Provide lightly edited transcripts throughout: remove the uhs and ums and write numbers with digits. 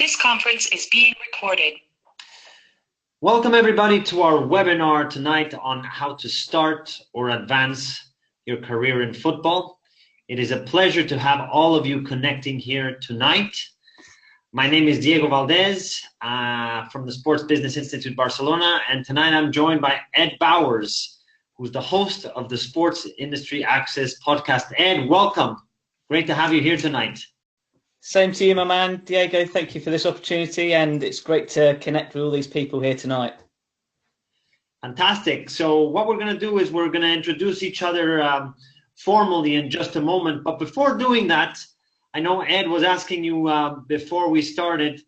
This conference is being recorded. Welcome everybody to our webinar tonight on how to start or advance your career in football. It is a pleasure to have all of you connecting here tonight. My name is Diego Valdés from the Sports Business Institute Barcelona, and tonight I'm joined by Ed Bowers, who's the host of the Sports Industry Access podcast. Ed, welcome. Great to have you here tonight. Same to you, my man. Diego, thank you for this opportunity, and it's great to connect with all these people here tonight. Fantastic. So what we're going to do is we're going to introduce each other formally in just a moment. But before doing that, I know Ed was asking you before we started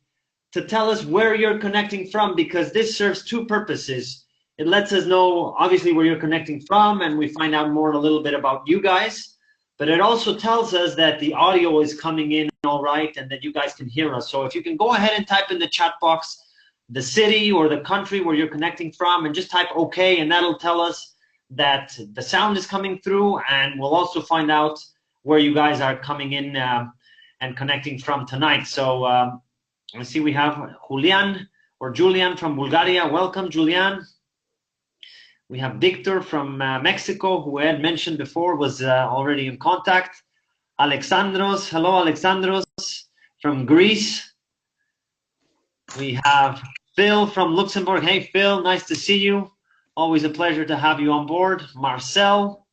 to tell us where you're connecting from, because this serves two purposes. It lets us know, obviously, where you're connecting from, and we find out more a little bit about you guys. But it also tells us that the audio is coming in all right and that you guys can hear us. So if you can go ahead and type in the chat box the city or the country where you're connecting from and just type OK, and that'll tell us that the sound is coming through, and we'll also find out where you guys are coming in and connecting from tonight. So I see we have Julian from Bulgaria. Welcome, Julian. We have Victor from Mexico, who Ed mentioned before was already in contact. Alexandros, hello Alexandros from Greece. We have Phil from Luxembourg. Hey Phil, nice to see you. Always a pleasure to have you on board. Marcel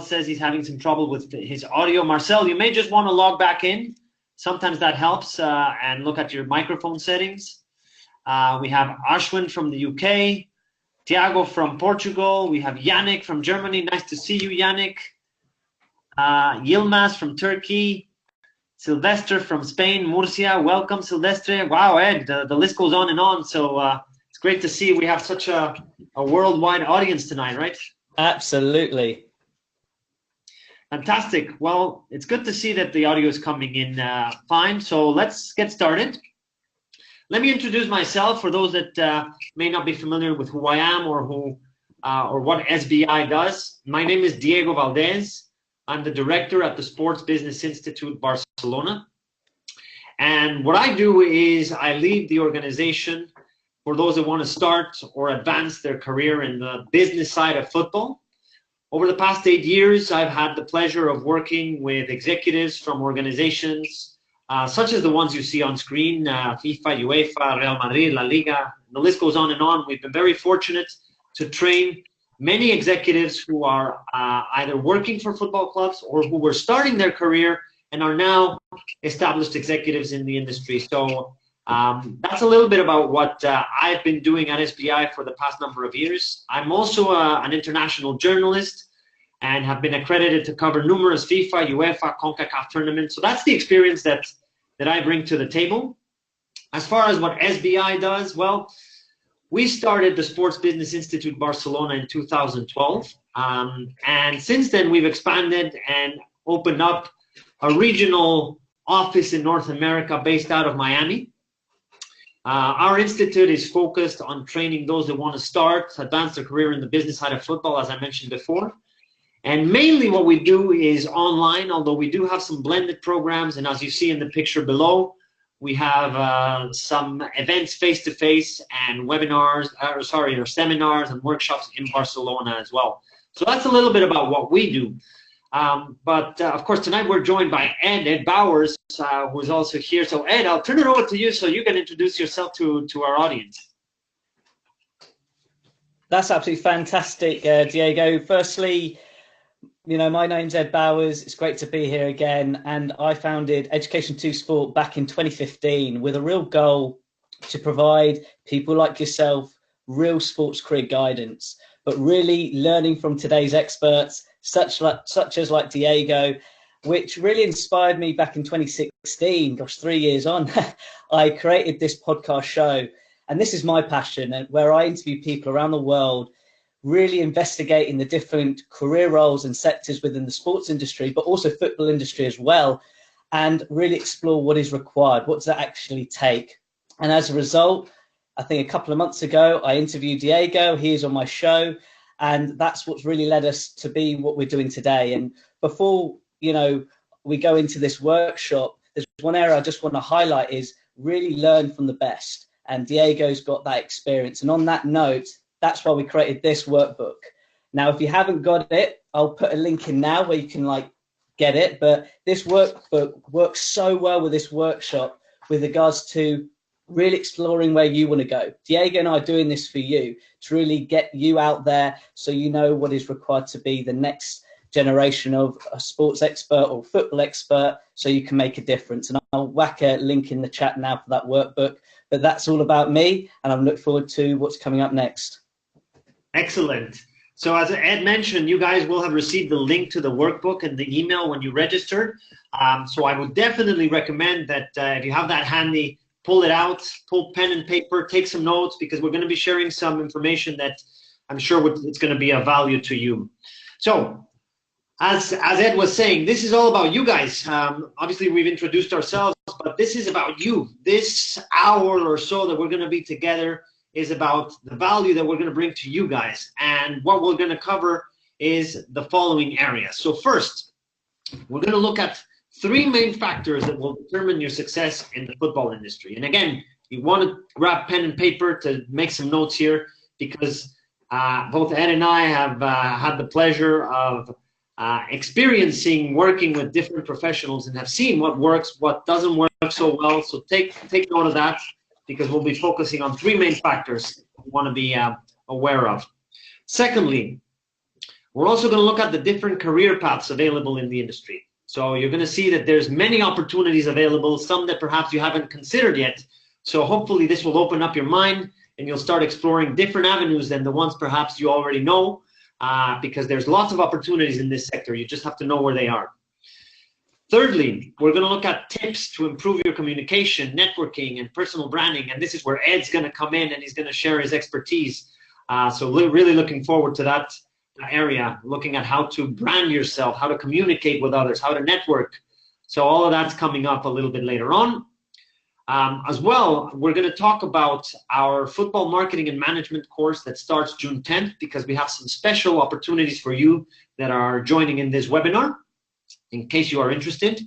says he's having some trouble with his audio. Marcel, you may just want to log back in. Sometimes that helps, and look at your microphone settings. We have Ashwin from the UK. Tiago from Portugal. We have Yannick from Germany. Nice to see you, Yannick. Yilmaz from Turkey. Silvestre from Spain, Murcia. Welcome, Silvestre. Wow, Ed, the list goes on and on. So it's great to see we have such a worldwide audience tonight, right? Absolutely. Fantastic. Well, it's good to see that the audio is coming in fine. So let's get started. Let me introduce myself for those that may not be familiar with who I am or what SBI does. My name is Diego Valdés. I'm the director at the Sports Business Institute Barcelona. And what I do is I lead the organization for those that want to start or advance their career in the business side of football. Over the past 8 years, I've had the pleasure of working with executives from organizations such as the ones you see on screen, FIFA, UEFA, Real Madrid, La Liga. The list goes on and on. We've been very fortunate to train many executives who are either working for football clubs or who were starting their career and are now established executives in the industry. So that's a little bit about what I've been doing at SBI for the past number of years. I'm also an international journalist and have been accredited to cover numerous FIFA, UEFA, CONCACAF tournaments. So that's the experience that I bring to the table. As far as what SBI does, well, we started the Sports Business Institute Barcelona in 2012. And since then, we've expanded and opened up a regional office in North America based out of Miami. Our institute is focused on training those that want to start, advance their career in the business side of football, as I mentioned before. And mainly what we do is online, although we do have some blended programs. And as you see in the picture below, we have some events face-to-face and webinars, or seminars and workshops in Barcelona as well. So that's a little bit about what we do. But of course, tonight we're joined by Ed Bowers, who is also here. So Ed, I'll turn it over to you so you can introduce yourself to our audience. That's absolutely fantastic, Diego. Firstly, you know, my name's Ed Bowers. It's great to be here again. And I founded Education 2 Sport back in 2015 with a real goal to provide people like yourself real sports career guidance, but really learning from today's experts, such as Diego, which really inspired me back in 2016. Gosh, 3 years on, I created this podcast show. And this is my passion, where I interview people around the world, really investigating the different career roles and sectors within the sports industry, but also football industry as well, and really explore what is required. What does that actually take? And as a result, I think a couple of months ago, I interviewed Diego. He is on my show, and that's what's really led us to be what we're doing today. And before, you know, we go into this workshop, there's one area I just want to highlight is really learn from the best. And Diego's got that experience. And on that note, that's why we created this workbook. Now, if you haven't got it, I'll put a link in now where you can get it. But this workbook works so well with this workshop with regards to really exploring where you want to go. Diego and I are doing this for you to really get you out there so you know what is required to be the next generation of a sports expert or football expert so you can make a difference. And I'll whack a link in the chat now for that workbook. But that's all about me, and I'm looking forward to what's coming up next. Excellent. So as Ed mentioned, you guys will have received the link to the workbook in the email when you registered. So I would definitely recommend that if you have that handy, pull it out, pull pen and paper, take some notes, because we're going to be sharing some information that I'm sure it's going to be of value to you. So as Ed was saying, this is all about you guys. Obviously, we've introduced ourselves, but this is about you. This hour or so that we're going to be together is about the value that we're going to bring to you guys. And what we're going to cover is the following areas. So first, we're going to look at 3 main factors that will determine your success in the football industry. And again, you want to grab pen and paper to make some notes here, because both Ed and I have had the pleasure of experiencing working with different professionals and have seen what works, what doesn't work so well. So take note of that, because we'll be focusing on 3 main factors we want to be aware of. Secondly, we're also going to look at the different career paths available in the industry. So you're going to see that there's many opportunities available, some that perhaps you haven't considered yet. So hopefully this will open up your mind and you'll start exploring different avenues than the ones perhaps you already know, because there's lots of opportunities in this sector. You just have to know where they are. Thirdly, we're going to look at tips to improve your communication, networking, and personal branding. And this is where Ed's going to come in and he's going to share his expertise. So really looking forward to that area, looking at how to brand yourself, how to communicate with others, how to network. So all of that's coming up a little bit later on. As well, we're going to talk about our football marketing and management course that starts June 10th, because we have some special opportunities for you that are joining in this webinar, in case you are interested.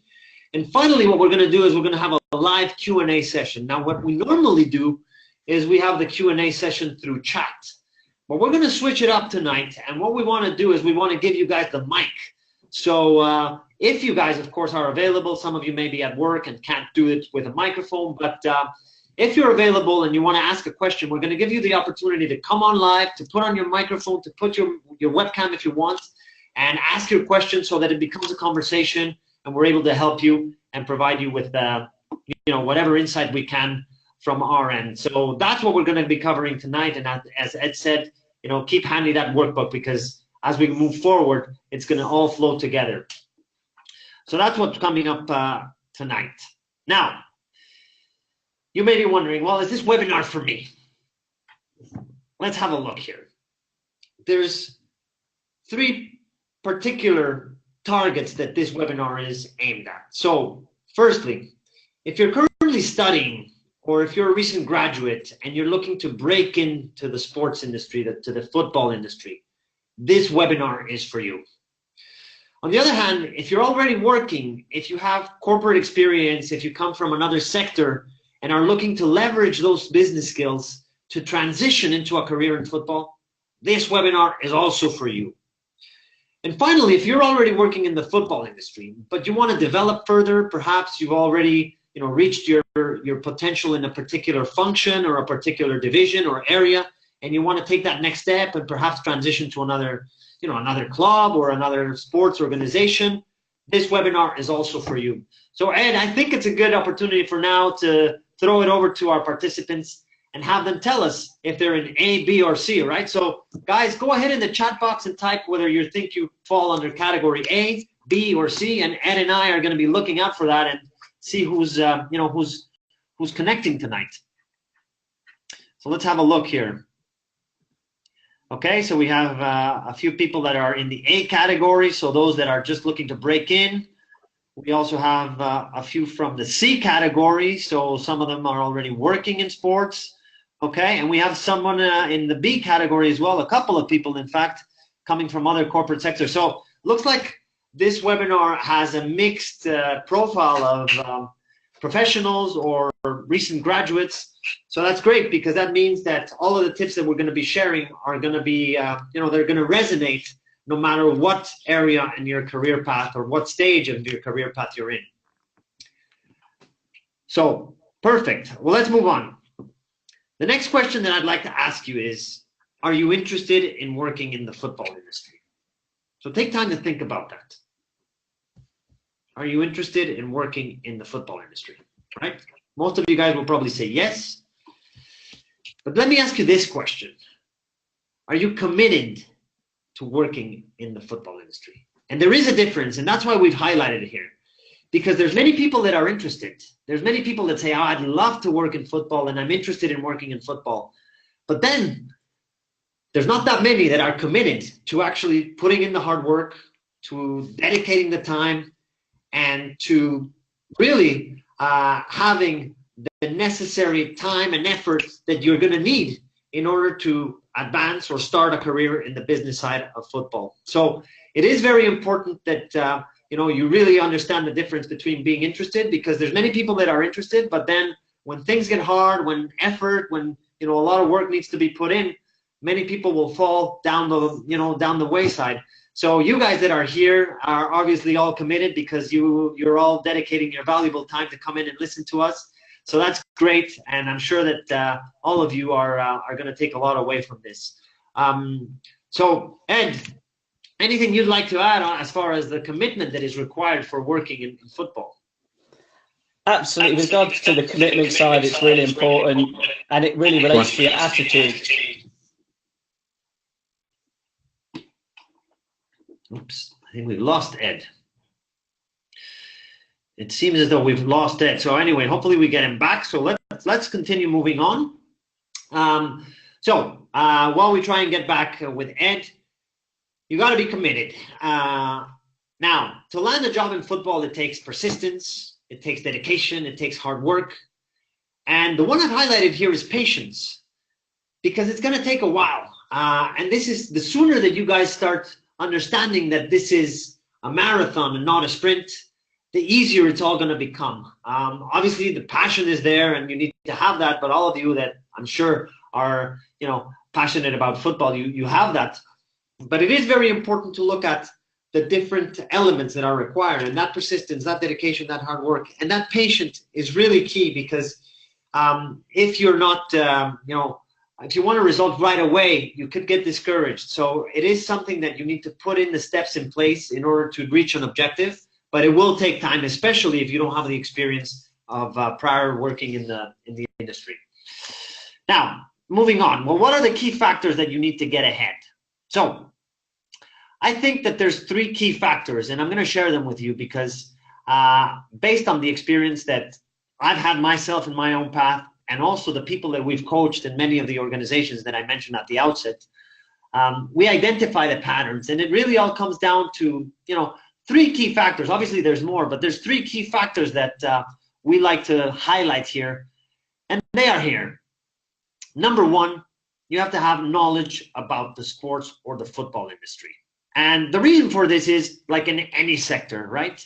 And finally, what we're going to do is we're going to have a live Q&A session. Now, what we normally do is we have the Q&A session through chat, but we're going to switch it up tonight. And what we want to do is we want to give you guys the mic. So if you guys, of course, are available, some of you may be at work and can't do it with a microphone, but if you're available and you want to ask a question, we're going to give you the opportunity to come on live, to put on your microphone, to put your webcam if you want, and ask your question so that it becomes a conversation and we're able to help you and provide you with whatever insight we can from our end. So that's what we're going to be covering tonight. And as Ed said, keep handy that workbook, because as we move forward, it's going to all flow together. So that's what's coming up tonight. Now, you may be wondering, well, is this webinar for me? Let's have a look here. There's 3 particular targets that this webinar is aimed at. So firstly, if you're currently studying, or if you're a recent graduate and you're looking to break into the sports industry, to the football industry, this webinar is for you. On the other hand, if you're already working, if you have corporate experience, if you come from another sector and are looking to leverage those business skills to transition into a career in football, this webinar is also for you. And finally, if you're already working in the football industry, but you want to develop further, perhaps you've already reached your potential in a particular function or a particular division or area, and you want to take that next step and perhaps transition to another club or another sports organization, this webinar is also for you. So Ed, I think it's a good opportunity for now to throw it over to our participants and have them tell us if they're in A, B, or C, right? So guys, go ahead in the chat box and type whether you think you fall under category A, B, or C, and Ed and I are going to be looking out for that and see who's connecting tonight. So let's have a look here. Okay, so we have a few people that are in the A category, so those that are just looking to break in. We also have a few from the C category, so some of them are already working in sports. Okay, and we have someone in the B category as well, a couple of people, in fact, coming from other corporate sectors. So looks like this webinar has a mixed profile professionals or recent graduates. So that's great, because that means that all of the tips that we're going to be sharing are going to be, they're going to resonate no matter what area in your career path or what stage of your career path you're in. So, perfect. Well, let's move on. The next question that I'd like to ask you is, are you interested in working in the football industry? So take time to think about that. Are you interested in working in the football industry? Right? Most of you guys will probably say yes. But let me ask you this question. Are you committed to working in the football industry? And there is a difference, and that's why we've highlighted it here. Because there's many people that are interested. There's many people that say, oh, I'd love to work in football and I'm interested in working in football. But then there's not that many that are committed to actually putting in the hard work, to dedicating the time, and to really having the necessary time and effort that you're going to need in order to advance or start a career in the business side of football. So it is very important that you really understand the difference between being interested, because there's many people that are interested, but then when things get hard, when a lot of work needs to be put in, many people will fall down the wayside. So you guys that are here are obviously all committed, because you're all dedicating your valuable time to come in and listen to us. So that's great, and I'm sure that all of you are going to take a lot away from this. So Ed, anything you'd like to add on as far as the commitment that is required for working in football? Absolutely. With regards to the commitment side, it's really important, and it really relates to your attitude. Oops, I think we've lost Ed. It seems as though we've lost Ed. So anyway, hopefully we get him back. So let's continue moving on. While we try and get back with Ed, you got to be committed. Now, to land a job in football, it takes persistence, it takes dedication, it takes hard work. And the one I've highlighted here is patience, because it's going to take a while. And this is the sooner that you guys start understanding that this is a marathon and not a sprint, the easier it's all going to become. Obviously, the passion is there, and you need to have that. But all of you that I'm sure are, passionate about football, you have that. But it is very important to look at the different elements that are required, and that persistence, that dedication, that hard work, and that patience is really key, because if you're not, if you want a result right away, you could get discouraged. So it is something that you need to put in the steps in place in order to reach an objective, but it will take time, especially if you don't have the experience of prior working in the industry. Now, moving on. Well, what are the key factors that you need to get ahead? So I think that there's 3 key factors, and I'm going to share them with you because based on the experience that I've had myself in my own path, and also the people that we've coached in many of the organizations that I mentioned at the outset, we identify the patterns, and it really all comes down to, 3 key factors. Obviously there's more, but there's 3 key factors that we like to highlight here, and they are here. Number 1, you have to have knowledge about the sports or the football industry. And the reason for this is, like in any sector, right?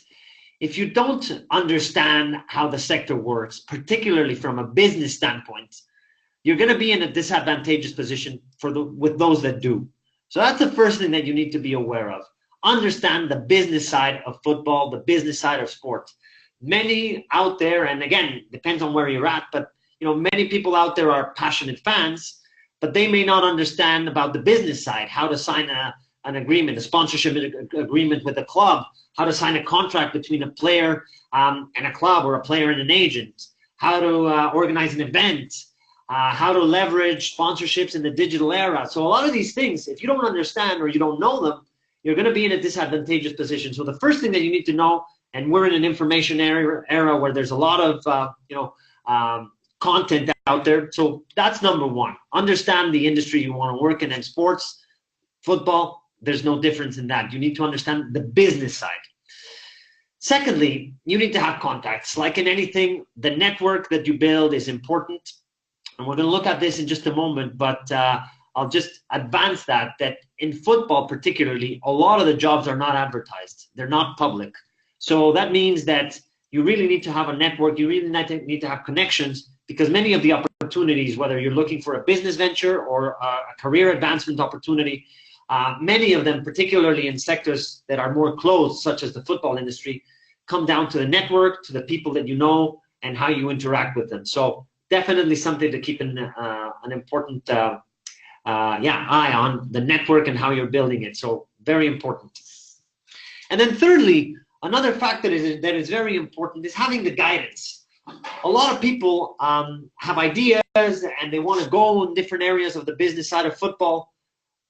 If you don't understand how the sector works, particularly from a business standpoint, you're going to be in a disadvantageous position with those that do. So that's the first thing that you need to be aware of. Understand the business side of football, the business side of sport. Many out there, and again, depends on where you're at, but many people out there are passionate fans, but they may not understand about the business side, how to sign an agreement, a sponsorship agreement with a club, how to sign a contract between a player and a club, or a player and an agent, how to organize an event, how to leverage sponsorships in the digital era. So a lot of these things, if you don't understand or you don't know them, you're going to be in a disadvantageous position. So the first thing that you need to know, and we're in an information era where there's a lot of content out there. So that's number 1. Understand the industry you want to work in, and sports, football, there's no difference in that. You need to understand the business side. Secondly, you need to have contacts. Like in anything, the network that you build is important. And we're going to look at this in just a moment, but I'll just advance that in football particularly, a lot of the jobs are not advertised. They're not public. So that means that you really need to have a network. You really need to have connections, because many of the opportunities, whether you're looking for a business venture or a career advancement opportunity, many of them, particularly in sectors that are more closed, such as the football industry, come down to the network, to the people that you know, and how you interact with them. So definitely something to keep an important eye on, the network and how you're building it. So very important. And then thirdly, another fact that is very important is having the guidance. A lot of people have ideas and they want to go in different areas of the business side of football,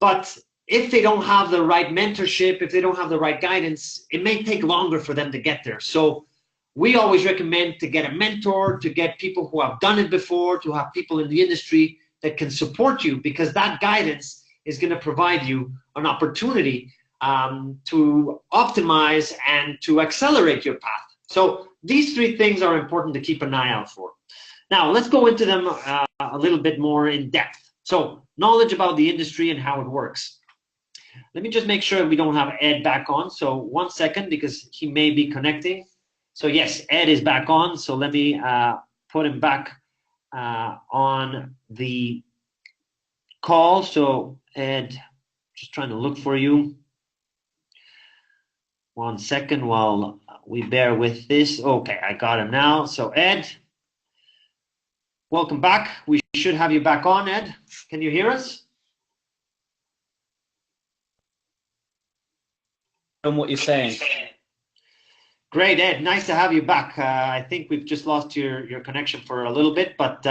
but if they don't have the right mentorship, if they don't have the right guidance, it may take longer for them to get there. So we always recommend to get a mentor, to get people who have done it before, to have people in the industry that can support you, because that guidance is going to provide you an opportunity to optimize and to accelerate your path. So these three things are important to keep an eye out for. Now, let's go into them a little bit more in depth. So knowledge about the industry and how it works. Let me just make sure we don't have Ed back on. So 1 second, because he may be connecting. So yes, Ed is back on. So let me put him back on the call. So Ed, just trying to look for you. 1 second while we bear with this. Okay, I got him now. So Ed, welcome back. We should have you back on, Ed. Can you hear us? On what you're saying. Great, Ed. Nice to have you back. I think we've just lost your connection for a little bit, but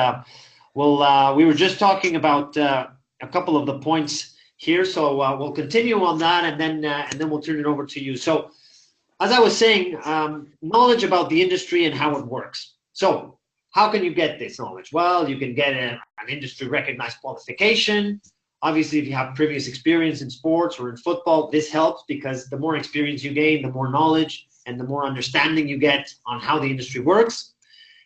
we were just talking about a couple of the points here, so we'll continue on that, and then we'll turn it over to you. So, as I was saying, knowledge about the industry and how it works. So, how can you get this knowledge? Well, you can get an industry recognized qualification. Obviously, if you have previous experience in sports or in football, this helps, because the more experience you gain, the more knowledge and the more understanding you get on how the industry works.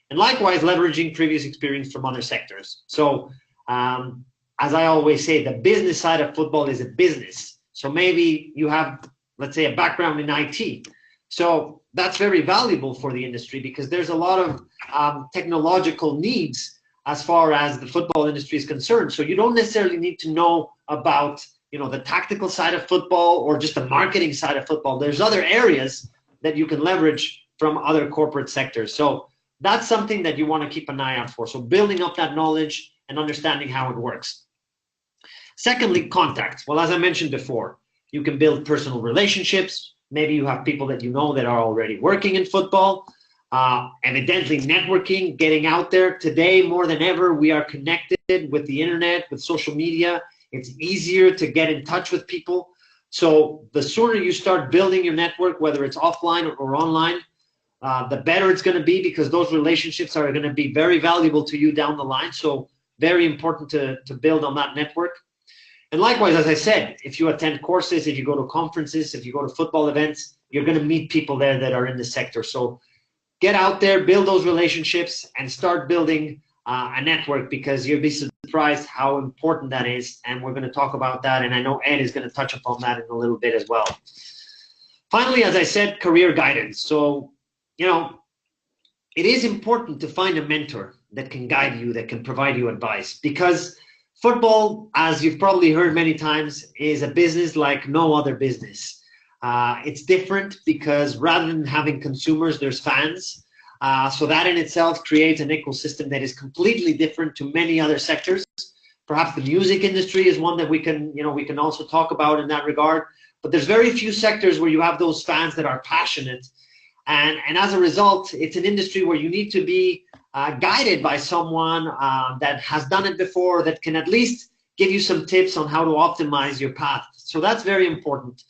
And likewise, leveraging previous experience from other sectors. So, as I always say, the business side of football is a business. So maybe you have, let's say, a background in IT. So that's very valuable for the industry, because there's a lot of technological needs as far as the football industry is concerned. So you don't necessarily need to know about, the tactical side of football or just the marketing side of football. There's other areas that you can leverage from other corporate sectors. So that's something that you want to keep an eye out for. So building up that knowledge and understanding how it works. Secondly, contacts. Well, as I mentioned before, you can build personal relationships. Maybe you have people that you know that are already working in football. Evidently networking, getting out there. Today, more than ever, we are connected with the internet, with social media. It's easier to get in touch with people. So the sooner you start building your network, whether it's offline or online, the better it's going to be, because those relationships are going to be very valuable to you down the line. So very important to build on that network. And likewise, as I said, if you attend courses, if you go to conferences, if you go to football events, you're going to meet people there that are in the sector. So get out there, build those relationships, and start building a network, because you'll be surprised how important that is. And we're going to talk about that. And I know Ed is going to touch upon that in a little bit as well. Finally, as I said, career guidance. So, it is important to find a mentor that can guide you, that can provide you advice, because football, as you've probably heard many times, is a business like no other business. It's different because rather than having consumers, there's fans. So that in itself creates an ecosystem that is completely different to many other sectors. Perhaps the music industry is one that we can also talk about in that regard. But there's very few sectors where you have those fans that are passionate. And as a result, it's an industry where you need to be guided by someone that has done it before, that can at least give you some tips on how to optimize your path. So that's very important.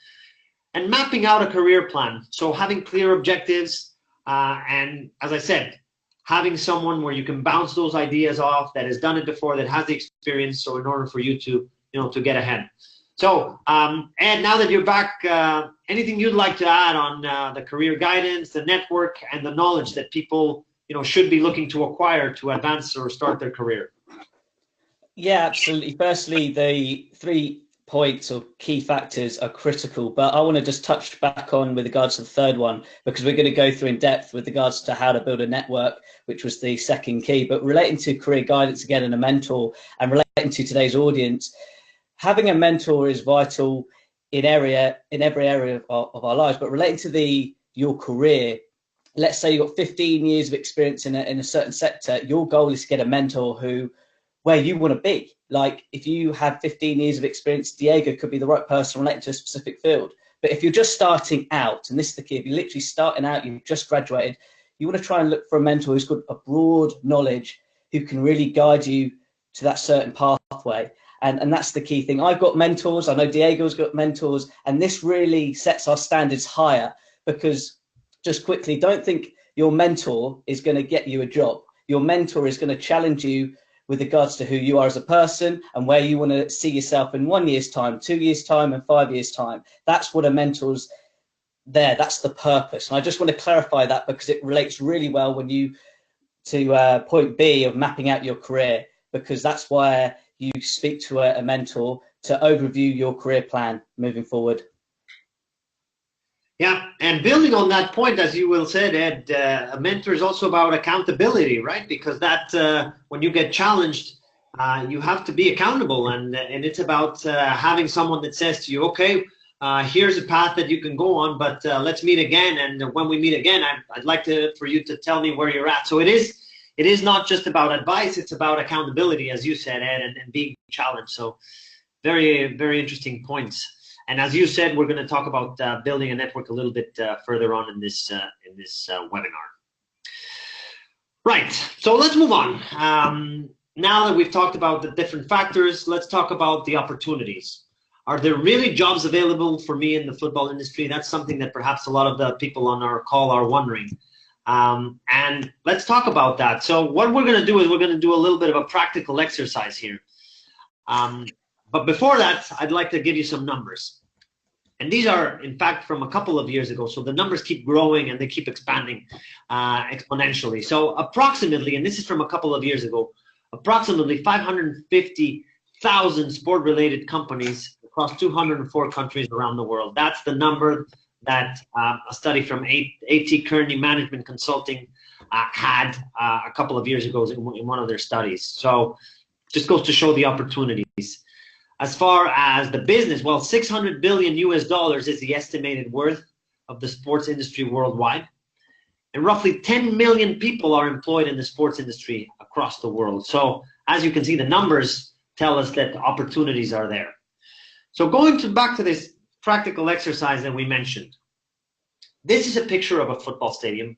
And mapping out a career plan. So having clear objectives, and as I said, having someone where you can bounce those ideas off, that has done it before, that has the experience. So in order for you to, to get ahead. So, Ed, now that you're back, anything you'd like to add on the career guidance, the network, and the knowledge that people, should be looking to acquire to advance or start their career? Yeah, absolutely. Firstly, the three points or key factors are critical, but I want to just touch back on with regards to the third one, because we're going to go through in depth with regards to how to build a network, which was the second key. But relating to career guidance again and a mentor, and relating to today's audience, having a mentor is vital in every area of our lives. But relating to your career, let's say you've got 15 years of experience in a certain sector, your goal is to get a mentor where you want to be. Like if you have 15 years of experience, Diego could be the right person related to a specific field. But if you're just starting out, and this is the key, if you're literally starting out, you've just graduated, you want to try and look for a mentor who's got a broad knowledge, who can really guide you to that certain pathway. And that's the key thing. I've got mentors, I know Diego's got mentors, and this really sets our standards higher, because just quickly, don't think your mentor is going to get you a job. Your mentor is going to challenge you with regards to who you are as a person and where you want to see yourself in 1 year's time, 2 years' time, and 5 years' time. That's what a mentor's there. That's the purpose. And I just want to clarify that, because it relates really well to point B of mapping out your career, because that's why you speak to a mentor to overview your career plan moving forward. Yeah, and building on that point, as you will said, Ed, a mentor is also about accountability, right? Because that when you get challenged, you have to be accountable, and it's about having someone that says to you, okay, here's a path that you can go on, but let's meet again. And when we meet again, I'd like for you to tell me where you're at. So it is not just about advice; it's about accountability, as you said, Ed, and being challenged. So very, very interesting points. And as you said, we're going to talk about building a network a little bit further on in this webinar. Right, so let's move on. Now that we've talked about the different factors, let's talk about the opportunities. Are there really jobs available for me in the football industry? That's something that perhaps a lot of the people on our call are wondering. And let's talk about that. So what we're going to do is we're going to do a little bit of a practical exercise here. But before that, I'd like to give you some numbers. And these are, in fact, from a couple of years ago. So the numbers keep growing and they keep expanding exponentially. So approximately, and this is from a couple of years ago, approximately 550,000 sport-related companies across 204 countries around the world. That's the number that a study from A.T. Kearney Management Consulting had a couple of years ago in one of their studies. So just goes to show the opportunities. As far as the business, well, $600 billion is the estimated worth of the sports industry worldwide. And roughly 10 million people are employed in the sports industry across the world. So as you can see, the numbers tell us that opportunities are there. So going back to this practical exercise that we mentioned, this is a picture of a football stadium,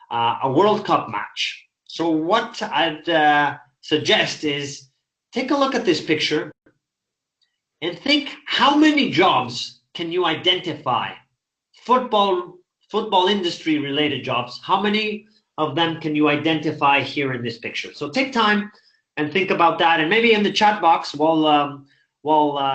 a World Cup match. So what I'd suggest is take a look at this picture and think, how many jobs can you identify? Football industry related jobs. How many of them can you identify here in this picture? So take time and think about that. And maybe in the chat box, while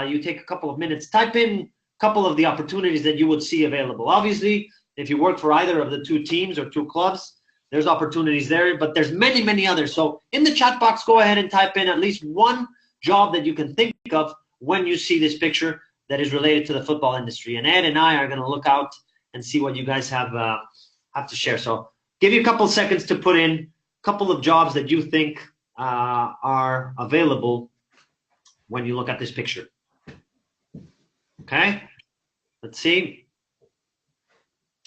you take a couple of minutes, type in a couple of the opportunities that you would see available. Obviously, if you work for either of the two teams or two clubs, there's opportunities there, but there's many, many others. So in the chat box, go ahead and type in at least one job that you can think of when you see this picture that is related to the football industry. And Ed and I are going to look out and see what you guys have to share. So give you a couple seconds to put in a couple of jobs that you think are available when you look at this picture. Okay, let's see.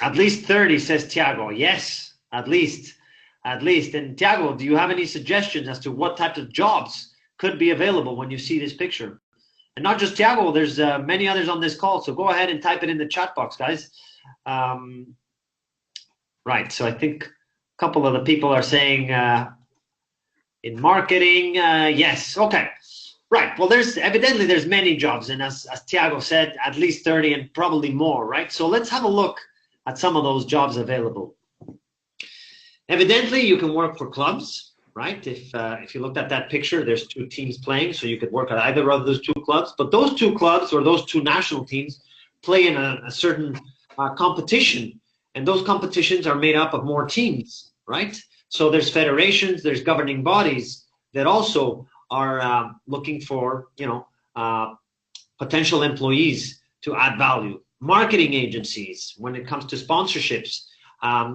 At least 30, says Tiago. Yes, at least. And Tiago, do you have any suggestions as to what types of jobs could be available when you see this picture? And not just Tiago, there's many others on this call. So go ahead and type it in the chat box, guys. Right, so I think a couple of the people are saying in marketing, yes, okay. Right, well, there's many jobs. And as Tiago said, at least 30 and probably more, right? So let's have a look at some of those jobs available. Evidently, you can work for clubs. Right? If you looked at that picture, there's two teams playing, so you could work at either of those two clubs. But those two clubs or those two national teams play in a certain competition, and those competitions are made up of more teams, right? So there's federations, there's governing bodies that also are looking for, potential employees to add value. Marketing agencies, when it comes to sponsorships,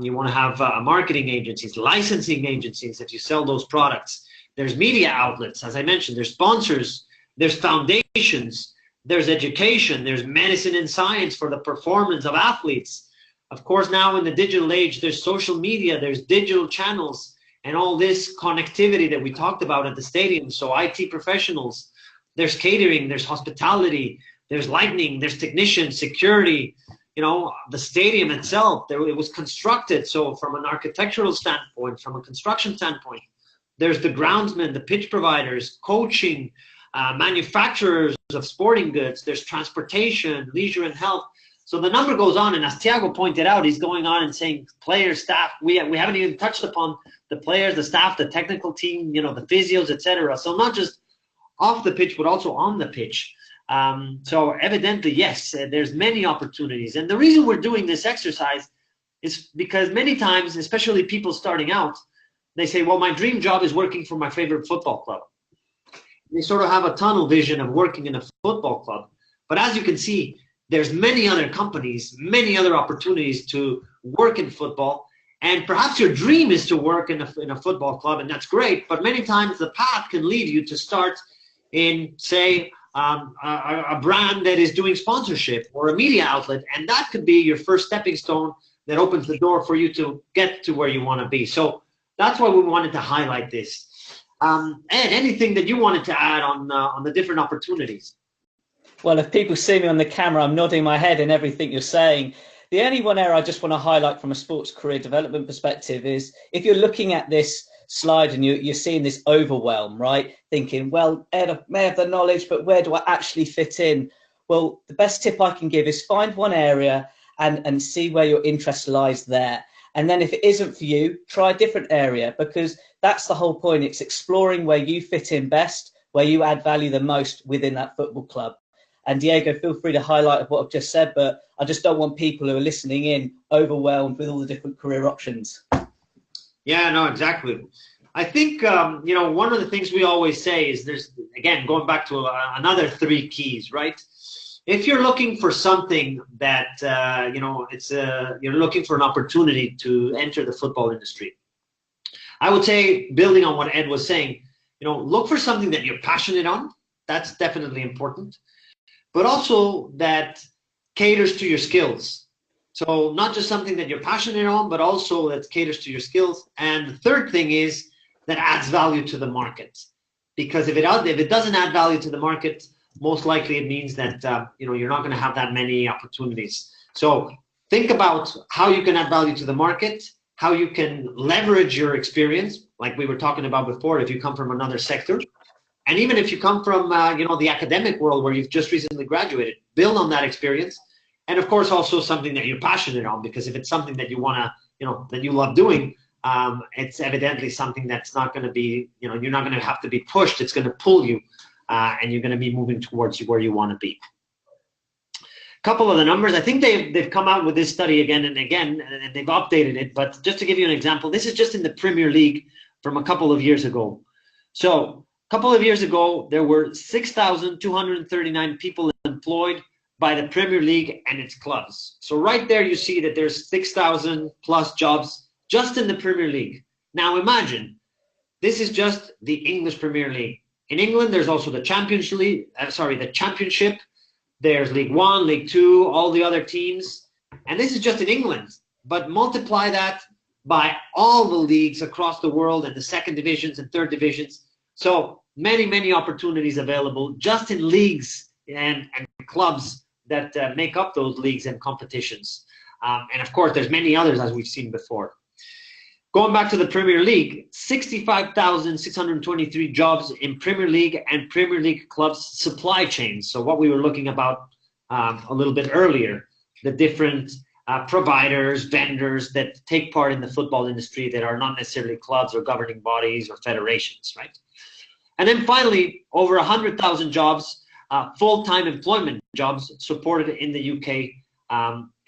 you want to have marketing agencies, licensing agencies if you sell those products. There's media outlets, as I mentioned, there's sponsors, there's foundations, there's education, there's medicine and science for the performance of athletes. Of course, now in the digital age, there's social media, there's digital channels, and all this connectivity that we talked about at the stadium. So IT professionals, there's catering, there's hospitality, there's lighting, there's technicians, security, you know, the stadium itself, it was constructed. So from an architectural standpoint, from a construction standpoint, there's the groundsmen, the pitch providers, coaching, manufacturers of sporting goods, there's transportation, leisure and health. So the number goes on, and as Thiago pointed out, he's going on and saying players, staff, we haven't even touched upon the players, the staff, the technical team, you know, the physios, etc. So not just off the pitch, but also on the pitch. So evidently, yes, there's many opportunities. And the reason we're doing this exercise is because many times, especially people starting out, they say, well, my dream job is working for my favorite football club. They sort of have a tunnel vision of working in a football club. But as you can see, there's many other companies, many other opportunities to work in football. And perhaps your dream is to work in a football club, and that's great. But many times the path can lead you to start in, say, a brand that is doing sponsorship or a media outlet. And that could be your first stepping stone that opens the door for you to get to where you want to be. So that's why we wanted to highlight this. Ed, anything that you wanted to add on the different opportunities? Well, if people see me on the camera, I'm nodding my head in everything you're saying. The only one area I just want to highlight from a sports career development perspective is if you're looking at this slide and you're seeing this overwhelm, right? Thinking, well, Ed, I may have the knowledge, but where do I actually fit in? Well, the best tip I can give is find one area and see where your interest lies there. And then if it isn't for you, try a different area, because that's the whole point. It's exploring where you fit in best, where you add value the most within that football club. And Diego, feel free to highlight what I've just said, but I just don't want people who are listening in overwhelmed with all the different career options. Yeah, no, exactly. I think, you know, one of the things we always say is there's, again, going back to another 3 keys, right? If you're looking for something that, you know, you're looking for an opportunity to enter the football industry, I would say, building on what Ed was saying, you know, look for something that you're passionate on. That's definitely important. But also that caters to your skills. So not just something that you're passionate on, but also that caters to your skills. And the third thing is that adds value to the market. Because if it doesn't add value to the market, most likely it means that you know, you're not going to have that many opportunities. So think about how you can add value to the market, how you can leverage your experience, like we were talking about before, if you come from another sector. And even if you come from, you know, the academic world where you've just recently graduated, build on that experience. And of course, also something that you're passionate on, because if it's something that you want to, you know, that you love doing, it's evidently something that's not going to be, you know, you're not going to have to be pushed. It's going to pull you, and you're going to be moving towards where you want to be. A couple of the numbers, I think they've come out with this study again and again, and they've updated it. But just to give you an example, this is just in the Premier League from a couple of years ago. So a couple of years ago, there were 6,239 people employed by the Premier League and its clubs. So right there, you see that there's 6,000 plus jobs just in the Premier League. Now imagine, this is just the English Premier League. In England, there's also the Championship. There's League One, League Two, all the other teams. And this is just in England. But multiply that by all the leagues across the world and the second divisions and third divisions. So many, many opportunities available just in leagues and clubs that make up those leagues and competitions. And of course, there's many others, as we've seen before. Going back to the Premier League, 65,623 jobs in Premier League and Premier League clubs supply chains. So what we were looking about a little bit earlier, the different providers, vendors that take part in the football industry that are not necessarily clubs or governing bodies or federations, right? And then finally, over 100,000 jobs, full-time employment jobs supported in the UK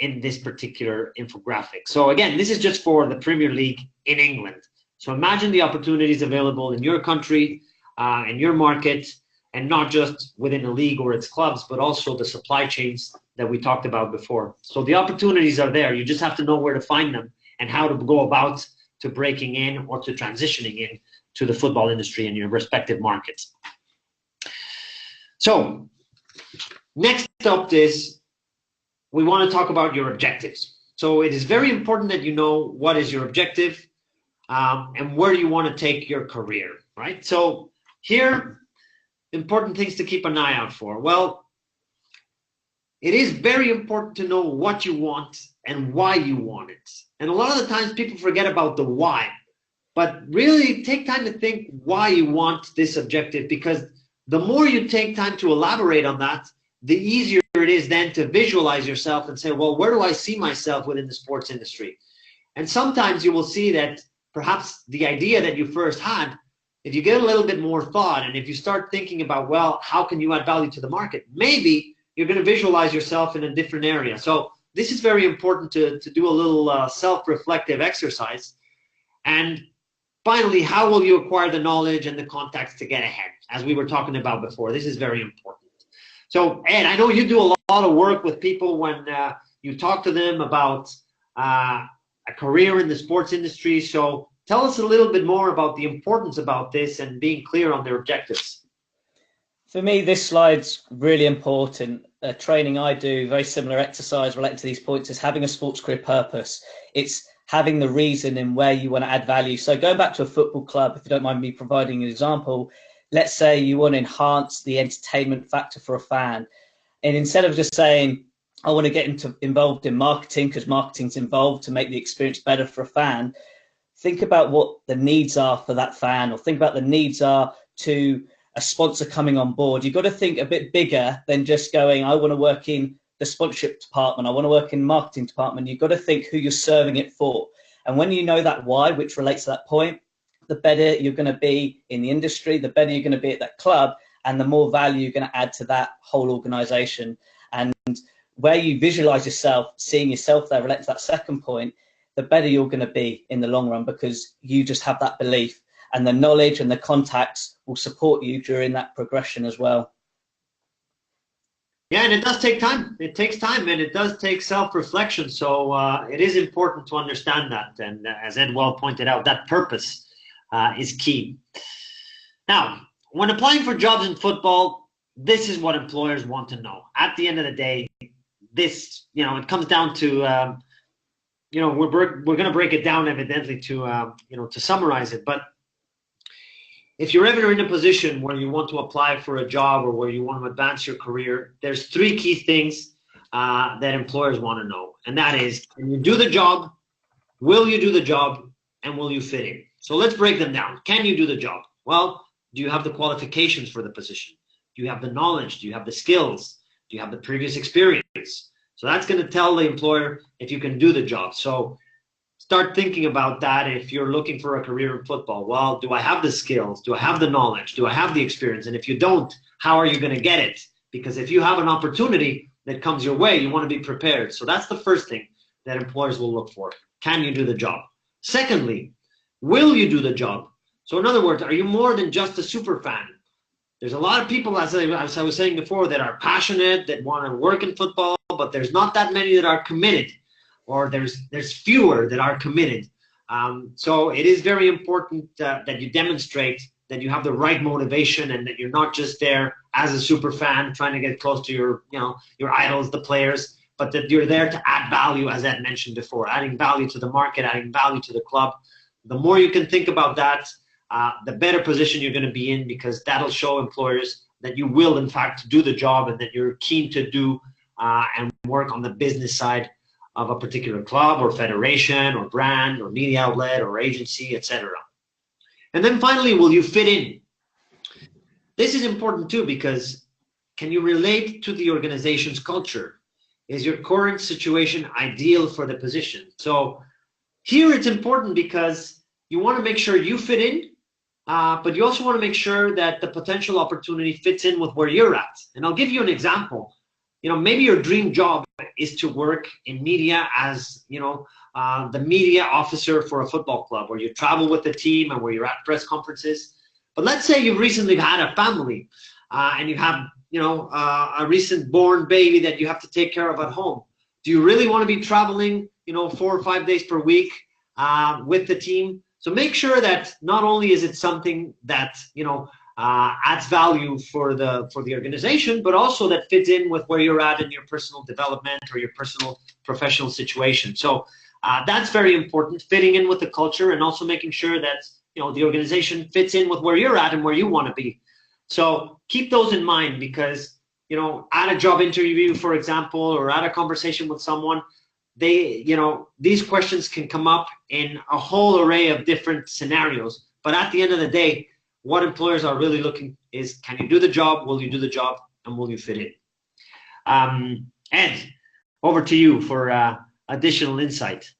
in this particular infographic. So again, this is just for the Premier League in England. So imagine the opportunities available in your country, in your market, and not just within a league or its clubs, but also the supply chains that we talked about before. So the opportunities are there. You just have to know where to find them and how to go about to breaking in or to transitioning in to the football industry in your respective markets. So next up is we want to talk about your objectives. So it is very important that you know what is your objective and where you want to take your career, right? So here, important things to keep an eye out for. Well, it is very important to know what you want and why you want it. And a lot of the times people forget about the why, but really take time to think why you want this objective, because the more you take time to elaborate on that, the easier it is then to visualize yourself and say, well, where do I see myself within the sports industry? And sometimes you will see that perhaps the idea that you first had, if you get a little bit more thought and if you start thinking about, well, how can you add value to the market? Maybe you're going to visualize yourself in a different area. So this is very important to do a little self-reflective exercise. And finally, how will you acquire the knowledge and the contacts to get ahead? As we were talking about before, this is very important. So Ed, I know you do a lot of work with people when you talk to them about a career in the sports industry. So tell us a little bit more about the importance about this and being clear on their objectives. For me, this slide's really important. Training I do, very similar exercise related to these points, is having a sports career purpose. It's having the reason in where you want to add value. So going back to a football club, if you don't mind me providing an example, let's say you want to enhance the entertainment factor for a fan. And instead of just saying, I want to get involved in marketing because marketing's involved to make the experience better for a fan, think about what the needs are for that fan, or think about the needs are to a sponsor coming on board. You've got to think a bit bigger than just going, I want to work in the sponsorship department, I want to work in marketing department. You've got to think who you're serving it for. And when you know that why, which relates to that point, the better you're going to be in the industry, the better you're going to be at that club, and the more value you're going to add to that whole organization. And where you visualize yourself, seeing yourself there, relate to that second point, the better you're going to be in the long run, because you just have that belief, and the knowledge and the contacts will support you during that progression as well. Yeah, and it does take time. It takes time, and it does take self-reflection. So it is important to understand that. And as Ed well pointed out, that purpose is key. Now, when applying for jobs in football, this is what employers want to know. At the end of the day, this, it comes down to, we're going to break it down evidently to, to summarize it. But if you're ever in a position where you want to apply for a job or where you want to advance your career, there's three key things that employers want to know. And that is, can you do the job? Will you do the job? And will you fit in? So let's break them down. Can you do the job? Well, do you have the qualifications for the position? Do you have the knowledge? Do you have the skills? Do you have the previous experience? So that's going to tell the employer if you can do the job. So start thinking about that if you're looking for a career in football. Well, do I have the skills? Do I have the knowledge? Do I have the experience? And if you don't, how are you going to get it? Because if you have an opportunity that comes your way, you want to be prepared. So that's the first thing that employers will look for. Can you do the job? Secondly, will you do the job? So in other words, are you more than just a super fan? There's a lot of people, as I was saying before, that are passionate, that want to work in football, but there's not that many that are committed, or there's fewer that are committed. So it is very important that you demonstrate that you have the right motivation and that you're not just there as a super fan trying to get close to your idols, the players, but that you're there to add value, as Ed mentioned before, adding value to the market, adding value to the club. The more you can think about that, the better position you're going to be in, because that'll show employers that you will, in fact, do the job and that you're keen to do and work on the business side of a particular club or federation or brand or media outlet or agency, etc. And then finally, will you fit in? This is important too, because can you relate to the organization's culture? Is your current situation ideal for the position? So here it's important because you want to make sure you fit in, but you also want to make sure that the potential opportunity fits in with where you're at. And I'll give you an example. Maybe your dream job is to work in media as, the media officer for a football club, where you travel with the team and where you're at press conferences. But let's say you've recently had a family and you have, a recent born baby that you have to take care of at home. Do you really want to be traveling, 4 or 5 days per week with the team? So make sure that not only is it something that, adds value for the organization, but also that fits in with where you're at in your personal development or your personal professional situation. So that's very important, fitting in with the culture and also making sure that, the organization fits in with where you're at and where you want to be. So keep those in mind because, at a job interview, for example, or at a conversation with someone, these questions can come up in a whole array of different scenarios. But at the end of the day, what employers are really looking is, can you do the job? Will you do the job? And will you fit in? Ed, over to you for additional insight.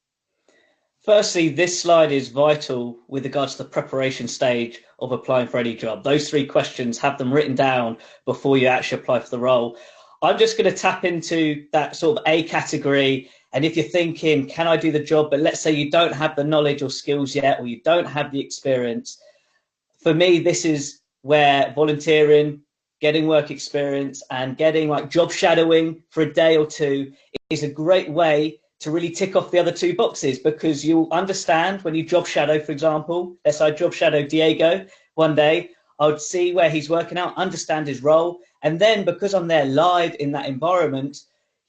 Firstly, this slide is vital with regards to the preparation stage of applying for any job. Those 3 questions, have them written down before you actually apply for the role. I'm just going to tap into that sort of A category. And if you're thinking, can I do the job? But let's say you don't have the knowledge or skills yet, or you don't have the experience. For me, this is where volunteering, getting work experience and getting like job shadowing for a day or 2 is a great way to really tick off the other 2 boxes, because you'll understand when you job shadow, for example, let's say I job shadow Diego one day, I would see where he's working out, understand his role. And then because I'm there live in that environment,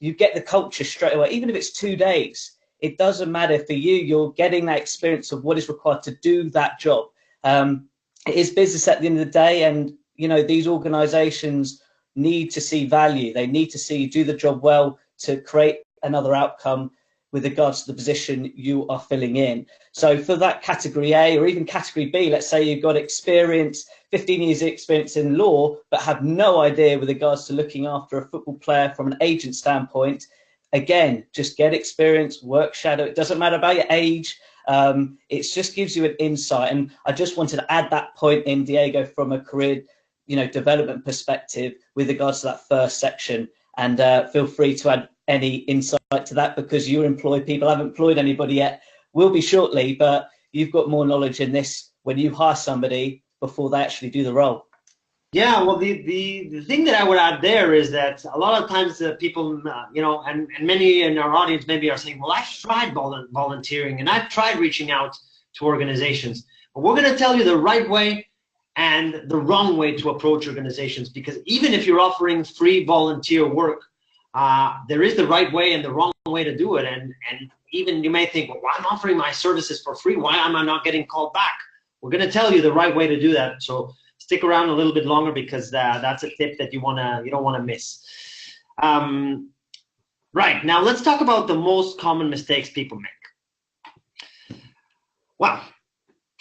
you get the culture straight away. Even if it's 2 days, it doesn't matter for you, you're getting that experience of what is required to do that job. It is business at the end of the day. And, these organizations need to see value. They need to see you do the job well to create another outcome with regards to the position you are filling in. So for that category A or even category B, let's say you've got experience, 15 years experience in law, but have no idea with regards to looking after a football player from an agent standpoint. Again, just get experience, work shadow. It doesn't matter about your age. It just gives you an insight. And I just wanted to add that point in, Diego, from a career, development perspective with regards to that first section. And feel free to add any insight to that, because you employ people. I haven't employed anybody yet, will be shortly, but you've got more knowledge in this when you hire somebody before they actually do the role. Yeah, well, the thing that I would add there is that a lot of times people, and many in our audience maybe are saying, well, I've tried volunteering and I've tried reaching out to organizations. But we're going to tell you the right way and the wrong way to approach organizations, because even if you're offering free volunteer work, there is the right way and the wrong way to do it. And even you may think, well, I'm offering my services for free. Why am I not getting called back? We're going to tell you the right way to do that. So stick around a little bit longer, because that's a tip that you don't want to miss. Right, now let's talk about the most common mistakes people make. Well,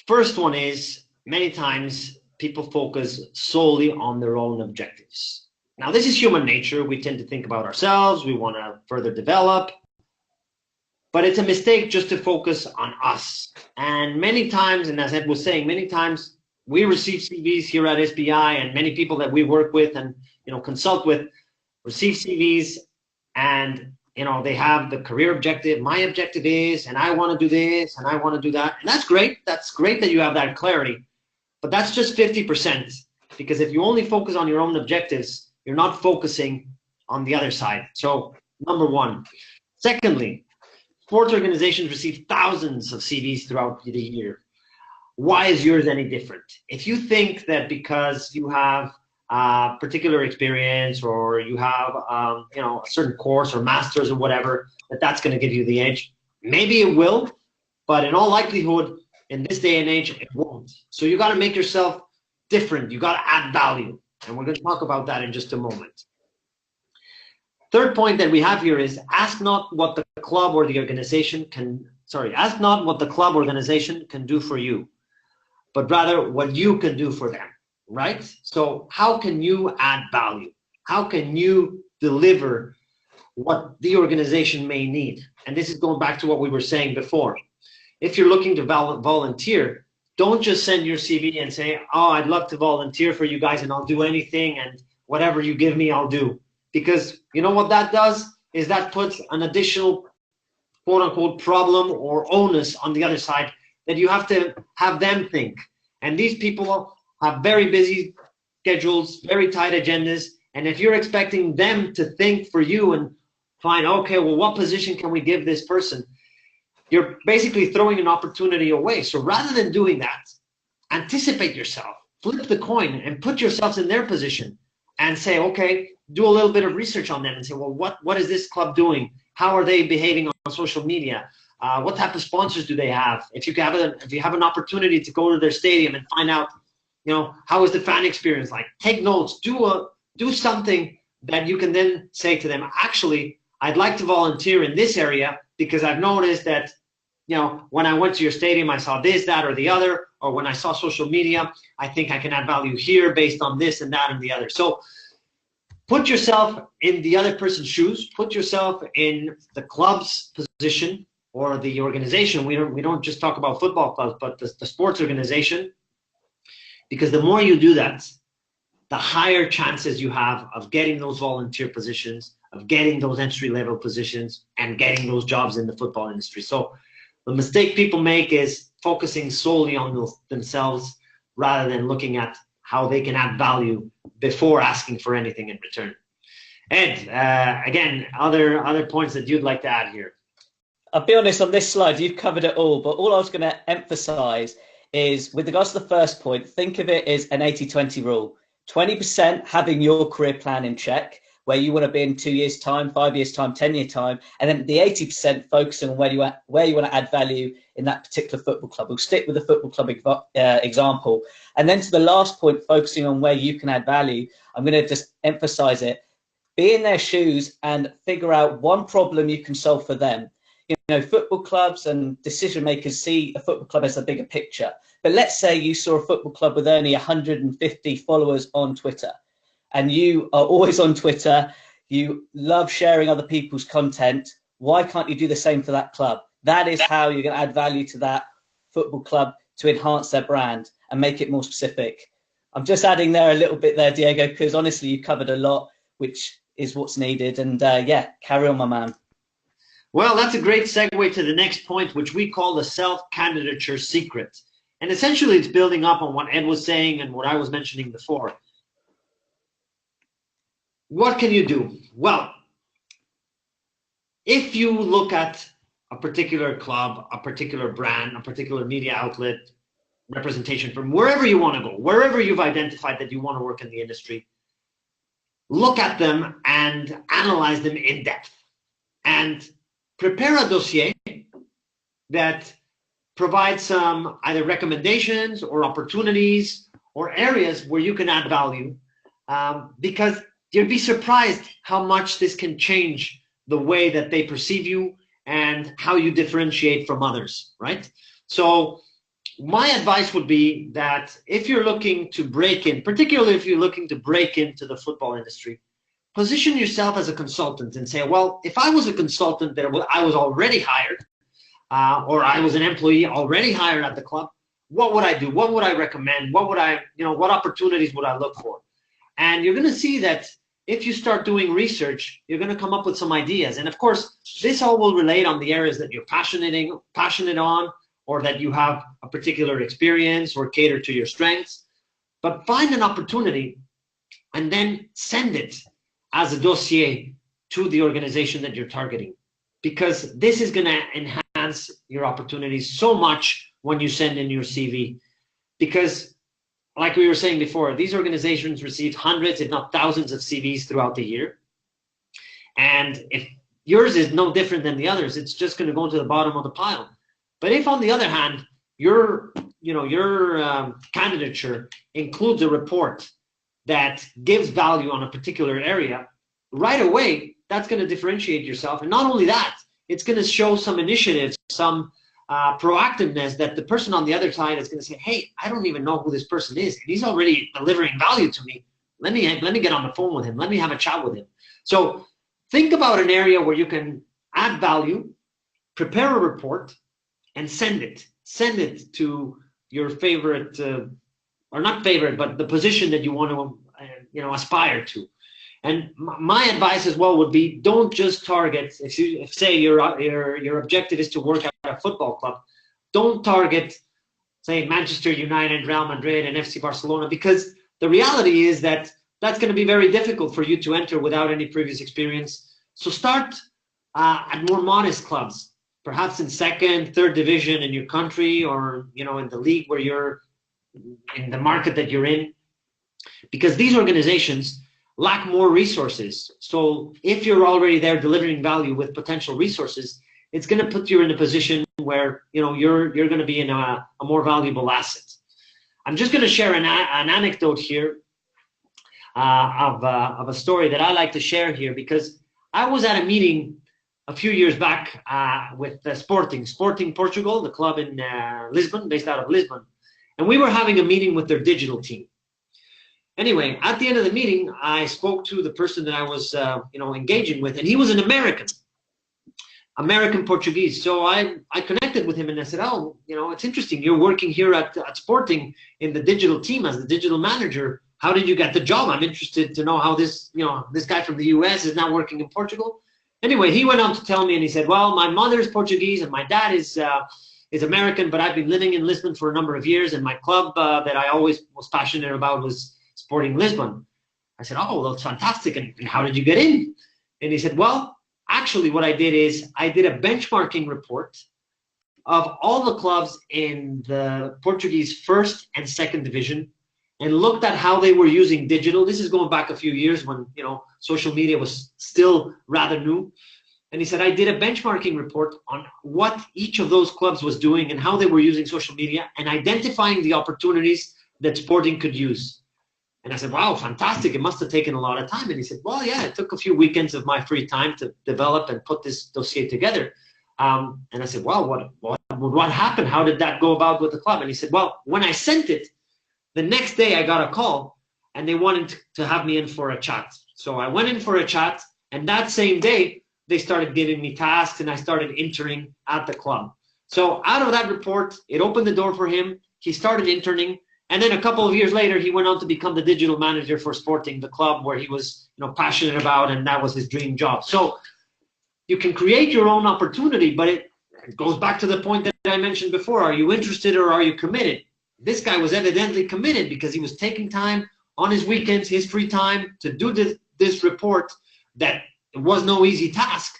first one is many times people focus solely on their own objectives. Now, this is human nature. We tend to think about ourselves. We want to further develop. But it's a mistake just to focus on us. And many times, and as Ed was saying, many times we receive CVs here at SBI, and many people that we work with and consult with receive CVs, and they have the career objective. My objective is, and I want to do this, and I want to do that. And that's great. That's great that you have that clarity. But that's just 50%. Because if you only focus on your own objectives, you're not focusing on the other side. So, number one. Secondly, sports organizations receive thousands of CVs throughout the year. Why is yours any different? If you think that because you have a particular experience, or you have a certain course or masters or whatever, that's going to give you the edge, maybe it will, but in all likelihood, in this day and age, it won't. So you got to make yourself different. You got to add value. And we're going to talk about that in just a moment. Third point that we have here is ask not what the club or the organization ask not what the club organization can do for you, but rather what you can do for them, right? So how can you add value? How can you deliver what the organization may need? And this is going back to what we were saying before. If you're looking to volunteer, don't just send your CV and say, oh, I'd love to volunteer for you guys and I'll do anything, and whatever you give me, I'll do. Because you know what that does is that puts an additional quote unquote problem or onus on the other side that you have to have them think. And these people have very busy schedules, very tight agendas. And if you're expecting them to think for you and find, okay, well, what position can we give this person? You're basically throwing an opportunity away. So rather than doing that, anticipate yourself, flip the coin and put yourselves in their position and say, okay, do a little bit of research on them and say, well, what is this club doing? How are they behaving on social media? What type of sponsors do they have? If you have an opportunity to go to their stadium and find out, how is the fan experience like? Take notes, do something that you can then say to them, actually, I'd like to volunteer in this area because I've noticed that, when I went to your stadium, I saw this, that, or the other, or when I saw social media, I think I can add value here based on this and that and the other. So put yourself in the other person's shoes, put yourself in the club's position or the organization. We don't just talk about football clubs, but the sports organization, because the more you do that, the higher chances you have of getting those volunteer positions, of getting those entry-level positions, and getting those jobs in the football industry. So the mistake people make is focusing solely on themselves rather than looking at how they can add value before asking for anything in return. Ed, again, other points that you'd like to add here? I'll be honest, on this slide, you've covered it all, but all I was going to emphasize is, with regards to the first point, think of it as an 80-20 rule. 20% having your career plan in check, where you want to be in 2 years' time, 5 years' time, 10-year time, and then the 80% focusing on where you want to add value in that particular football club. We'll stick with the football club example. And then to the last point, focusing on where you can add value, I'm going to just emphasize it. Be in their shoes and figure out one problem you can solve for them. Football clubs and decision makers see a football club as a bigger picture. But let's say you saw a football club with only 150 followers on Twitter, and you are always on Twitter. You love sharing other people's content. Why can't you do the same for that club? That is how you're going to add value to that football club to enhance their brand and make it more specific. I'm just adding there a little bit there, Diego, because honestly, you covered a lot, which is what's needed. And yeah, carry on, my man. Well, that's a great segue to the next point, which we call the self-candidature secret. And essentially, it's building up on what Ed was saying and what I was mentioning before. What can you do? Well, if you look at a particular club, a particular brand, a particular media outlet, representation from wherever you want to go, wherever you've identified that you want to work in the industry, look at them and analyze them in depth. And prepare a dossier that provides some either recommendations or opportunities or areas where you can add value, because you'd be surprised how much this can change the way that they perceive you and how you differentiate from others, right? So my advice would be that if you're looking to break in, particularly if you're looking to break into the football industry, position yourself as a consultant and say, well, if I was a consultant that I was already hired, or I was an employee already hired at the club, what would I do? What would I recommend? What opportunities would I look for? And you're going to see that if you start doing research, you're going to come up with some ideas. And of course, this all will relate on the areas that you're passionate on, or that you have a particular experience or cater to your strengths. But find an opportunity and then send it as a dossier to the organization that you're targeting, because this is going to enhance your opportunities so much when you send in your CV. Because like we were saying before, these organizations receive hundreds, if not thousands of CVs throughout the year. And if yours is no different than the others, it's just going to go to the bottom of the pile. But if, on the other hand, your candidature includes a report that gives value on a particular area, right away, that's going to differentiate yourself. And not only that, it's going to show some initiative, some proactiveness that the person on the other side is going to say, hey, I don't even know who this person is, and he's already delivering value to me. Let me get on the phone with him. Let me have a chat with him. So think about an area where you can add value, prepare a report, and send it. Send it to your favorite, or not favorite, but the position that you want to aspire to. And my advice as well would be, don't just target, if say your objective is to work at a football club, don't target, say, Manchester United, Real Madrid, and FC Barcelona, because The reality is that that's going to be very difficult for you to enter without any previous experience. So start at more modest clubs, perhaps in second, third division in your country, or in the league where you're in the market that you're in, because these organizations lack more resources. So if you're already there delivering value with potential resources, it's going to put you in a position where you're going to be in a more valuable asset. I'm just going to share an anecdote here of a story that I like to share here, because I was at a meeting a few years back with Sporting Portugal, the club in Lisbon, based out of Lisbon, and we were having a meeting with their digital team. Anyway, at the end of the meeting, I spoke to the person that I was engaging with, and he was an American Portuguese. So I connected with him, and I said, oh, it's interesting. You're working here at Sporting in the digital team as the digital manager. How did you get the job? I'm interested to know how this guy from the US is now working in Portugal. Anyway, he went on to tell me, and he said, well, my mother's Portuguese and my dad is American, but I've been living in Lisbon for a number of years, and my club that I always was passionate about was Sporting Lisbon. I said, oh, well, that's fantastic. And how did you get in? And he said, well, actually what I did is I did a benchmarking report of all the clubs in the Portuguese first and second division, and looked at how they were using digital. This is going back a few years when social media was still rather new. And he said, I did a benchmarking report on what each of those clubs was doing and how they were using social media and identifying the opportunities that Sporting could use. And I said, wow, fantastic. It must have taken a lot of time. And he said, well, yeah, it took a few weekends of my free time to develop and put this dossier together. And I said, well, what happened? How did that go about with the club? And he said, well, when I sent it, the next day I got a call and they wanted to have me in for a chat. So I went in for a chat, and that same day they started giving me tasks and I started interning at the club. So out of that report, it opened the door for him. He started interning. And then a couple of years later, he went on to become the digital manager for Sporting, the club where he was passionate about, and that was his dream job. So you can create your own opportunity, but it goes back to the point that I mentioned before. Are you interested or are you committed? This guy was evidently committed because he was taking time on his weekends, his free time, to do this report that it was no easy task.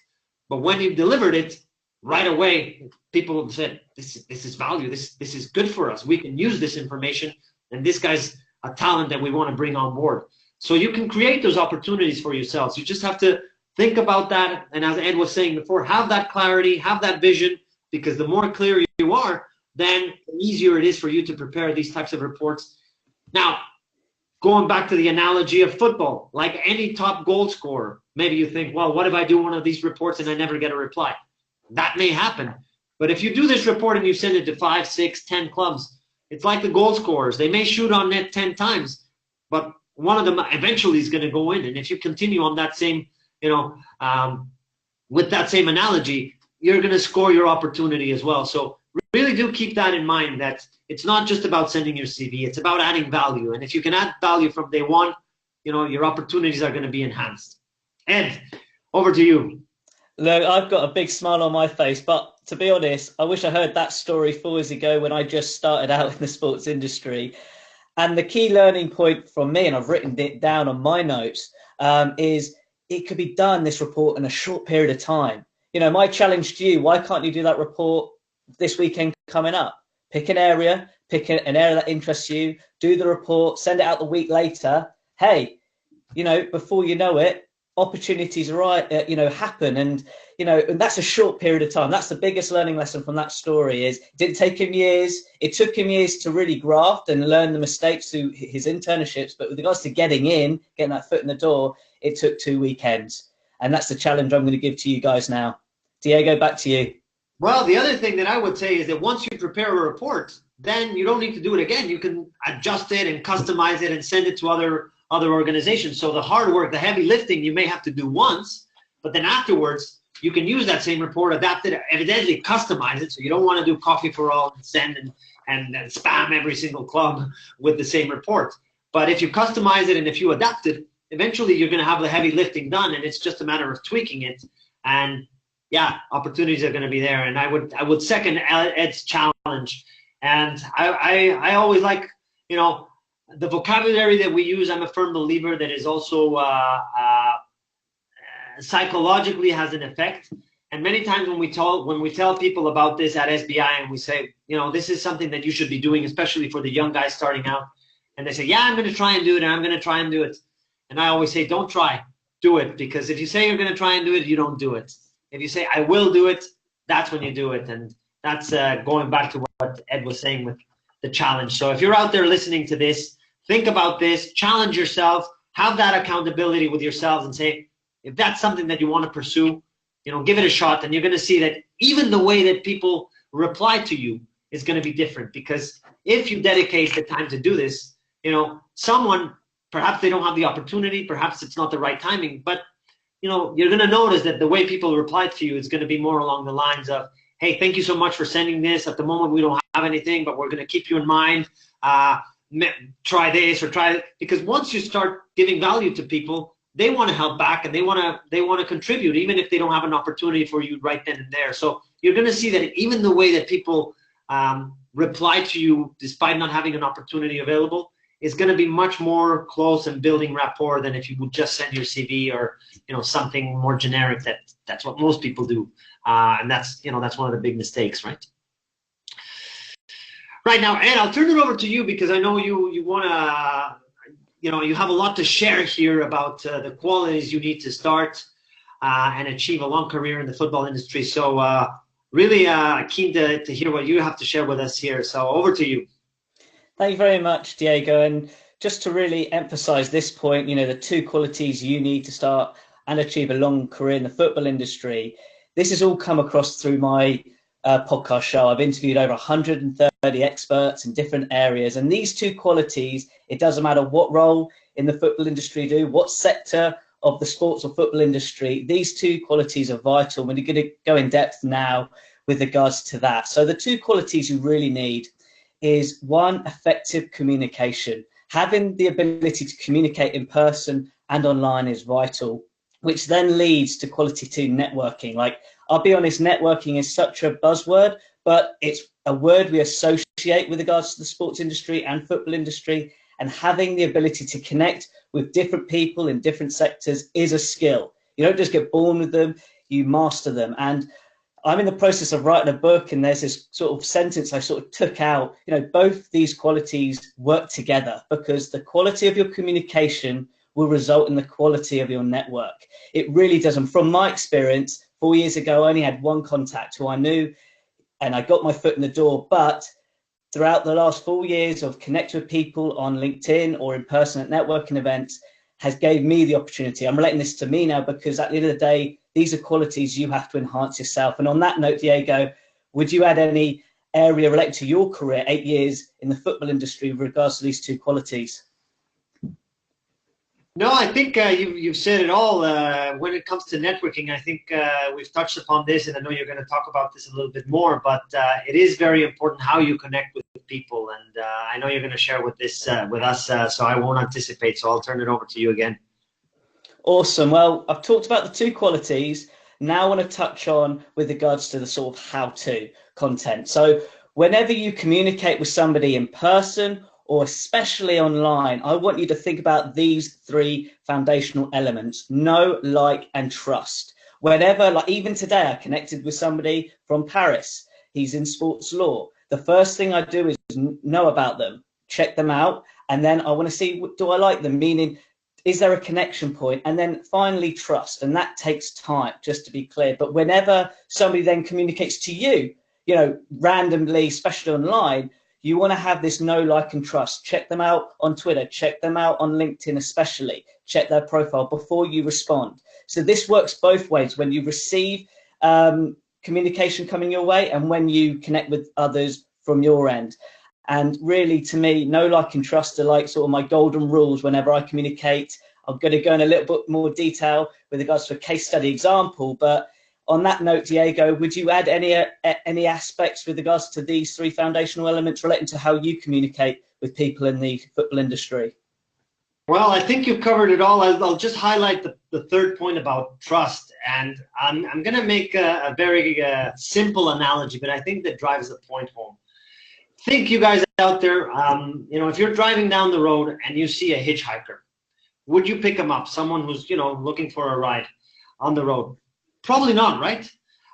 But when he delivered it, right away, people said, this is value, this is good for us. We can use this information, and this guy's a talent that we want to bring on board. So you can create those opportunities for yourselves. You just have to think about that. And as Ed was saying before, have that clarity, have that vision, because the more clear you are, then the easier it is for you to prepare these types of reports. Now, going back to the analogy of football, like any top goal scorer, maybe you think, well, what if I do one of these reports and I never get a reply? That may happen. But if you do this report and you send it to 5, 6, 10 clubs, it's like the goal scorers. They may shoot on net 10 times, but one of them eventually is going to go in. And if you continue on that same, with that same analogy, you're going to score your opportunity as well. So really do keep that in mind, that it's not just about sending your CV. It's about adding value. And if you can add value from day one, your opportunities are going to be enhanced. Ed, over to you. Look, I've got a big smile on my face, but to be honest, I wish I heard that story 4 years ago when I just started out in the sports industry. And the key learning point from me, and I've written it down on my notes, is it could be done, this report, in a short period of time. My challenge to you, why can't you do that report this weekend coming up? Pick an area, an area that interests you, do the report, send it out the week later. Hey, before you know it, opportunities happen, and and that's a short period of time. That's the biggest learning lesson from that story. Is it didn't take him years. It took him years to really graft and learn the mistakes through his internships, but with regards to getting that foot in the door, it took 2 weekends. And that's the challenge I'm going to give to you guys now. Diego, back to you. Well, the other thing that I would say is that once you prepare a report, then you don't need to do it again. You can adjust it and customize it and send it to other organizations. So the hard work, the heavy lifting, you may have to do once, but then afterwards, you can use that same report, adapt it, evidently customize it. So you don't want to do coffee for all and send and spam every single club with the same report. But if you customize it and if you adapt it, eventually you're going to have the heavy lifting done, and it's just a matter of tweaking it. And yeah, opportunities are going to be there. And I would second Ed's challenge. And I always like, The vocabulary that we use, I'm a firm believer that is also psychologically has an effect. And many times when we tell people about this at SBI and we say, you know, this is something that you should be doing, especially for the young guys starting out, and they say, yeah, I'm going to try and do it, and I'm going to try and do it. And I always say, don't try, do it. Because if you say you're going to try and do it, you don't do it. If you say, I will do it, that's when you do it. And that's going back to what Ed was saying with the challenge. So if you're out there listening to this, think about this, challenge yourself, have that accountability with yourselves and say, if that's something that you want to pursue, you know, give it a shot, and you're going to see that even the way that people reply to you is going to be different. Because if you dedicate the time to do this, you know, someone, perhaps they don't have the opportunity, perhaps it's not the right timing, but, you know, you're going to notice that the way people reply to you is going to be more along the lines of, hey, thank you so much for sending this. At the moment, we don't have anything, but we're going to keep you in mind. Try this or try it. Because once you start giving value to people, they want to help back, and they want to contribute, even if they don't have an opportunity for you right then and there. So you're going to see that even the way that people reply to you, despite not having an opportunity available, is going to be much more close and building rapport than if you would just send your CV or, you know, something more generic. That's what most people do, and that's, you know, that's one of the big mistakes, right? Right now, Ed, I'll turn it over to you because I know you want to. You know, you have a lot to share here about the qualities you need to start and achieve a long career in the football industry. So really keen to hear what you have to share with us here. So over to you. Thank you very much, Diego. And just to really emphasize this point, you know, the two qualities you need to start and achieve a long career in the football industry. This has all come across through my podcast show. I've interviewed over 130 experts in different areas, and these two qualities, it doesn't matter what role in the football industry you do, what sector of the sports or football industry, these two qualities are vital. We're going to go in depth now with regards to that. So the two qualities you really need is, one, effective communication. Having the ability to communicate in person and online is vital, which then leads to quality two, networking. Like, I'll be honest, networking is such a buzzword, but it's a word we associate with regards to the sports industry and football industry. And having the ability to connect with different people in different sectors is a skill. You don't just get born with them, you master them. And I'm in the process of writing a book, and there's this sort of sentence I sort of took out, you know, both these qualities work together, because the quality of your communication will result in the quality of your network. It really does. And from my experience, 4 years ago, I only had one contact who I knew, and I got my foot in the door. But throughout the last 4 years of connecting with people on LinkedIn or in person at networking events has gave me the opportunity. I'm relating this to me now, because at the end of the day, these are qualities you have to enhance yourself. And on that note, Diego, would you add any area related to your career, 8 years in the football industry, with regards to these two qualities? No, I think you've said it all. When it comes to networking, I think we've touched upon this, and I know you're going to talk about this a little bit more, but it is very important how you connect with people. And I know you're going to share with us, so I won't anticipate. So I'll turn it over to you again. Awesome. Well, I've talked about the two qualities. Now I want to touch on with regards to the sort of how-to content. So whenever you communicate with somebody in person, or especially online, I want you to think about these three foundational elements: know, like, and trust. Whenever, like even today, I connected with somebody from Paris. He's in sports law. The first thing I do is know about them, check them out, and then I want to see, do I like them? Meaning, is there a connection point? And then finally, trust. And that takes time, just to be clear. But whenever somebody then communicates to you, you know, randomly, especially online, you want to have this know, like, and trust. Check them out on Twitter. Check them out on LinkedIn, especially. Check their profile before you respond. So this works both ways: when you receive communication coming your way, and when you connect with others from your end. And really, to me, know, like, and trust are like sort of my golden rules whenever I communicate. I'm going to go in a little bit more detail with regards to a case study example, but on that note, Diego, would you add any aspects with regards to these three foundational elements relating to how you communicate with people in the football industry? Well, I think you've covered it all. I'll just highlight the third point about trust. And I'm going to make a very simple analogy, but I think that drives the point home. Think, you guys out there, if you're driving down the road and you see a hitchhiker, would you pick him up? Someone who's, looking for a ride on the road? Probably not, right?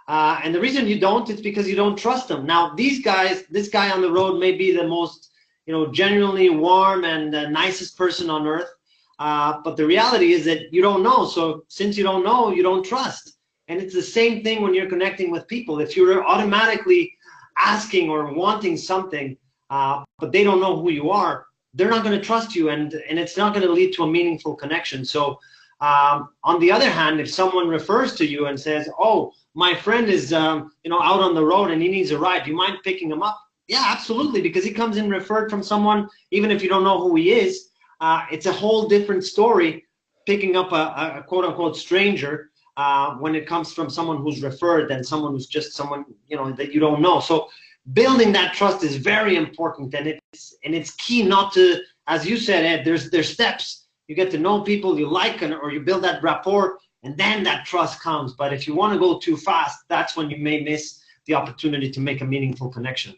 And the reason you don't is because you don't trust them. Now, this guy on the road may be the most, genuinely warm and nicest person on earth. But the reality is that you don't know. So since you don't know, you don't trust. And it's the same thing when you're connecting with people. If you're automatically asking or wanting something, but they don't know who you are, they're not going to trust you, and it's not going to lead to a meaningful connection. So on the other hand, if someone refers to you and says, oh, my friend is out on the road and he needs a ride, do you mind picking him up? Yeah, absolutely, because he comes in referred from someone, even if you don't know who he is. It's a whole different story picking up a quote-unquote stranger when it comes from someone who's referred than someone who's just someone that you don't know. So building that trust is very important, and it's key not to, as you said, Ed, there's steps. You get to know people you like, or you build that rapport, and then that trust comes. But if you want to go too fast, that's when you may miss the opportunity to make a meaningful connection.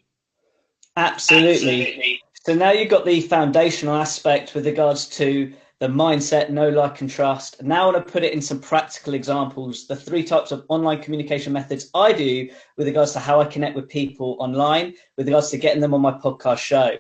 Absolutely. So now you've got the foundational aspect with regards to the mindset, know, like, and trust. Now I want to put it in some practical examples, the 3 types of online communication methods I do with regards to how I connect with people online, with regards to getting them on my podcast show.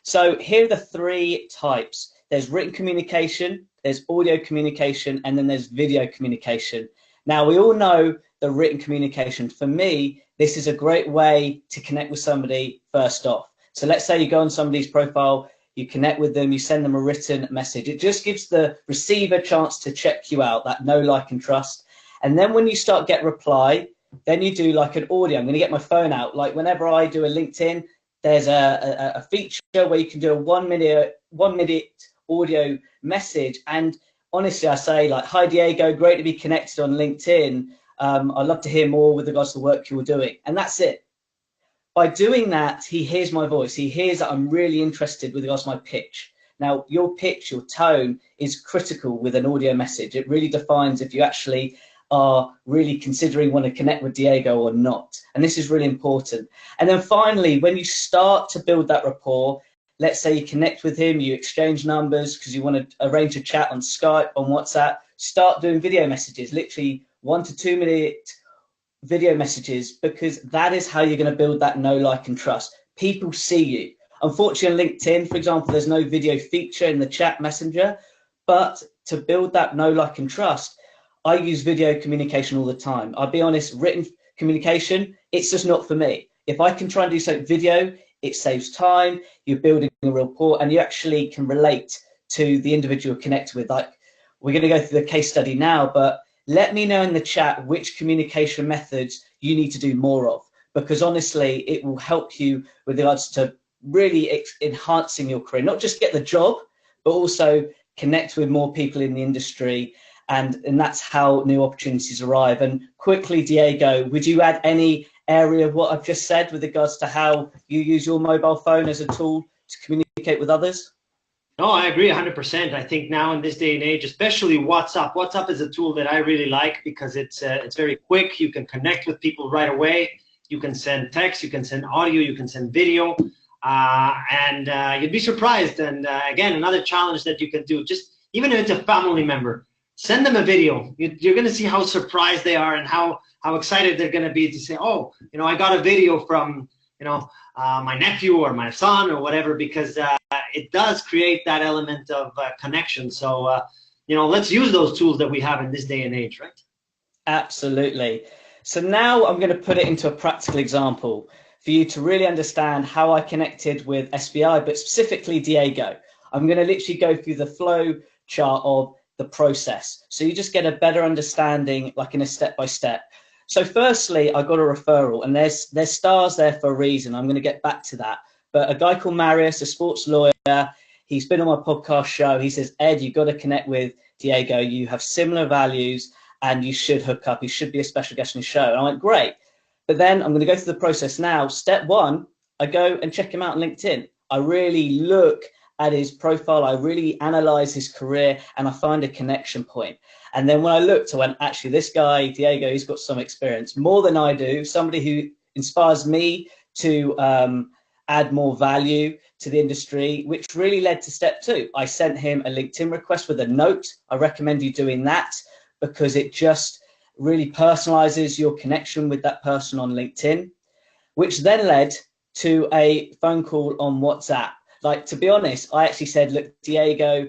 So here are the 3 types. There's written communication, there's audio communication, and then there's video communication. Now, we all know the written communication. For me, this is a great way to connect with somebody first off. So let's say you go on somebody's profile, you connect with them, you send them a written message. It just gives the receiver a chance to check you out, that know, like, and trust. And then when you start get reply, then you do like an audio. I'm going to get my phone out. Like whenever I do a LinkedIn, there's a feature where you can do a 1 minute audio message. And honestly, I say like, hi, Diego, great to be connected on LinkedIn. I'd love to hear more with regards to the work you're doing. And that's it. By doing that, he hears my voice. He hears that I'm really interested with regards to my pitch. Now, your pitch, your tone is critical with an audio message. It really defines if you actually are really considering want to connect with Diego or not. And this is really important. And then finally, when you start to build that rapport, let's say you connect with him, you exchange numbers because you want to arrange a chat on Skype, on WhatsApp, start doing video messages, literally 1 to 2 minute video messages, because that is how you're going to build that know, like, and trust. People see you. Unfortunately, on LinkedIn, for example, there's no video feature in the chat messenger, but to build that know, like, and trust, I use video communication all the time. I'll be honest, written communication, it's just not for me. If I can try and do something video, it saves time, you're building a rapport, and you actually can relate to the individual you're connected with. Like, we're going to go through the case study now, but let me know in the chat which communication methods you need to do more of, because honestly, it will help you with regards to really enhancing your career, not just get the job, but also connect with more people in the industry. And that's how new opportunities arrive. And quickly, Diego, would you add any area of what I've just said with regards to how you use your mobile phone as a tool to communicate with others? No, I agree 100%. I think now in this day and age, especially WhatsApp. WhatsApp is a tool that I really like because it's very quick. You can connect with people right away. You can send text, you can send audio, you can send video, and you'd be surprised. And again, another challenge that you can do, just even if it's a family member, send them a video. You're going to see how surprised they are and how excited they're going to be to say, oh, I got a video from, my nephew or my son or whatever, because it does create that element of connection. So, let's use those tools that we have in this day and age, right? Absolutely. So now I'm going to put it into a practical example for you to really understand how I connected with SBI, but specifically Diego. I'm going to literally go through the flow chart of the process, so you just get a better understanding, like in a step-by-step. So firstly, I got a referral, and there's stars there for a reason. I'm going to get back to that. But a guy called Marius, a sports lawyer, he's been on my podcast show. He says, Ed, you've got to connect with Diego. You have similar values and you should hook up. He should be a special guest on the show. And I went, great. But then I'm going to go through the process now. Step 1, I go and check him out on LinkedIn. I really look at his profile. I really analyze his career and I find a connection point. And then when I looked, I went, actually, this guy, Diego, he's got some experience, more than I do, somebody who inspires me to add more value to the industry, which really led to step 2. I sent him a LinkedIn request with a note. I recommend you doing that because it just really personalizes your connection with that person on LinkedIn, which then led to a phone call on WhatsApp. Like, to be honest, I actually said, look, Diego,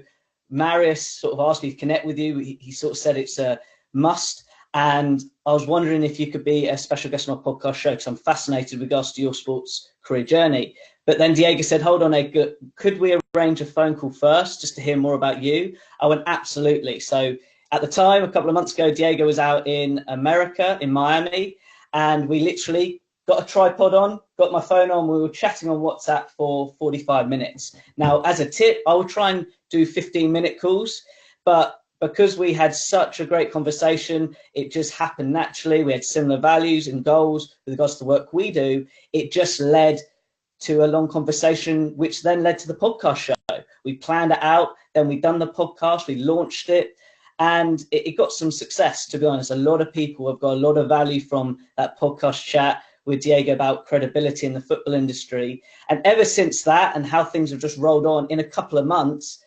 Marius sort of asked me to connect with you. He sort of said it's a must. And I was wondering if you could be a special guest on our podcast show, because I'm fascinated with regards to your sports career journey. But then Diego said, hold on, Ed, could we arrange a phone call first just to hear more about you? I went, absolutely. So at the time, a couple of months ago, Diego was out in America, in Miami, and we literally got a tripod on, got my phone on, we were chatting on WhatsApp for 45 minutes. Now, as a tip, I will try and do 15-minute calls, but because we had such a great conversation, it just happened naturally. We had similar values and goals with regards to the work we do. It just led to a long conversation, which then led to the podcast show. We planned it out, then we done the podcast, we launched it, and it got some success, to be honest. A lot of people have got a lot of value from that podcast chat with Diego about credibility in the football industry. And ever since that, and how things have just rolled on in a couple of months,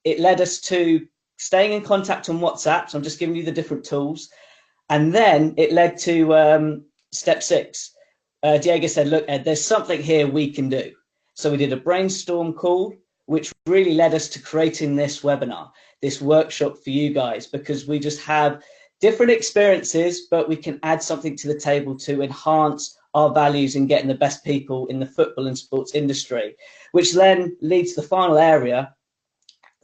it led us to staying in contact on WhatsApp. So I'm just giving you the different tools. And then it led to step 6. Diego said, look, Ed, there's something here we can do. So we did a brainstorm call, which really led us to creating this webinar, this workshop for you guys, because we just have different experiences, but we can add something to the table to enhance our values in getting the best people in the football and sports industry, which then leads to the final area.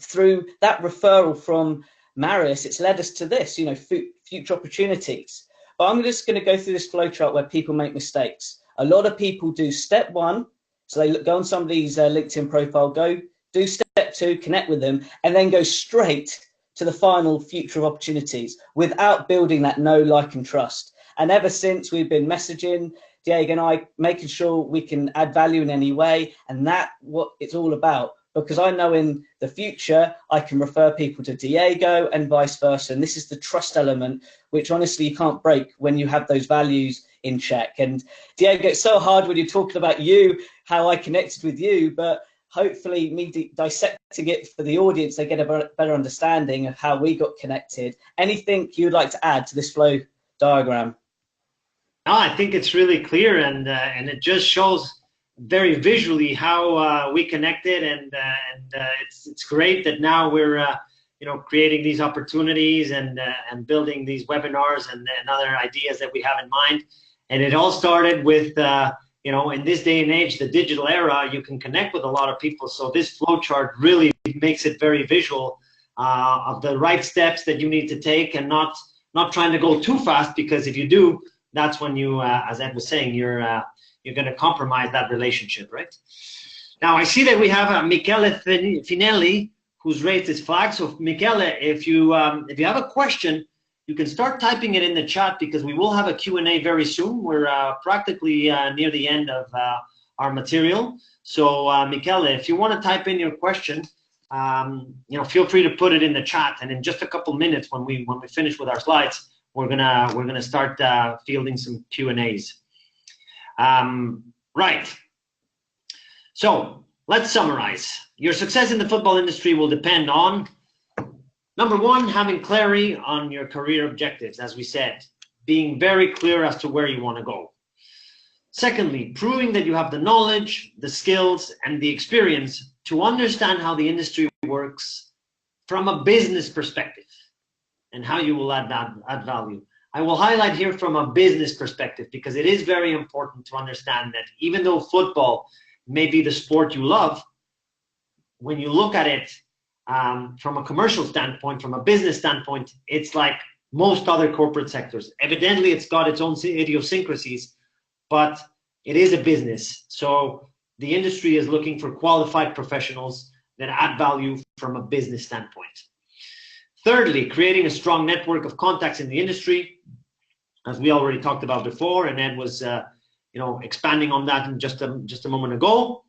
Through that referral from Marius, it's led us to this, future opportunities. But I'm just going to go through this flowchart where people make mistakes. A lot of people do step 1, so they go on somebody's LinkedIn profile, go do step 2, connect with them, and then go straight to the final future of opportunities without building that know, like, and trust. And ever since, we've been messaging Diego and I, making sure we can add value in any way, and that's what it's all about. Because I know in the future, I can refer people to Diego and vice versa. And this is the trust element, which honestly you can't break when you have those values in check. And Diego, it's so hard when you're talking about you, how I connected with you, but hopefully me dissecting it for the audience, they get a better understanding of how we got connected. Anything you'd like to add to this flow diagram? No, I think it's really clear, and it just shows very visually how we connected, and it's great that now we're creating these opportunities and building these webinars and other ideas that we have in mind. And it all started with in this day and age, the digital era, you can connect with a lot of people. So this flowchart really makes it very visual of the right steps that you need to take, and not trying to go too fast, because if you do, that's when you, as Ed was saying, you're going to compromise that relationship, right? Now, I see that we have Michele Finelli, who's raised his flag. So, Michele, if you have a question, you can start typing it in the chat, because we will have a Q&A very soon. We're practically near the end of our material. So, Michele, if you want to type in your question, feel free to put it in the chat. And in just a couple minutes, when we finish with our slides, we're gonna start fielding some Q&As. Right. So let's summarize. Your success in the football industry will depend on, number 1, having clarity on your career objectives, as we said, being very clear as to where you want to go. Secondly, proving that you have the knowledge, the skills, and the experience to understand how the industry works from a business perspective and how you will add value. I will highlight here from a business perspective, because it is very important to understand that even though football may be the sport you love, when you look at it from a commercial standpoint, from a business standpoint, it's like most other corporate sectors. Evidently, it's got its own idiosyncrasies, but it is a business. So the industry is looking for qualified professionals that add value from a business standpoint. Thirdly, creating a strong network of contacts in the industry, as we already talked about before, and Ed was expanding on that in just a moment ago.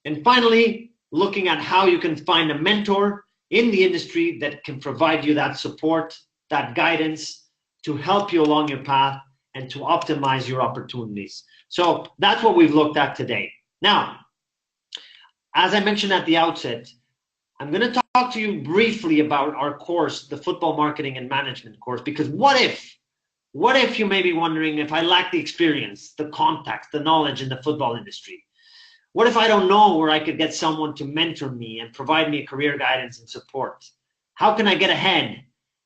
And finally, looking at how you can find a mentor in the industry that can provide you that support, that guidance to help you along your path and to optimize your opportunities. So that's what we've looked at today. Now, as I mentioned at the outset, I'm going to talk to you briefly about our course, the Football Marketing and Management course, because what if you may be wondering if I lack the experience, the contacts, the knowledge in the football industry? What if I don't know where I could get someone to mentor me and provide me career guidance and support? How can I get ahead?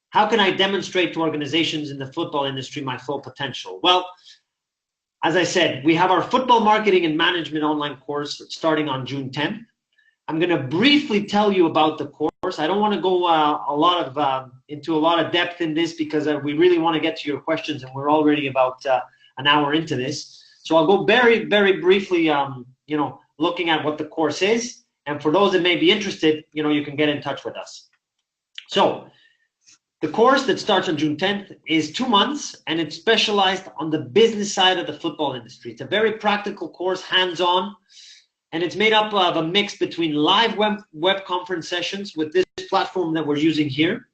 How can I demonstrate to organizations in the football industry my full potential? Well, as I said, we have our Football Marketing and Management online course starting on June 10th. I'm going to briefly tell you about the course. I don't want to go into a lot of depth in this because we really want to get to your questions, and we're already about an hour into this. So I'll go very, very briefly, looking at what the course is. And for those that may be interested, you can get in touch with us. So the course that starts on June 10th is 2 months, and it's specialized on the business side of the football industry. It's a very practical course, hands-on. And it's made up of a mix between live web conference sessions with this platform that we're using here.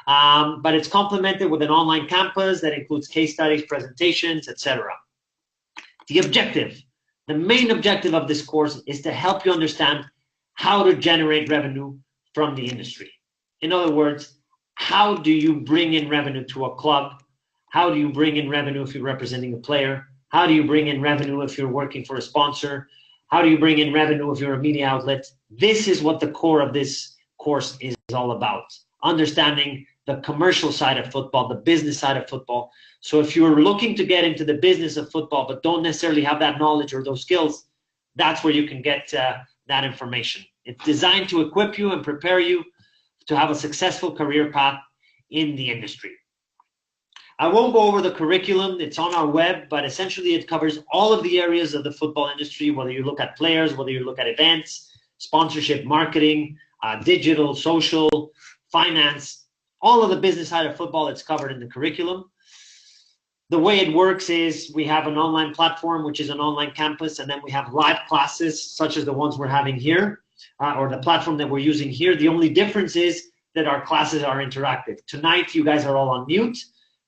But it's complemented with an online campus that includes case studies, presentations, etc. The main objective of this course is to help you understand how to generate revenue from the industry. In other words, how do you bring in revenue to a club? How do you bring in revenue if you're representing a player? How do you bring in revenue if you're working for a sponsor? How do you bring in revenue if you're a media outlet? This is what the core of this course is all about. Understanding the commercial side of football, the business side of football. So if you're looking to get into the business of football, but don't necessarily have that knowledge or those skills, that's where you can get that information. It's designed to equip you and prepare you to have a successful career path in the industry. I won't go over the curriculum, it's on our web, but essentially it covers all of the areas of the football industry, whether you look at players, whether you look at events, sponsorship, marketing, digital, social, finance, all of the business side of football, it's covered in the curriculum. The way it works is we have an online platform, which is an online campus, and then we have live classes, such as the ones we're having here, or the platform that we're using here. The only difference is that our classes are interactive. Tonight, you guys are all on mute,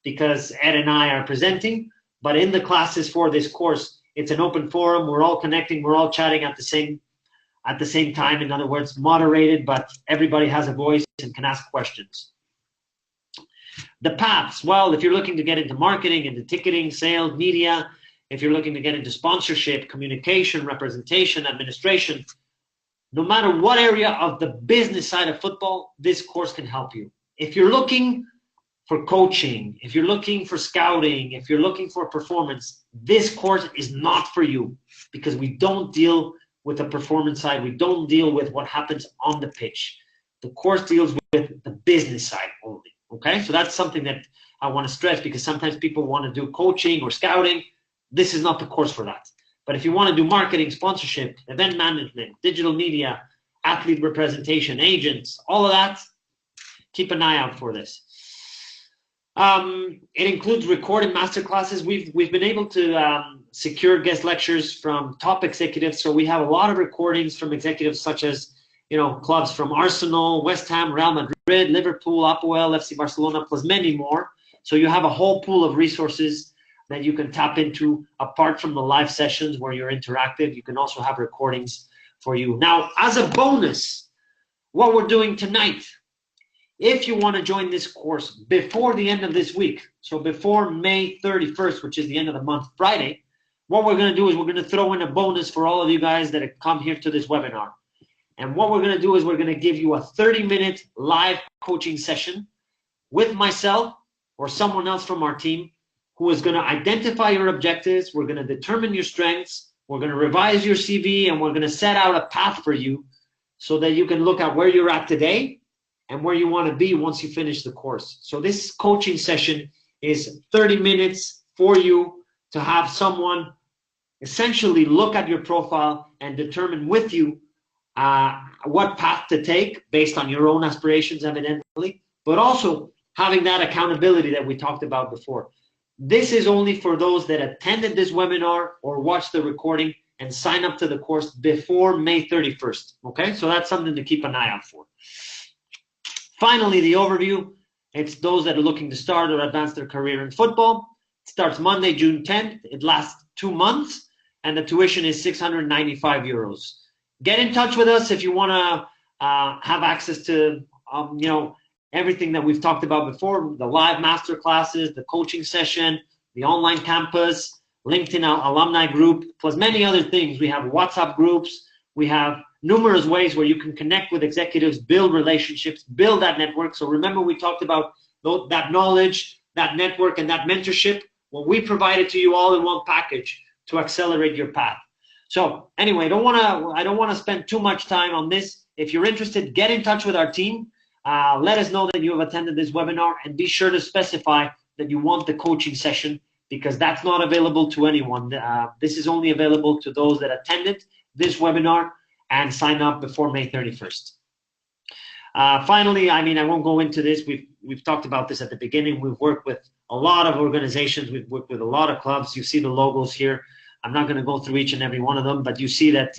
because Ed and I are presenting, but in the classes for this course, it's an open forum. We're all connecting, we're all chatting at the same time. In other words, moderated, but everybody has a voice and can ask questions. The paths, well, if you're looking to get into marketing, into ticketing, sales, media, if you're looking to get into sponsorship, communication, representation, administration, no matter what area of the business side of football, this course can help you. If you're looking for coaching, if you're looking for scouting, if you're looking for performance, this course is not for you, because we don't deal with the performance side. We don't deal with what happens on the pitch. The course deals with the business side only, okay? So that's something that I want to stress, because sometimes people want to do coaching or scouting. This is not the course for that. But if you want to do marketing, sponsorship, event management, digital media, athlete representation, agents, all of that, keep an eye out for this. It includes recorded masterclasses. We've been able to secure guest lectures from top executives. So we have a lot of recordings from executives such as, clubs from Arsenal, West Ham, Real Madrid, Liverpool, Apoel, FC Barcelona, plus many more. So you have a whole pool of resources that you can tap into apart from the live sessions where you're interactive. You can also have recordings for you. Now, as a bonus, what we're doing tonight, if you want to join this course before the end of this week, so before May 31st, which is the end of the month, Friday, what we're going to do is we're going to throw in a bonus for all of you guys that have come here to this webinar. And what we're going to do is we're going to give you a 30-minute live coaching session with myself or someone else from our team who is going to identify your objectives. We're going to determine your strengths. We're going to revise your CV, and we're going to set out a path for you so that you can look at where you're at today and where you want to be once you finish the course. So this coaching session is 30 minutes for you to have someone essentially look at your profile and determine with you what path to take based on your own aspirations, evidently, but also having that accountability that we talked about before. This is only for those that attended this webinar or watched the recording and sign up to the course before May 31st, okay? So that's something to keep an eye out for. Finally, the overview, it's those that are looking to start or advance their career in football. It starts Monday, June 10th. It lasts 2 months, and the tuition is 695 euros. get in touch with us if you want to have access to, everything that we've talked about before, the live master classes, the coaching session, the online campus, LinkedIn alumni group, plus many other things. We have WhatsApp groups. We have numerous ways where you can connect with executives, build relationships, build that network. So remember, we talked about that knowledge, that network, and that mentorship. Well, we provide it to you all in one package to accelerate your path. So anyway, I don't want to spend too much time on this. If you're interested, get in touch with our team. Let us know that you have attended this webinar, and be sure to specify that you want the coaching session, because that's not available to anyone. This is only available to those that attended this webinar and sign up before May 31st. Finally, I won't go into this. We've talked about this at the beginning. We've worked with a lot of organizations. We've worked with a lot of clubs. You see the logos here. I'm not going to go through each and every one of them, but you see that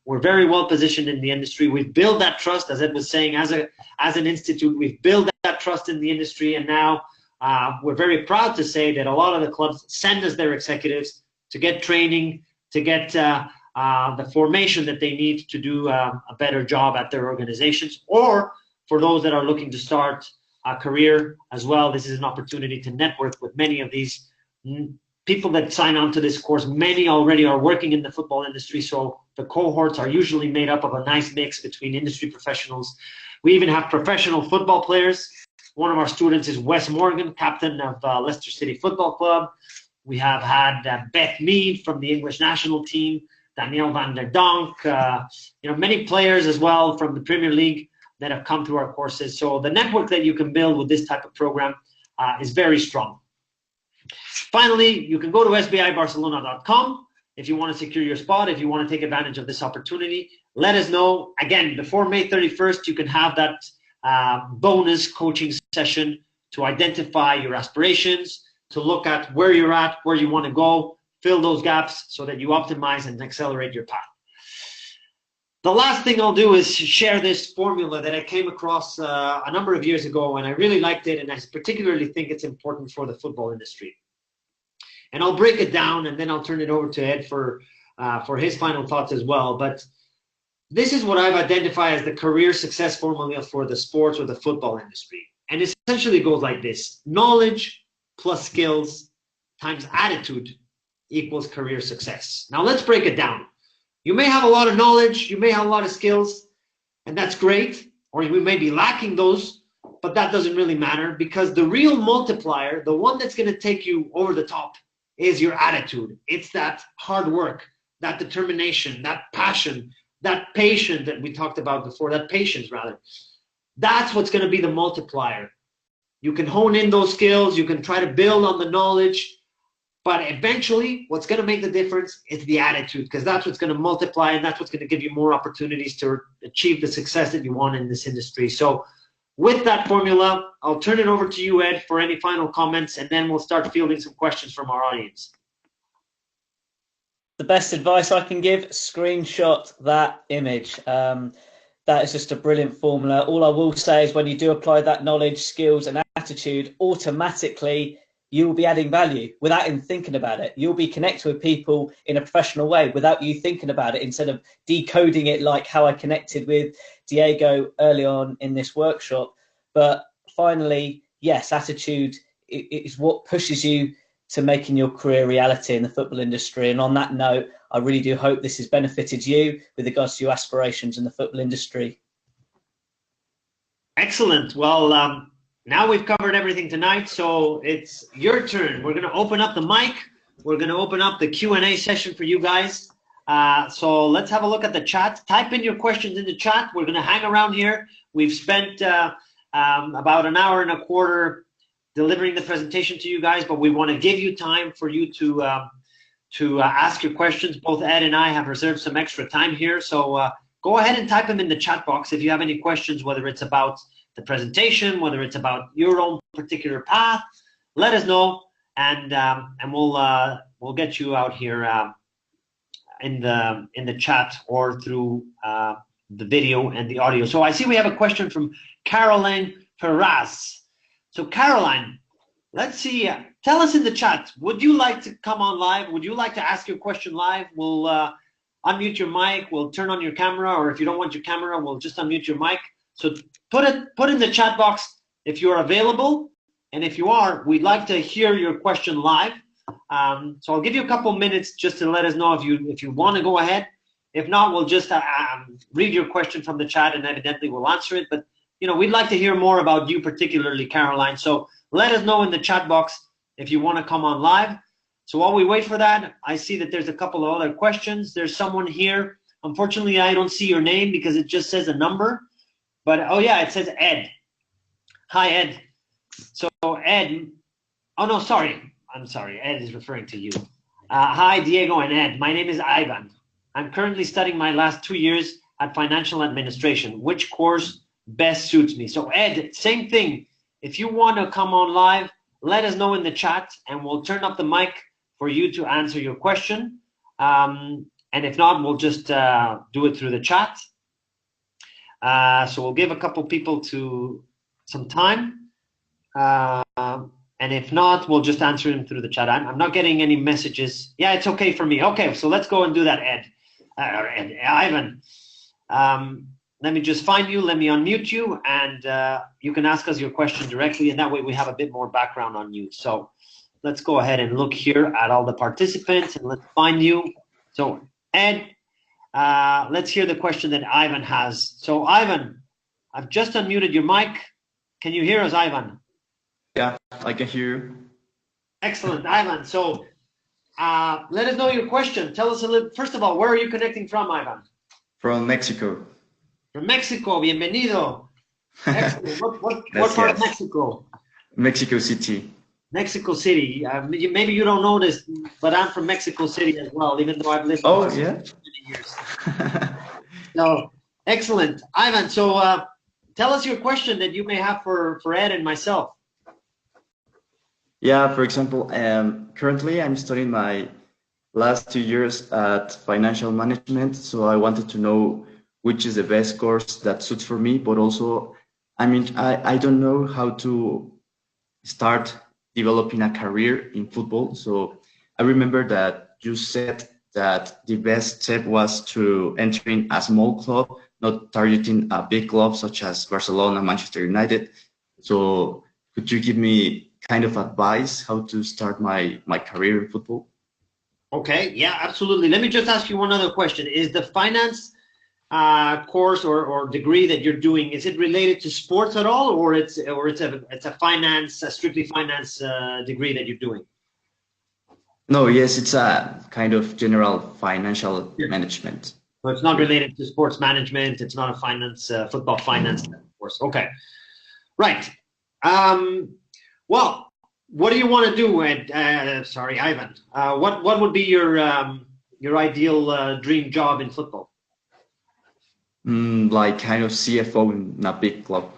we're very well positioned in the industry. We've built that trust, as Ed was saying, as an institute. We've built that trust in the industry, and now we're very proud to say that a lot of the clubs send us their executives to get training, to get the formation that they need to do a better job at their organizations, or for those that are looking to start a career as well. This is an opportunity to network with many of these people that sign on to this course. Many already are working in the football industry, so the cohorts are usually made up of a nice mix between industry professionals. We even have professional football players. One of our students is Wes Morgan, captain of Leicester City Football Club. We have had Beth Mead from the English national team, Danielle van der Donk, many players as well from the Premier League that have come through our courses. So the network that you can build with this type of program is very strong. Finally, you can go to sbibarcelona.com if you want to secure your spot, if you want to take advantage of this opportunity. Let us know. Again, before May 31st, you can have that bonus coaching session to identify your aspirations, to look at where you're at, where you want to go, fill those gaps so that you optimize and accelerate your path. The last thing I'll do is share this formula that I came across a number of years ago, and I really liked it, and I particularly think it's important for the football industry. And I'll break it down, and then I'll turn it over to Ed for his final thoughts as well. But this is what I've identified as the career success formula for the sports or the football industry. And it essentially goes like this: knowledge plus skills times attitude equals career success. Now let's break it down. You may have a lot of knowledge, you may have a lot of skills, and that's great, or you may be lacking those, but that doesn't really matter, because the real multiplier, the one that's going to take you over the top, is your attitude. It's that hard work, that determination, that passion, that patience that we talked about before, that patience rather. That's what's going to be the multiplier. You can hone in those skills, you can try to build on the knowledge, but eventually what's going to make the difference is the attitude, because that's what's going to multiply, and that's what's going to give you more opportunities to achieve the success that you want in this industry. So with that formula, I'll turn it over to you, Ed, for any final comments, and then we'll start fielding some questions from our audience. The best advice I can give: screenshot that image. That is just a brilliant formula. All I will say is, when you do apply that knowledge, skills, and attitude, automatically you will be adding value without even thinking about it. You'll be connected with people in a professional way without you thinking about it, instead of decoding it like how I connected with Diego early on in this workshop. But finally, yes, attitude is what pushes you to making your career reality in the football industry. And on that note, I really do hope this has benefited you with regards to your aspirations in the football industry. Excellent. Well, now we've covered everything tonight, so it's your turn. We're going to open up the mic. We're going to open up the Q&A session for you guys. So let's have a look at the chat. Type in your questions in the chat. We're going to hang around here. We've spent about an hour and a quarter delivering the presentation to you guys, but we want to give you time for you to ask your questions. Both Ed and I have reserved some extra time here, so go ahead and type them in the chat box if you have any questions, whether it's about the presentation, whether it's about your own particular path. Let us know, and we'll get you out here in the chat or through the video and the audio. So I see we have a question from Caroline Ferraz. So Caroline, let's see. Tell us in the chat, would you like to come on live? Would you like to ask your question live? unmute your mic. We'll turn on your camera, or if you don't want your camera, we'll just unmute your mic. So put in the chat box if you're available, and if you are, we'd like to hear your question live. So I'll give you a couple minutes just to let us know if you want to go ahead. If not, we'll just read your question from the chat, and evidently we'll answer it. But we'd like to hear more about you, particularly Caroline. So let us know in the chat box if you want to come on live. So while we wait for that, I see that there's a couple of other questions. There's someone here. Unfortunately, I don't see your name because it just says a number. But oh yeah, it says Ed. Hi, Ed. So Ed, oh no, sorry. I'm sorry. Ed is referring to you. Hi, Diego and Ed. My name is Ivan. I'm currently studying my last 2 years at financial administration. Which course best suits me? So Ed, same thing. If you want to come on live, let us know in the chat and we'll turn up the mic for you to answer your question. And if not, we'll just do it through the chat. So we'll give a couple people to some time. And if not, we'll just answer them through the chat. I'm not getting any messages. Yeah, it's okay for me. Okay, so let's go and do that, Ed. Ivan. Let me just find you. Let me unmute you, and you can ask us your question directly, and that way we have a bit more background on you. So let's go ahead and look here at all the participants, and let's find you. So Ed, let's hear the question that Ivan has. So Ivan, I've just unmuted your mic. Can you hear us, Ivan? Yeah, I can hear you. Excellent, Ivan. So let us know your question. Tell us a little, first of all, where are you connecting from, Ivan? From Mexico. From Mexico, bienvenido. Excellent. What part of Mexico? Mexico City. Mexico City. Maybe you don't know this, but I'm from Mexico City as well, even though I've lived in Mexico for many years. So, excellent. Ivan, so tell us your question that you may have for Ed and myself. Yeah, for example, currently I'm studying my last 2 years at financial management, so I wanted to know which is the best course that suits for me, but also, I don't know how to start developing a career in football. So I remember that you said that the best step was to entering a small club, not targeting a big club such as Barcelona, Manchester United. So could you give me kind of advice how to start my career in football? Okay, yeah, absolutely. Let me just ask you one other question. Is the finance course or degree that you're doing, is it related to sports at all, or it's a strictly finance degree that you're doing? No, yes, it's a kind of general financial management. So it's not related to sports management. It's not a finance, football finance course. Okay, right. Well, what do you want to do, Ivan? What would be your ideal dream job in football? Like kind of CFO in a big club.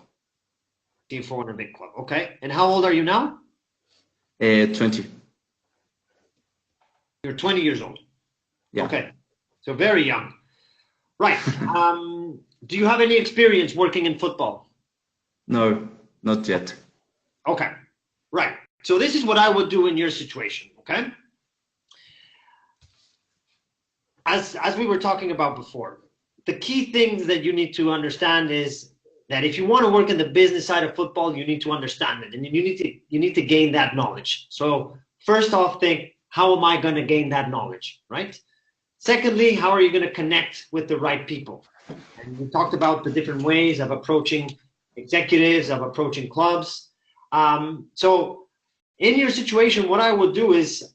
CFO in a big club. Okay. And how old are you now? 20. You're 20 years old. Yeah. Okay. So very young. Right. Do you have any experience working in football? No, not yet. Okay. Right. So this is what I would do in your situation. Okay. As we were talking about before, the key things that you need to understand is that if you want to work in the business side of football, you need to understand it, and you need to gain that knowledge. So first off, think, how am I going to gain that knowledge, right? Secondly, how are you going to connect with the right people? And we talked about the different ways of approaching executives, of approaching clubs. So in your situation, what I would do is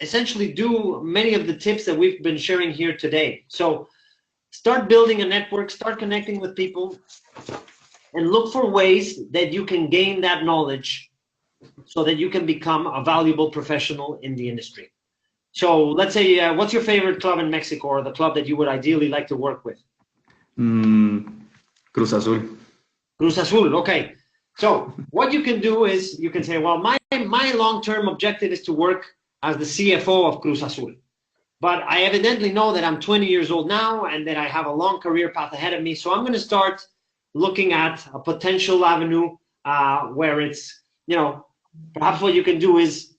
essentially do many of the tips that we've been sharing here today. So start building a network, start connecting with people, and look for ways that you can gain that knowledge so that you can become a valuable professional in the industry. So let's say, what's your favorite club in Mexico, or the club that you would ideally like to work with? Cruz Azul. Cruz Azul, okay. So what you can do is you can say, well, my long-term objective is to work as the CFO of Cruz Azul. But I evidently know that I'm 20 years old now and that I have a long career path ahead of me. So I'm going to start looking at a potential avenue where it's, perhaps what you can do is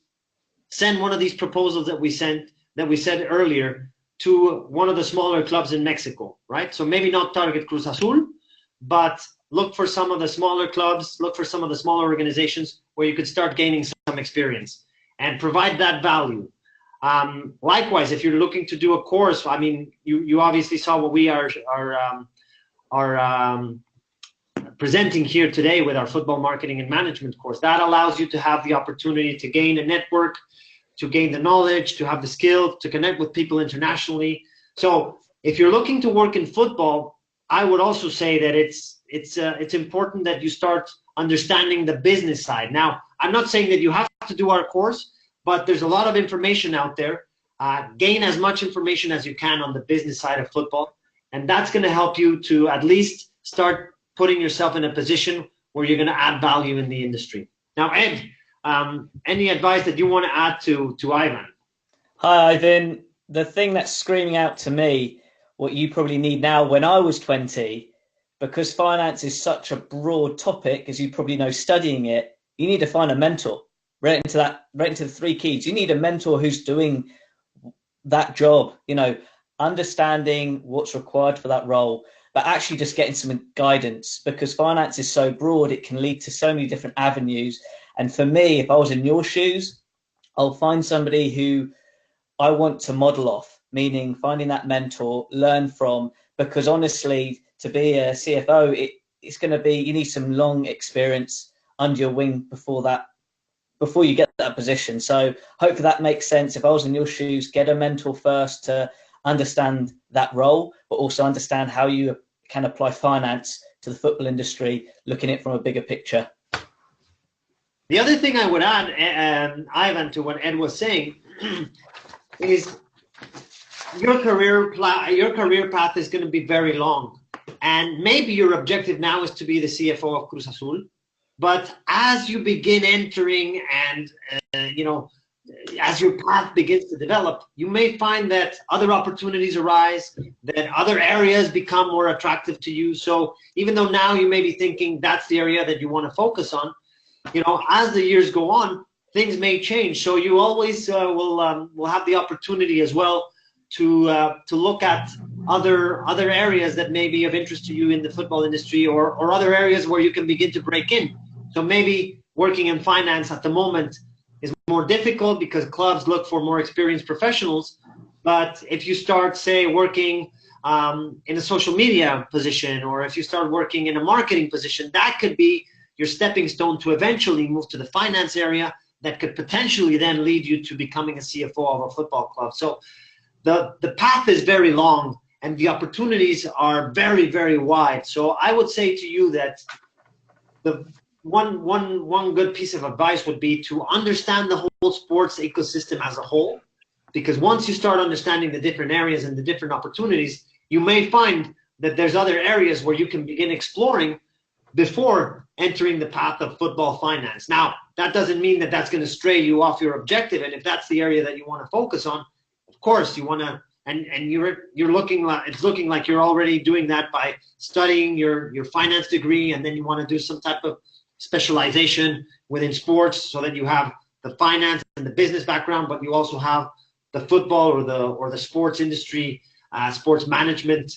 send one of these proposals that we said earlier to one of the smaller clubs in Mexico, right? So maybe not target Cruz Azul, but look for some of the smaller clubs, look for some of the smaller organizations where you could start gaining some experience and provide that value. Likewise, if you're looking to do a course, I mean, you obviously saw what we are presenting here today with our football marketing and management course. That allows you to have the opportunity to gain a network, to gain the knowledge, to have the skill, to connect with people internationally. So if you're looking to work in football, I would also say that it's important that you start understanding the business side. Now, I'm not saying that you have to do our course, but there's a lot of information out there. Gain as much information as you can on the business side of football, and that's going to help you to at least start putting yourself in a position where you're going to add value in the industry. Now, Ed, any advice that you want to add to Ivan? Hi, Ivan. The thing that's screaming out to me, what you probably need now when I was 20, because finance is such a broad topic, as you probably know, studying it, you need to find a mentor. Right into the three keys. You need a mentor who's doing that job, you know, understanding what's required for that role, but actually just getting some guidance, because finance is so broad, it can lead to so many different avenues. And for me, if I was in your shoes, I'll find somebody who I want to model off, meaning finding that mentor, learn from, because honestly, to be a CFO, it's going to be, you need some long experience under your wing before you get that position. So hopefully that makes sense. If I was in your shoes, get a mentor first to understand that role, but also understand how you can apply finance to the football industry, looking at it from a bigger picture. The other thing I would add, Ivan, to what Ed was saying, is your career path is going to be very long. And maybe your objective now is to be the CFO of Cruz Azul. But as you begin entering and, as your path begins to develop, you may find that other opportunities arise, that other areas become more attractive to you. So even though now you may be thinking that's the area that you want to focus on, as the years go on, things may change. So you always will have the opportunity as well to look at other areas that may be of interest to you in the football industry, or other areas where you can begin to break in. So maybe working in finance at the moment is more difficult because clubs look for more experienced professionals. But if you start, say, working in a social media position, or if you start working in a marketing position, that could be your stepping stone to eventually move to the finance area that could potentially then lead you to becoming a CFO of a football club. So the path is very long and the opportunities are very, very wide. So I would say to you that the one good piece of advice would be to understand the whole sports ecosystem as a whole, because once you start understanding the different areas and the different opportunities, you may find that there's other areas where you can begin exploring before entering the path of football finance. Now, that doesn't mean that that's going to stray you off your objective. And if that's the area that you want to focus on, of course you want to, and you're looking like, it's looking like you're already doing that by studying your finance degree, and then you want to do some type of specialization within sports so that you have the finance and the business background, but you also have the football or the sports industry, sports management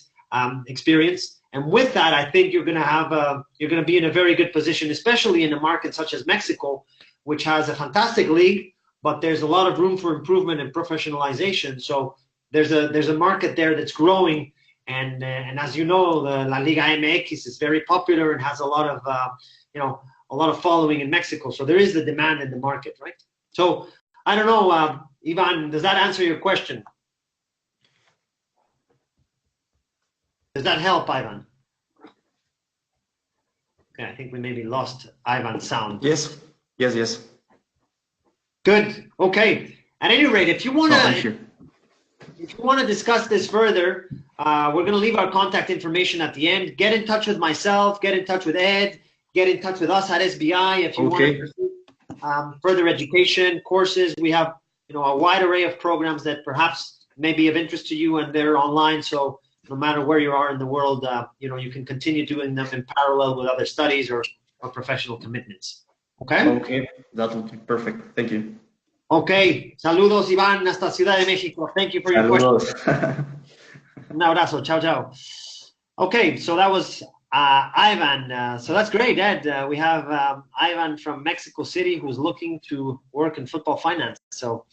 experience. And with that, I think you're going to be in a very good position, especially in a market such as Mexico, which has a fantastic league, but there's a lot of room for improvement and professionalization. So there's a market there that's growing, and as you know, the La Liga MX is very popular and has a lot of following in Mexico. So there is the demand in the market, right? So I don't know, Ivan, does that answer your question? Does that help, Ivan? Okay, I think we maybe lost Ivan's sound. Yes. Good. Okay. At any rate, if you want to discuss this further, we're going to leave our contact information at the end. Get in touch with myself. Get in touch with Ed. Get in touch with us at SBI if you want to pursue further education courses. We have a wide array of programs that perhaps may be of interest to you, and they're online. So no matter where you are in the world, you can continue doing them in parallel with other studies or professional commitments. Okay? Okay, that would be perfect. Thank you. Okay, saludos Iván hasta Ciudad de México. Thank you for your question. Saludos. Un abrazo, ciao, ciao. Okay, so that was Ivan. So that's great, Ed. We have Ivan from Mexico City who's looking to work in football finance. So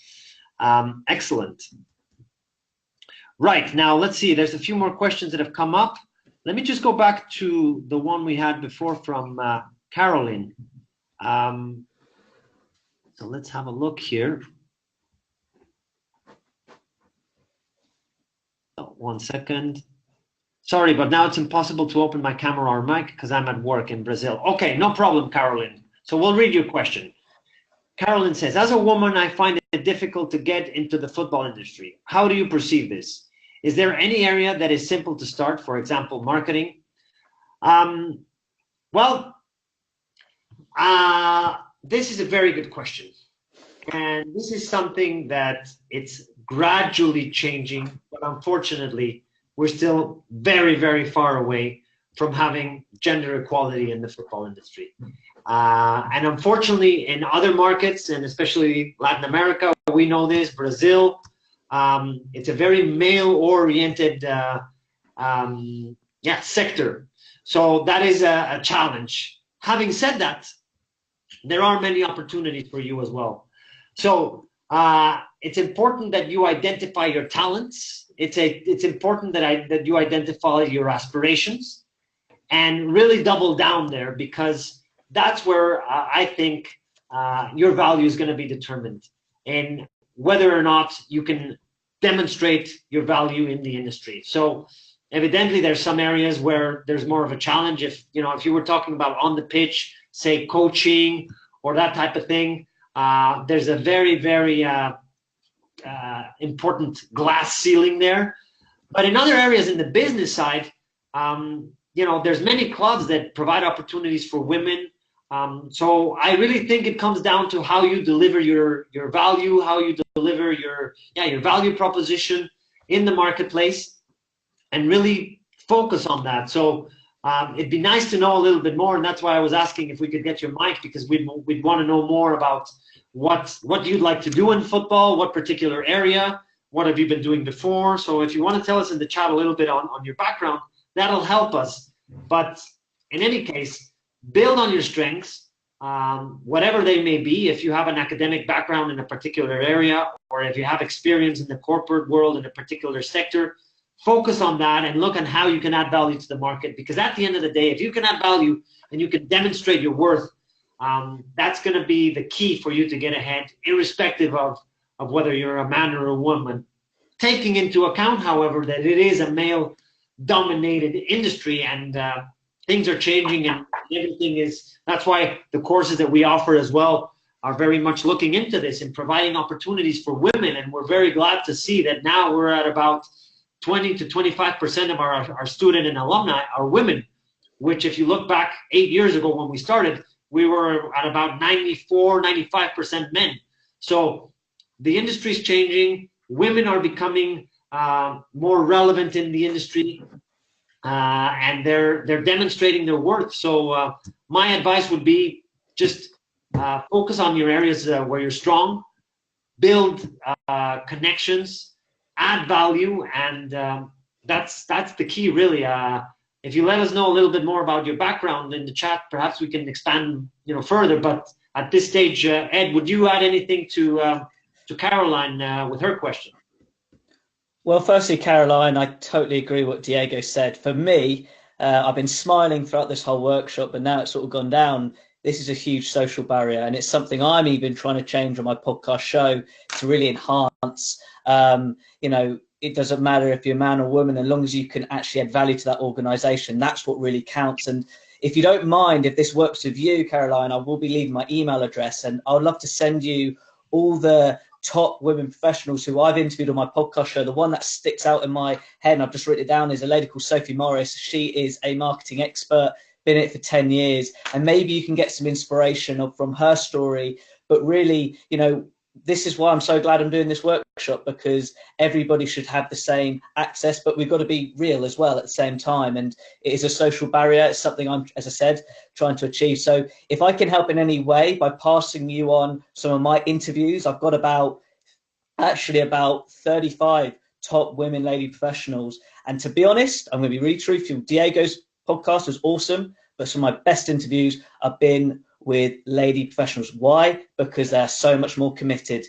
excellent. Right, now let's see. There's a few more questions that have come up. Let me just go back to the one we had before from Caroline. So let's have a look here. Oh, 1 second. Sorry, but now it's impossible to open my camera or mic because I'm at work in Brazil. Okay, no problem, Caroline. So we'll read your question. Caroline says, as a woman, I find it difficult to get into the football industry. How do you perceive this? Is there any area that is simple to start, for example, marketing? This is a very good question. And this is something that it's gradually changing, but unfortunately, we're still very, very far away from having gender equality in the football industry. And unfortunately, in other markets, and especially Latin America, we know this, Brazil, it's a very male-oriented sector. So that is a challenge. Having said that, there are many opportunities for you as well. So it's important that you identify your talents. It's important that you identify your aspirations and really double down there, because that's where I think your value is going to be determined in whether or not you can demonstrate your value in the industry. So evidently there's some areas where there's more of a challenge. If you were talking about on the pitch, say coaching or that type of thing, there's a very, very important glass ceiling there. But in other areas in the business side, there's many clubs that provide opportunities for women. So I really think it comes down to how you deliver your value, how you deliver your value proposition in the marketplace, and really focus on that. So it'd be nice to know a little bit more, and that's why I was asking if we could get your mic, because we'd want to know more about what you'd like to do in football, what particular area, what have you been doing before. So if you want to tell us in the chat a little bit on your background, that'll help us. But in any case, build on your strengths, whatever they may be. If you have an academic background in a particular area, or if you have experience in the corporate world in a particular sector, focus on that and look at how you can add value to the market. Because at the end of the day, if you can add value and you can demonstrate your worth, that's going to be the key for you to get ahead, irrespective of whether you're a man or a woman. Taking into account, however, that it is a male-dominated industry, and things are changing, and everything is. That's why the courses that we offer as well are very much looking into this and providing opportunities for women. And we're very glad to see that now we're at about 20 to 25% of our student and alumni are women, which if you look back 8 years ago when we started, we were at about 94, 95% men. So the industry is changing. Women are becoming more relevant in the industry, and they're demonstrating their worth. So my advice would be just focus on your areas where you're strong, build connections, add value, and that's the key, really. If you let us know a little bit more about your background in the chat, perhaps we can expand further. But at this stage, Ed, would you add anything to Caroline with her question? Well, firstly, Caroline, I totally agree with what Diego said. For me, I've been smiling throughout this whole workshop, but now it's sort of gone down. This is a huge social barrier, and it's something I'm even trying to change on my podcast show to really enhance. It doesn't matter if you're a man or woman, as long as you can actually add value to that organization. That's what really counts. And if you don't mind, if this works with you, Caroline, I will be leaving my email address, and I would love to send you all the top women professionals who I've interviewed on my podcast show. The one that sticks out in my head, and I've just written it down, is a lady called Sophie Morris. She is a marketing expert, been in it for 10 years, and maybe you can get some inspiration from her story. But really, this is why I'm so glad I'm doing this workshop, because everybody should have the same access, but we've got to be real as well at the same time. And it is a social barrier. It's something I'm, as I said, trying to achieve. So if I can help in any way by passing you on some of my interviews, I've got about 35 top women lady professionals. And to be honest, I'm going to be really truthful. Diego's podcast was awesome, but some of my best interviews have been with lady professionals. Why? Because they're so much more committed.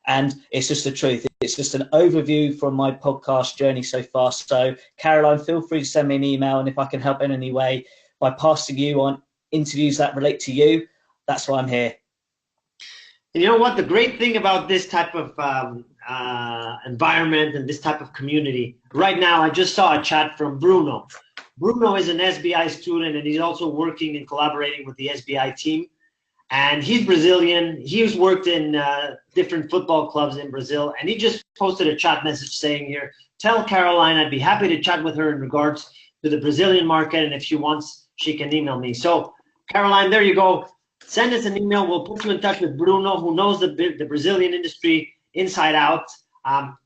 And it's just the truth. It's just an overview from my podcast journey so far. So Caroline, feel free to send me an email. And if I can help in any way by passing you on interviews that relate to you, that's why I'm here. You know what? The great thing about this type of environment and this type of community, right now, I just saw a chat from Bruno. Bruno is an SBI student, and he's also working and collaborating with the SBI team. And he's Brazilian. He's worked in different football clubs in Brazil. And he just posted a chat message saying here, tell Caroline I'd be happy to chat with her in regards to the Brazilian market. And if she wants, she can email me. So Caroline, there you go. Send us an email. We'll put you in touch with Bruno, who knows the Brazilian industry inside out.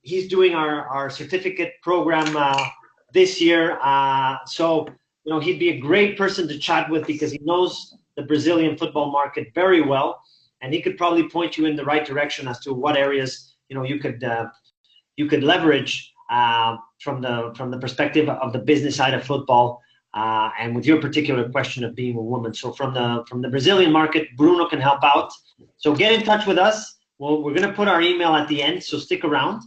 He's doing our certificate program this year. So, you know, he'd be a great person to chat with because he knows the Brazilian football market very well. And he could probably point you in the right direction as to what areas, you know, you could leverage from the perspective of the business side of football. And with your particular question of being a woman. So from the Brazilian market, Bruno can help out. So get in touch with us. Well, we're going to put our email at the end, so stick around.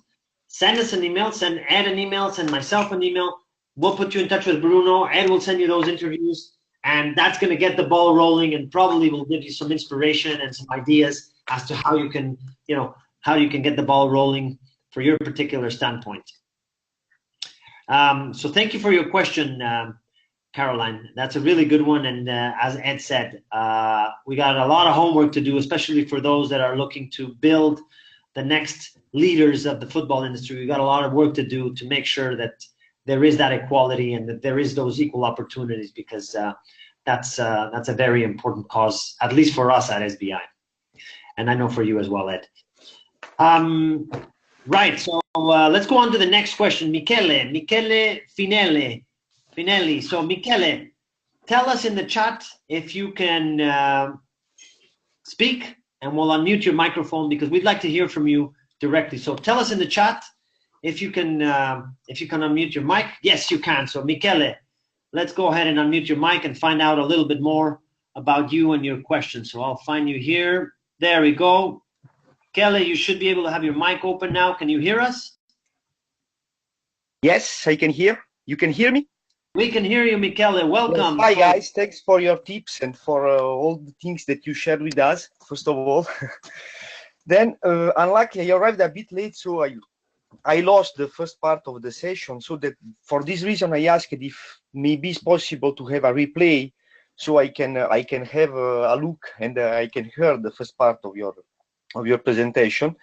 Send us an email, send Ed an email, send myself an email. We'll put you in touch with Bruno. Ed will send you those interviews. And that's going to get the ball rolling and probably will give you some inspiration and some ideas as to how you can, you know, how you can get the ball rolling for your particular standpoint. So thank you for your question, Caroline. That's a really good one. And as Ed said, we got a lot of homework to do, especially for those that are looking to build the next leaders of the football industry. We got a lot of work to do to make sure that there is that equality and that there is those equal opportunities, because that's a very important cause, at least for us at SBI. And I know for you as well, Ed. Right, so let's go on to the next question. Michele Finelli. So Michele, tell us in the chat if you can speak, and we'll unmute your microphone because we'd like to hear from you directly. So tell us in the chat if you can unmute your mic. Yes, you can. So Michele, let's go ahead and unmute your mic and find out a little bit more about you and your question. So I'll find you here. There we go. Michele, you should be able to have your mic open now. Can you hear us? Yes, I can hear. You can hear me? We can hear you, Michele. Welcome. Yes. Hi, guys. Thanks for your tips and for all the things that you shared with us, first of all. Then, unluckily, I arrived a bit late, so I lost the first part of the session. So that for this reason, I asked if maybe it's possible to have a replay, so I can have a look and I can hear the first part of your presentation.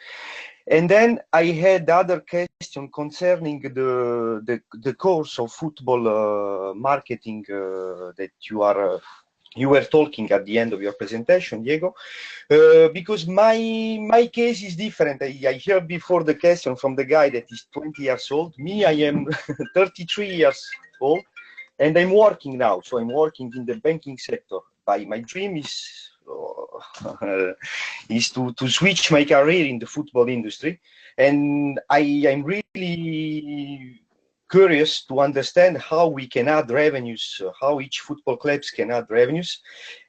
And then I had other question concerning the course of football marketing that you were talking at the end of your presentation, Diego, because my case is different. I heard before the question from the guy that is 20 years old. Me, I am 33 years old, and I'm working now. So I'm working in the banking sector. My dream is to switch my career in the football industry, and I'm really curious to understand how we can add revenues, how each football clubs can add revenues,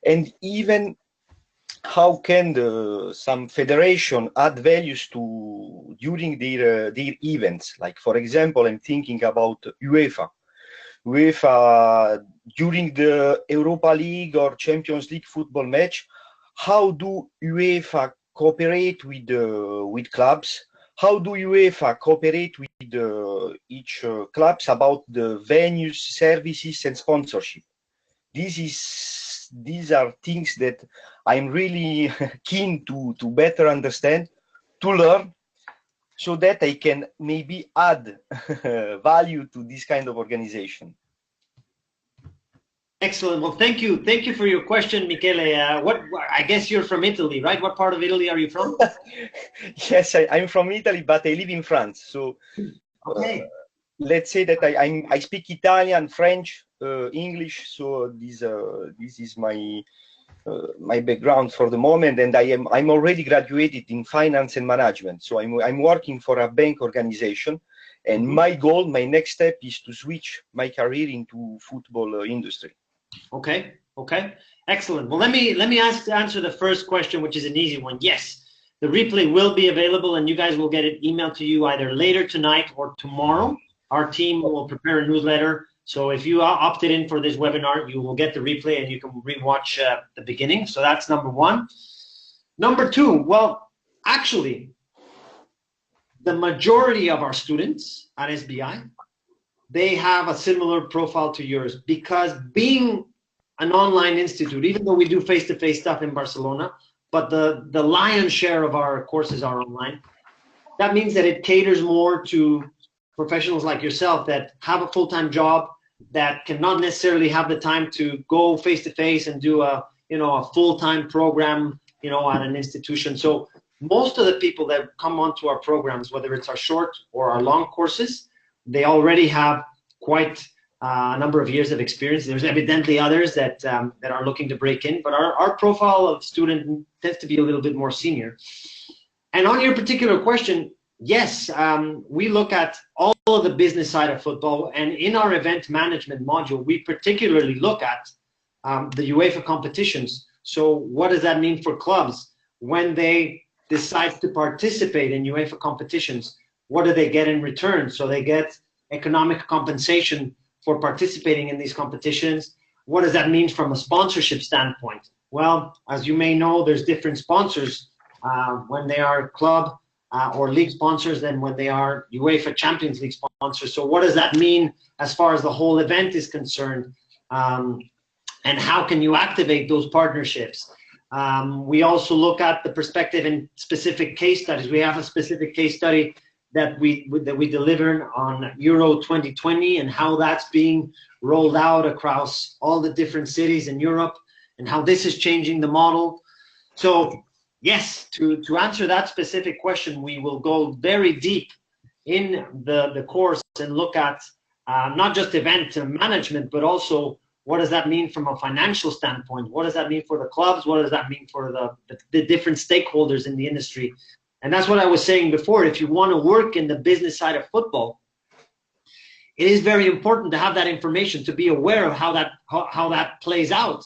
and even how can some federation add values to during their events. Like, for example, I'm thinking about UEFA during the Europa League or Champions League football match. How do UEFA cooperate with clubs? How do UEFA cooperate with each clubs about the venues, services, and sponsorship? These are things that I'm really keen to better understand, to learn, so that I can maybe add value to this kind of organization. Excellent. Well, thank you. Thank you for your question, Michele. I guess you're from Italy, right? What part of Italy are you from? Yes, I'm from Italy, but I live in France. So Okay. let's say that I speak Italian, French, English. So this is my background for the moment, and I'm already graduated in finance and management. So I'm working for a bank organization, and my goal, my next step, is to switch my career into football industry. Okay. Okay. Excellent. Well, let me answer the first question, which is an easy one. Yes, the replay will be available, and you guys will get it emailed to you either later tonight or tomorrow. Our team will prepare a newsletter. So if you opted in for this webinar, you will get the replay and you can rewatch the beginning. So that's number one. Number two, well, actually, the majority of our students at SBI, they have a similar profile to yours, because being an online institute, even though we do face-to-face stuff in Barcelona, but the lion's share of our courses are online. That means that it caters more to professionals like yourself that have a full-time job, that cannot necessarily have the time to go face-to-face and do a full-time program, at an institution. So most of the people that come onto our programs, whether it's our short or our long courses, they already have quite a number of years of experience. There's evidently others that are looking to break in, but our profile of student tends to be a little bit more senior. And on your particular question, yes, we look at all of the business side of football, and in our event management module, we particularly look at the UEFA competitions. So what does that mean for clubs when they decide to participate in UEFA competitions? What do they get in return? So they get economic compensation for participating in these competitions. What does that mean from a sponsorship standpoint? Well, as you may know, there's different sponsors when they are club or league sponsors than when they are UEFA Champions League sponsors. So what does that mean as far as the whole event is concerned? And how can you activate those partnerships? We also look at the perspective in specific case studies. We have a specific case study that we delivered on Euro 2020 and how that's being rolled out across all the different cities in Europe and how this is changing the model. So yes, to answer that specific question, we will go very deep in the course and look at not just event management, but also what does that mean from a financial standpoint? What does that mean for the clubs? What does that mean for the different stakeholders in the industry? And that's what I was saying before. If you want to work in the business side of football, it is very important to have that information, to be aware of how that plays out,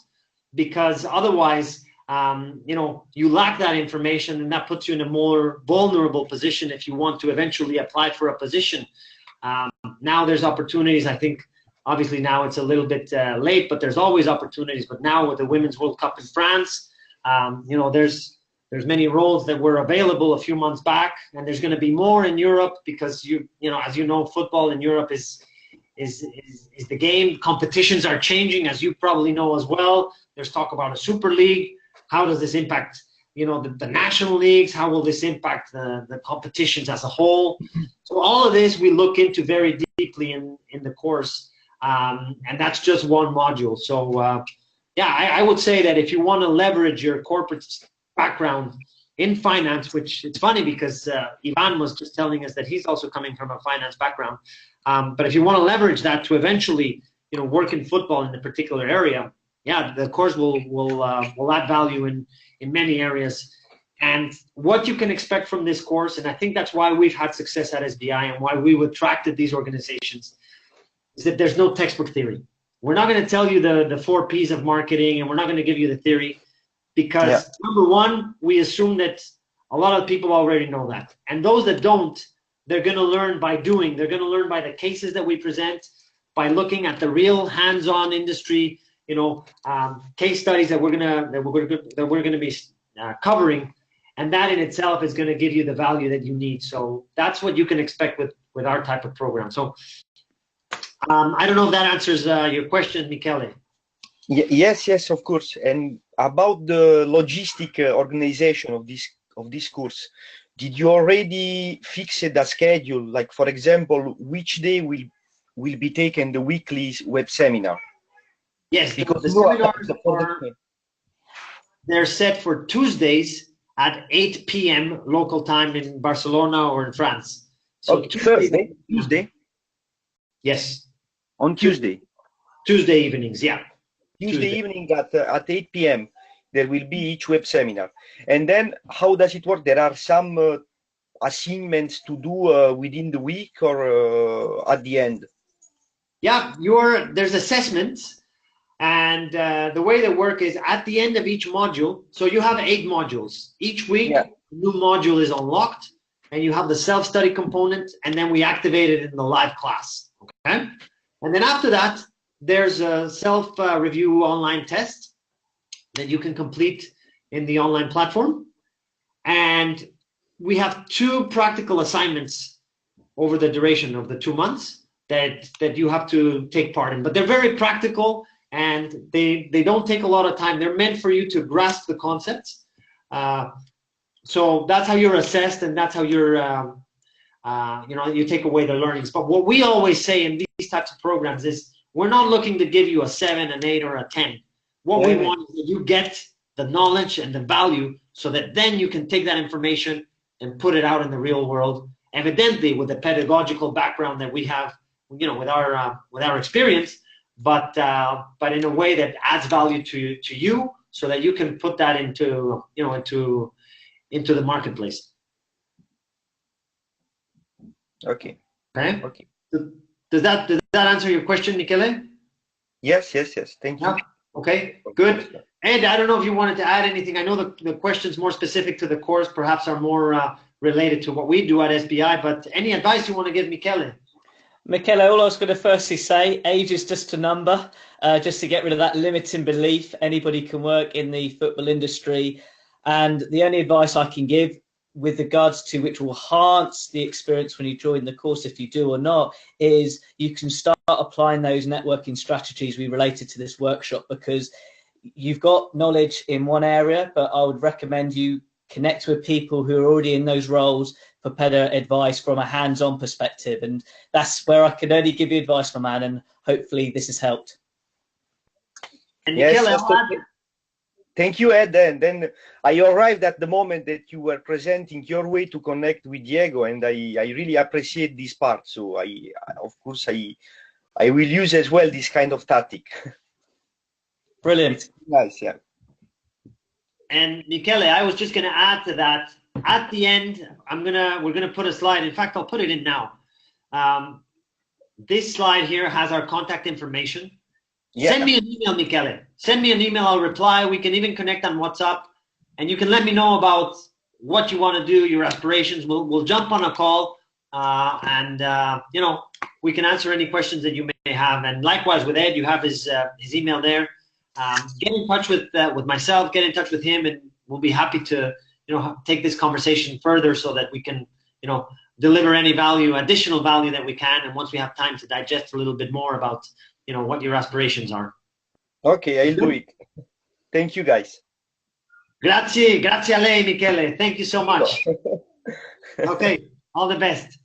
because otherwise, you lack that information, and that puts you in a more vulnerable position if you want to eventually apply for a position. Now there's opportunities. I think obviously now it's a little bit late, but there's always opportunities. But now with the Women's World Cup in France, there's many roles that were available a few months back, and there's going to be more in Europe because as you know, football in Europe is the game. Competitions are changing, as you probably know as well. There's talk about a Super League. How does this impact, the national leagues? How will this impact the competitions as a whole? So all of this we look into very deeply in the course, and that's just one module. So I would say that if you want to leverage your corporate background in finance, which it's funny because Ivan was just telling us that he's also coming from a finance background, but if you want to leverage that to eventually work in football in a particular area, the course will add value in many areas. And what you can expect from this course, and I think that's why we've had success at SBI and why we've attracted these organizations, is that there's no textbook theory. We're not going to tell you the 4 Ps of marketing, and we're not going to give you the theory, because number one, we assume that a lot of people already know that. And those that don't, they're going to learn by doing. They're going to learn by the cases that we present, by looking at the real hands-on industry, case studies that we're going to be covering, and that in itself is going to give you the value that you need. So that's what you can expect with our type of program. So I don't know if that answers your question, Michele. Yes, of course. And about the logistic organization of this course, did you already fix a schedule? Like, for example, which day will be taken the weekly web seminar? Yes, Because the no, seminars for are they're set for Tuesdays at 8 p.m. local time in Barcelona or in France. So okay, Thursday, yeah. Tuesday, Yes, on Tuesday. Tuesday evenings. Yeah, Tuesday evening at 8 p.m. there will be each web seminar. And then how does it work? There are some assignments to do within the week or at the end? Yeah, there's assessments, and the way they work is at the end of each module. So you have 8 modules. Each week, Yeah. a new module is unlocked, and you have the self-study component, and then we activate it in the live class. Okay, and then after that, there's a self-review online test that you can complete in the online platform, and we have 2 practical assignments over the duration of the 2 months that you have to take part in. But they're very practical, and they don't take a lot of time. They're meant for you to grasp the concepts. So that's how you're assessed, and that's how you're you take away the learnings. But what we always say in these types of programs is we're not looking to give you a 7, an 8, or a 10. What we want is that you get the knowledge and the value, so that then you can take that information and put it out in the real world. Evidently, with the pedagogical background that we have, with our experience, but in a way that adds value to you, so that you can put that into the marketplace. Okay. Okay. Okay. Does that answer your question, Michele? Yes. Thank you. Yeah. Okay. Good. Ed, I don't know if you wanted to add anything. I know the questions more specific to the course perhaps are more related to what we do at SBI, but any advice you want to give Michele? Michele, all I was going to firstly say, age is just a number, just to get rid of that limiting belief. Anybody can work in the football industry. And the only advice I can give with regards to which will enhance the experience when you join the course, if you do or not, is you can start applying those networking strategies we related to this workshop, because you've got knowledge in one area, but I would recommend you connect with people who are already in those roles for better advice from a hands-on perspective. And that's where I can only give you advice, my man, and hopefully this has helped. And Yes, Michele, thank you, Ed. And then I arrived at the moment that you were presenting your way to connect with Diego, and I really appreciate this part. So of course, I will use as well this kind of tactic. Brilliant. Nice, yeah. And Michele, I was just going to add to that. At the end, we're gonna put a slide. In fact, I'll put it in now. This slide here has our contact information. Yeah. Send me an email, Michele. Send me an email. I'll reply. We can even connect on WhatsApp, and you can let me know about what you want to do, your aspirations. We'll jump on a call, and we can answer any questions that you may have. And likewise with Ed, you have his email there. Get in touch with myself. Get in touch with him, and we'll be happy to take this conversation further, so that we can deliver any additional value that we can. And once we have time to digest a little bit more about what your aspirations are. Okay, I'll do it. Thank you, guys. Grazie a lei, Michele. Thank you so much. Okay, all the best.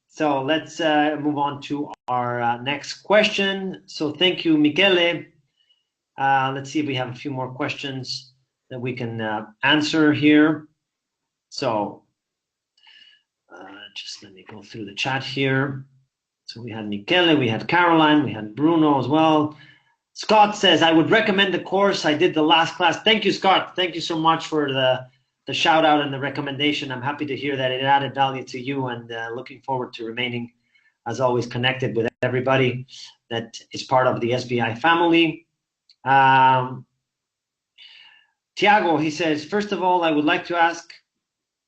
So let's move on to our next question. So thank you, Michele. Let's see if we have a few more questions that we can answer here. So just let me go through the chat here. So we had Michele, we had Caroline, we had Bruno as well. Scott says, I would recommend the course. I did the last class. Thank you, Scott. Thank you so much for the shout out and the recommendation. I'm happy to hear that it added value to you, and looking forward to remaining, as always, connected with everybody that is part of the SBI family. Tiago, he says, first of all, I would like to ask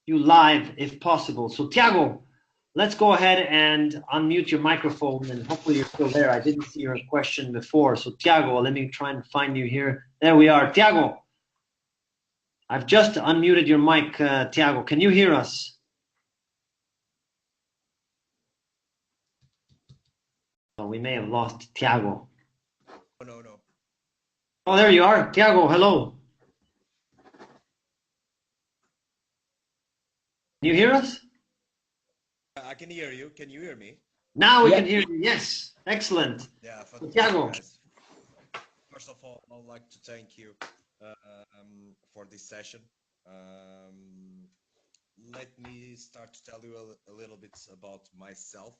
you live if possible. So Tiago, let's go ahead and unmute your microphone, and hopefully you're still there. I didn't see your question before. So Tiago, let me try and find you here. There we are. Tiago, I've just unmuted your mic. Tiago, can you hear us? Oh, we may have lost Tiago. No. Oh, there you are. Tiago, hello. Can you hear us? I can hear you. Can you hear me? Now we can hear you. Yes. Excellent. Yeah. Tiago, all, I'd like to thank you for this session. Let me start to tell you a little bit about myself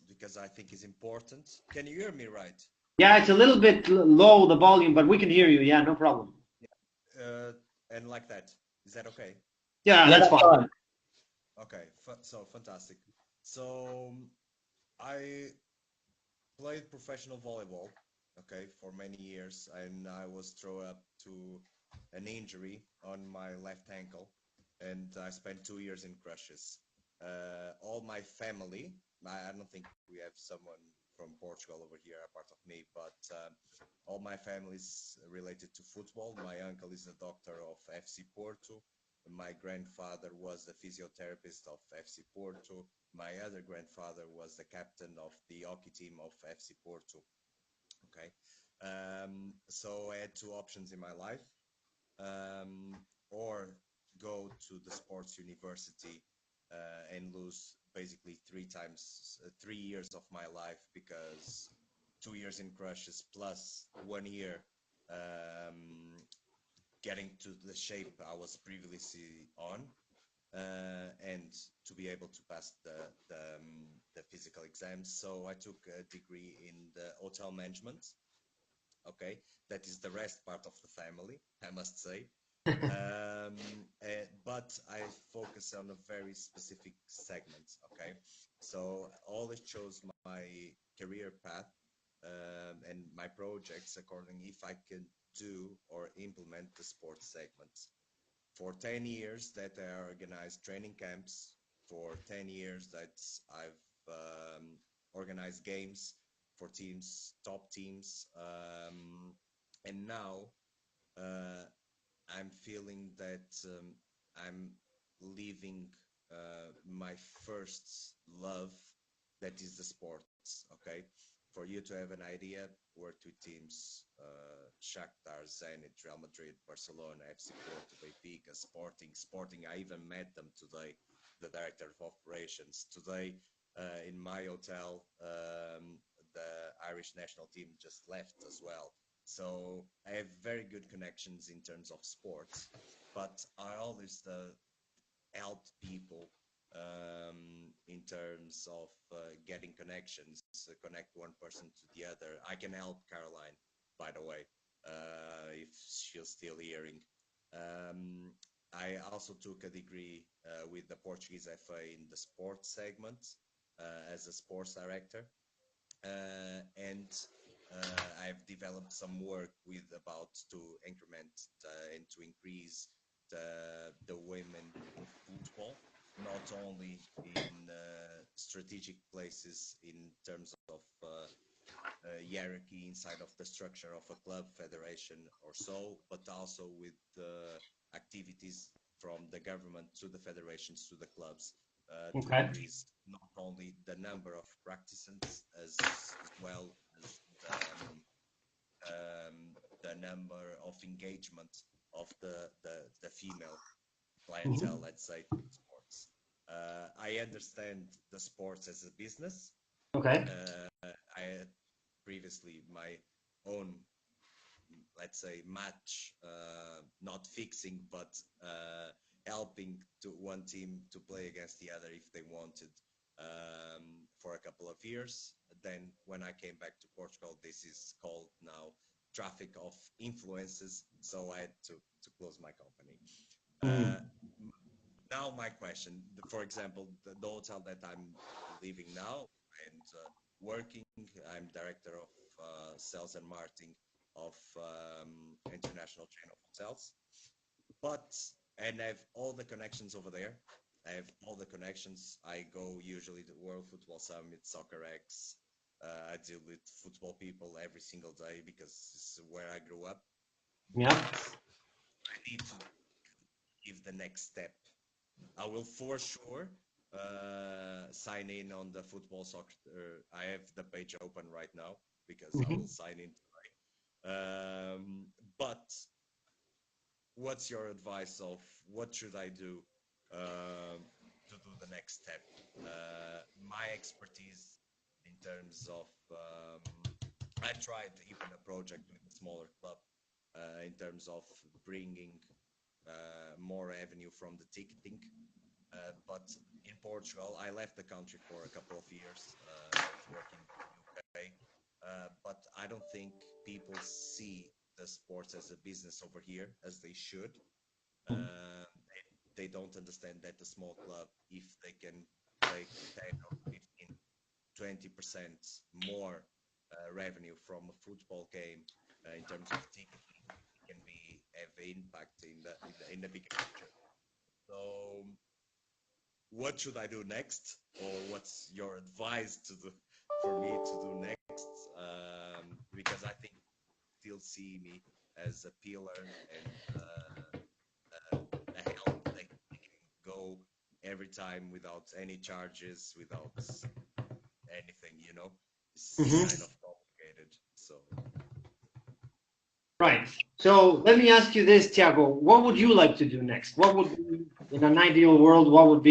because I think it's important. Can you hear me right? Yeah, it's a little bit low, the volume, but we can hear you. Yeah, no problem. And like that. Is that okay? Yeah, that's fine. Okay, so fantastic. So I played professional volleyball, okay, for many years, and I was thrown up to an injury on my left ankle, and I spent 2 years in crutches. All my family, I don't think we have someone from Portugal over here apart of me, but all my family is related to football. My uncle is a doctor of FC Porto. My grandfather was the physiotherapist of FC Porto. My other grandfather was the captain of the hockey team of FC Porto. Okay, so I had two options in my life, or go to the sports university and lose basically 3 years of my life because 2 years in crushes plus 1 year getting to the shape I was previously on, and to be able to pass the physical exams. So I took a degree in the hotel management. Okay, that is the rest part of the family, I must say. But I focus on a very specific segment. Okay, so always chose my career path and my projects according if I can do or implement the sports segments. For 10 years that I organized training camps, for 10 years that I've organized games for teams, top teams, and now uh, I'm feeling that I'm leaving my first love, that is the sports. Okay, for you to have an idea, worked with teams Shakhtar, Zenit, Real Madrid, Barcelona, FC Porto, Benfica, Sporting. I even met them today, the director of operations. Today, in my hotel, the Irish national team just left as well. So I have very good connections in terms of sports, but I always helped people in terms of getting connections, connect one person to the other. I can help Caroline, by the way, if she's still hearing. Um, I also took a degree with the Portuguese FA in the sports segment as a sports director. And I've developed some work with about to increment and to increase the women in football, not only in strategic places in terms of hierarchy inside of the structure of a club, federation or so, but also with activities from the government to the federations to the clubs to increase not only the number of practitioners as well as the number of engagement of the female clientele, let's say, in sports. I understand the sports as a business. Okay. I had previously my own, let's say, match, not fixing, but helping to one team to play against the other if they wanted for a couple of years. Then when I came back to Portugal, this is called now traffic of influences. So I had to close my company. Now my question, for example, the hotel that I'm living now and working, I'm director of sales and marketing of international chain of hotels, and I have all the connections over there. I have all the connections. I go usually to World Football Summit, Soccer X. I deal with football people every single day because this is where I grew up. Yeah. But I need to give the next step. I will for sure sign in on the football soccer. I have the page open right now because I will sign in today. But what's your advice of what should I do to do the next step? My expertise in terms of I tried even a project with a smaller club in terms of bringing more revenue from the ticketing. But in Portugal, I left the country for a couple of years. I was working in the UK, but I don't think people see the sports as a business over here as they should. They don't understand that a small club, if they can take 10 or 15, 20% more revenue from a football game in terms of ticketing, can be have impact in the bigger picture. So what should I do next, or what's your advice for me to do next? Because I think still see me as a pillar and a help that can go every time without any charges, without anything. It's kind of complicated. So Right. So let me ask you this, Tiago. What would you like to do next? What would be, in an ideal world, would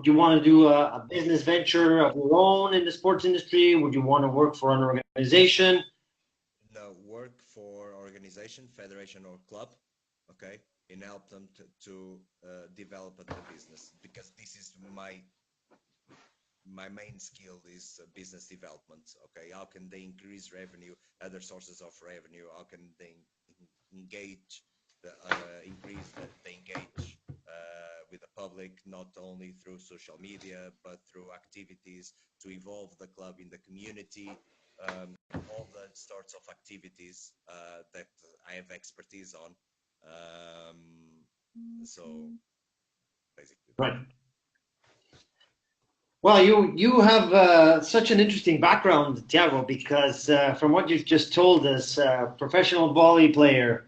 you want to do a business venture of your own in the sports industry? Would you want to work for an organization? no, work for organization, federation, or club, okay, and help them to develop the business, because this is my main skill is business development. Okay, how can they increase revenue, other sources of revenue? How can they engage, increase the engage with the public, not only through social media but through activities to involve the club in the community, all the sorts of activities that I have expertise on. So basically. Right. Well, you have such an interesting background, Tiago, because from what you've just told us, professional volley player,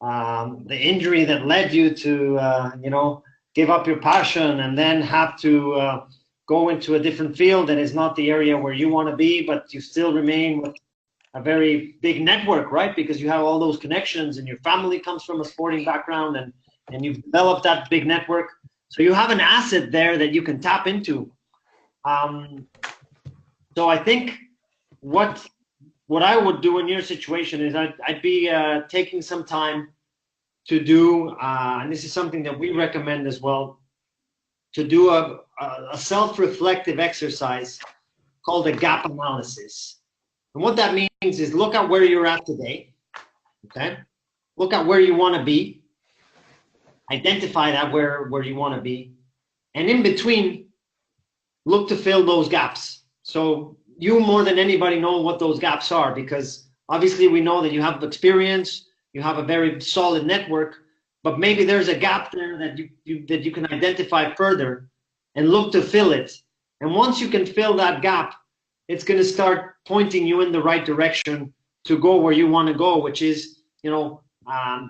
the injury that led you to give up your passion and then have to go into a different field that is not the area where you want to be, but you still remain with a very big network, right? Because you have all those connections and your family comes from a sporting background, and you've developed that big network. So you have an asset there that you can tap into. So I think what I would do in your situation is I'd be taking some time to do, and this is something that we recommend as well, to do a self-reflective exercise called a gap analysis. And what that means is look at where you're at today, okay? Look at where you want to be, identify that where you want to be, and in between, look to fill those gaps. So you more than anybody know what those gaps are, because obviously we know that you have experience, you have a very solid network, but maybe there's a gap there that you can identify further and look to fill it. And once you can fill that gap, it's going to start pointing you in the right direction to go where you want to go, which is,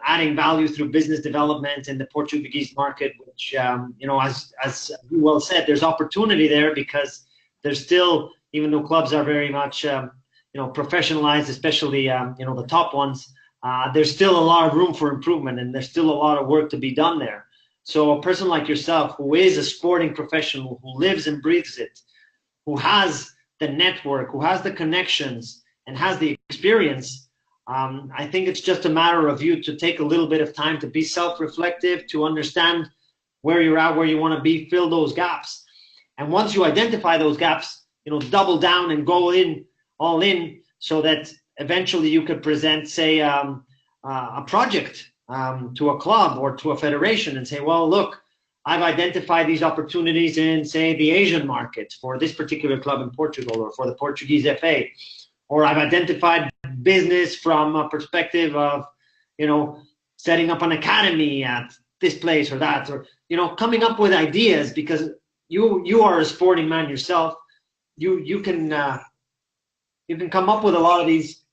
adding value through business development in the Portuguese market, which, as you well said, there's opportunity there because there's still, even though clubs are very much, professionalized, especially, the top ones, there's still a lot of room for improvement, and there's still a lot of work to be done there. So a person like yourself, who is a sporting professional, who lives and breathes it, who has the network, who has the connections, and has the experience, I think it's just a matter of you to take a little bit of time to be self-reflective, to understand where you're at, where you want to be, fill those gaps. And once you identify those gaps, double down and go all in, so that eventually you could present, say, a project to a club or to a federation and say, well, look, I've identified these opportunities in, say, the Asian market for this particular club in Portugal, or for the Portuguese FA. Or I've identified business from a perspective of, setting up an academy at this place or that, or, coming up with ideas, because you are a sporting man yourself. You can come up with a lot of these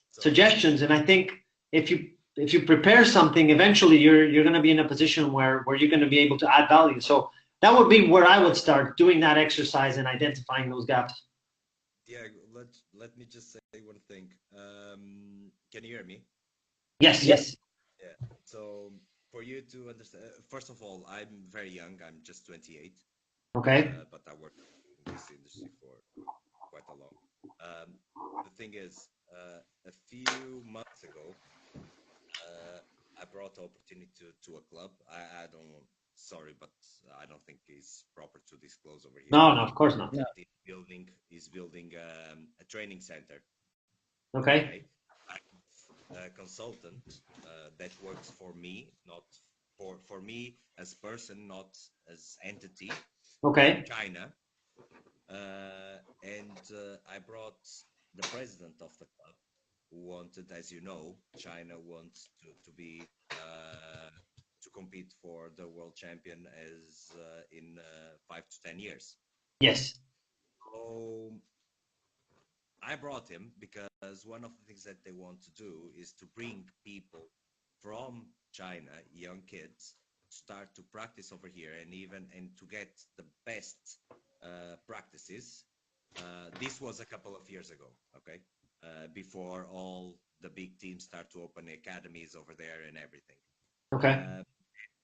suggestions, and I think if you prepare something, eventually you're going to be in a position where you're going to be able to add value. So that would be where I would start, doing that exercise and identifying those gaps. Yeah, let me just say one thing. Can you hear me? Yes. Yeah. So for you to understand, first of all, I'm very young. I'm just 28. Okay. But I worked in this industry for quite a long The thing is, a few months ago, I brought the opportunity to a club. I don't, sorry, but I don't think it's proper to disclose over here. No, no, of course not. No. He's building a training center. Okay. A consultant that works for me, not for me as person, not as entity. Okay. China. And I brought the president of the club, who wanted, as you know, China wants to be to compete for the world champion as in 5 to 10 years. Yes. So I brought him because one of the things that they want to do is to bring people from China, young kids, start to practice over here and to get the best practices. This was a couple of years ago, okay? Before all the big teams start to open academies over there and everything. Okay.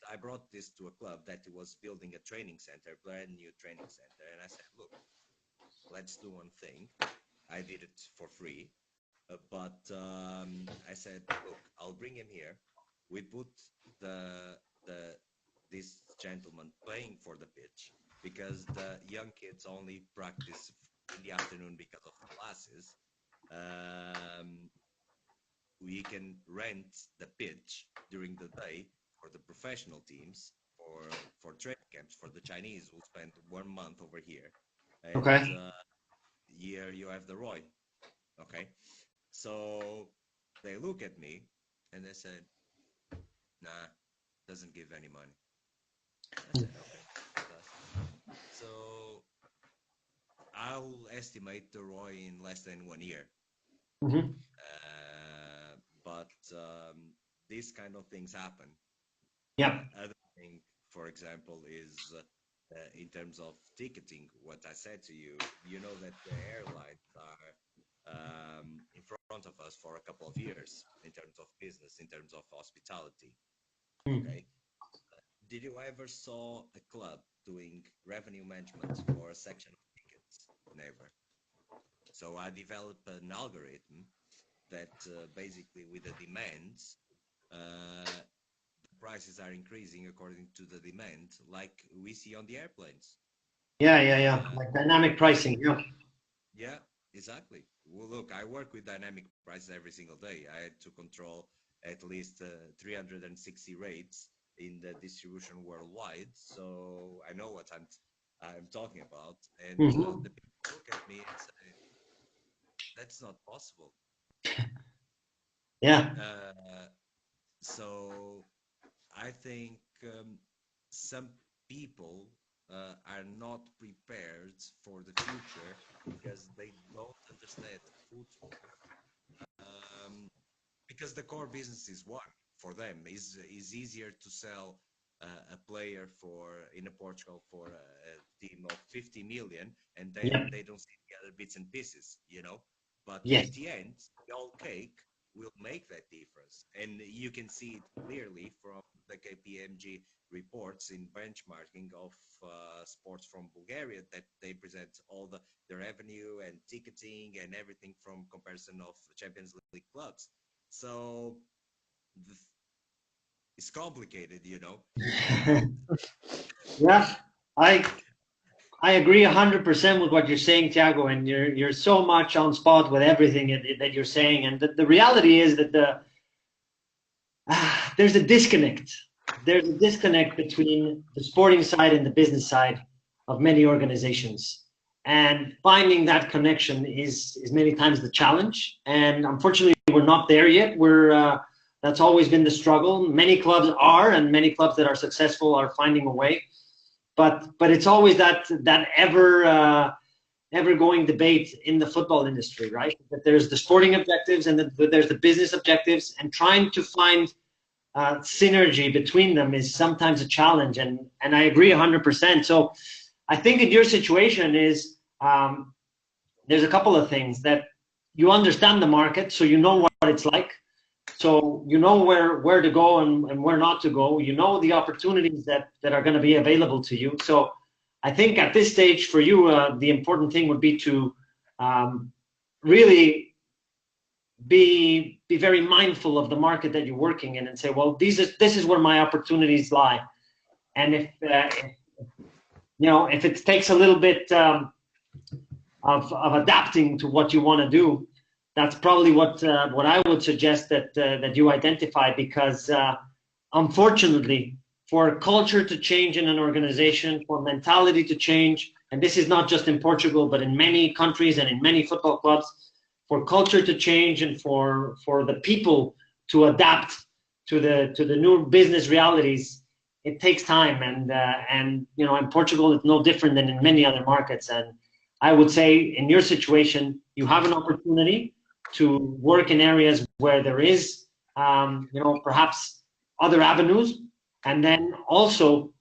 I brought this to a club that was building a training center, brand new training center, and I said, look, let's do one thing. I did it for free, but I said, look, I'll bring him here. We put this gentleman playing for the pitch because the young kids only practice in the afternoon because of the classes. We can rent the pitch during the day for the professional teams for training camps for the Chinese who spend 1 month over here. And, Okay. here you have the Roy. Okay. So they look at me and they said, nah, doesn't give any money. I said, okay. So I'll estimate the Roy in less than 1 year. Mm-hmm. But these kind of things happen. Yeah. Other thing, for example, is in terms of ticketing, what I said to you, you know that the airlines are in front of us for a couple of years in terms of business, in terms of hospitality. Okay. Did you ever saw a club doing revenue management for a section of tickets? Never. So I developed an algorithm that basically with the demands, the prices are increasing according to the demand, like we see on the airplanes. Yeah. Like dynamic pricing. Yeah. Yeah, exactly. Well, look, I work with dynamic prices every single day. I had to control at least 360 rates in the distribution worldwide, so I know what I'm talking about. And the people look at me and say, "That's not possible." Yeah. So I think some people are not prepared for the future because they don't understand football. Because the core business is one for them. Is easier to sell a player in Portugal for a team of 50 million, and then they don't see the other bits and pieces, you know. But at the end, the whole cake will make that difference, and you can see it clearly from the KPMG reports in benchmarking of sports from Bulgaria that they present all the revenue and ticketing and everything from comparison of Champions League clubs. So it's complicated, you know. Yeah, I agree 100% with what you're saying, Thiago, and you're so much on spot with everything that you're saying. And the reality is that there's a disconnect. There's a disconnect between the sporting side and the business side of many organizations. And finding that connection is many times the challenge. And unfortunately, we're not there yet. That's always been the struggle. Many clubs are, and many clubs that are successful are finding a way. But it's always that ever going debate in the football industry, right? That there's the sporting objectives and there's the business objectives, and trying to find synergy between them is sometimes a challenge. And I agree 100%. So I think in your situation is there's a couple of things that you understand the market, so you know what it's like. So you know where to go and where not to go. You know the opportunities that are going to be available to you. So I think at this stage for you, the important thing would be to really be very mindful of the market that you're working in and say, well, this is where my opportunities lie. And if it takes a little bit of adapting to what you want to do, that's probably what I would suggest that you identify, because unfortunately, for culture to change in an organization, for mentality to change, and this is not just in Portugal, but in many countries and in many football clubs, for culture to change and for the people to adapt to the new business realities, it takes time. And in Portugal, it's no different than in many other markets. And I would say in your situation, you have an opportunity to work in areas where there is, perhaps other avenues, and then also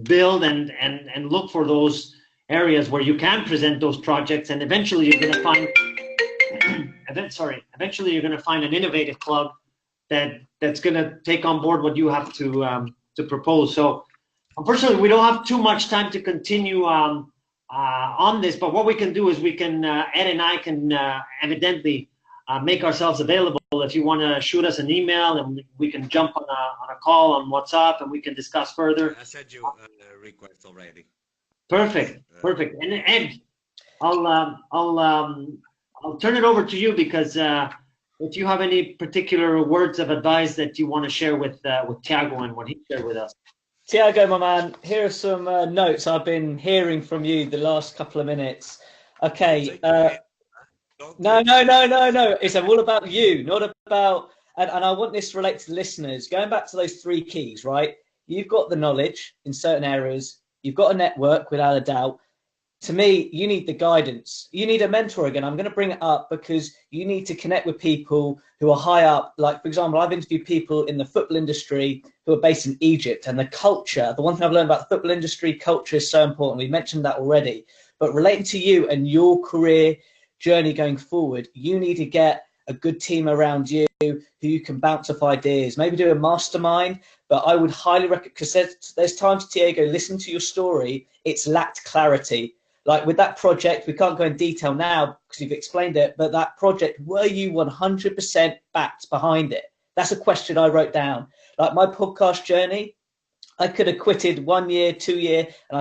build and look for those areas where you can present those projects, and eventually you're going to find eventually you're going to find an innovative club that's going to take on board what you have to propose. So unfortunately we don't have too much time to continue on this, but what we can do is we can Ed and I can evidently make ourselves available. If you want to shoot us an email, and we can jump on a call on WhatsApp and we can discuss further. I sent you a request already. Perfect. And Ed, I'll turn it over to you, because if you have any particular words of advice that you want to share with Thiago and what he shared with us. Thiago, my man, here are some notes I've been hearing from you the last couple of minutes. Okay. No. It's all about you, not about, and I want this to relate to the listeners. Going back to those three keys, right? You've got the knowledge in certain areas. You've got a network, without a doubt. To me, you need the guidance. You need a mentor again. I'm going to bring it up because you need to connect with people who are high up. Like, for example, I've interviewed people in the football industry who are based in Egypt, and the culture, the one thing I've learned about the football industry, culture is so important. We mentioned that already. But relating to you and your career journey going forward, you need to get a good team around you who you can bounce off ideas, maybe do a mastermind. But I would highly recommend, because there's times, Thiago, listen to your story, it's lacked clarity. Like with that project, we can't go in detail now because you've explained it, but that project, were you 100% backed behind it? That's a question I wrote down. Like my podcast journey, I could have quitted 1 year, 2 year, and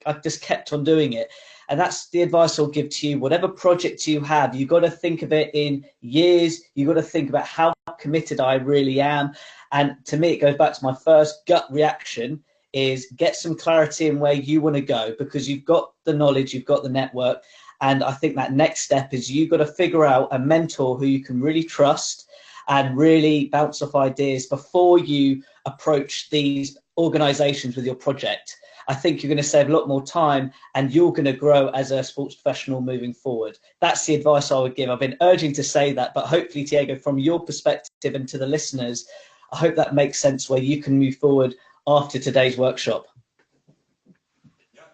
I've just kept on doing it. And that's the advice I'll give to you. Whatever project you have, you've got to think of it in years. You've got to think about how committed I really am. And to me, it goes back to my first gut reaction is get some clarity in where you want to go, because you've got the knowledge, you've got the network. And I think that next step is you've got to figure out a mentor who you can really trust and really bounce off ideas before you approach these organizations with your project. I think you're going to save a lot more time and you're going to grow as a sports professional moving forward. That's the advice I would give. I've been urging to say that, but hopefully, Thiago, from your perspective and to the listeners, I hope that makes sense where you can move forward after today's workshop.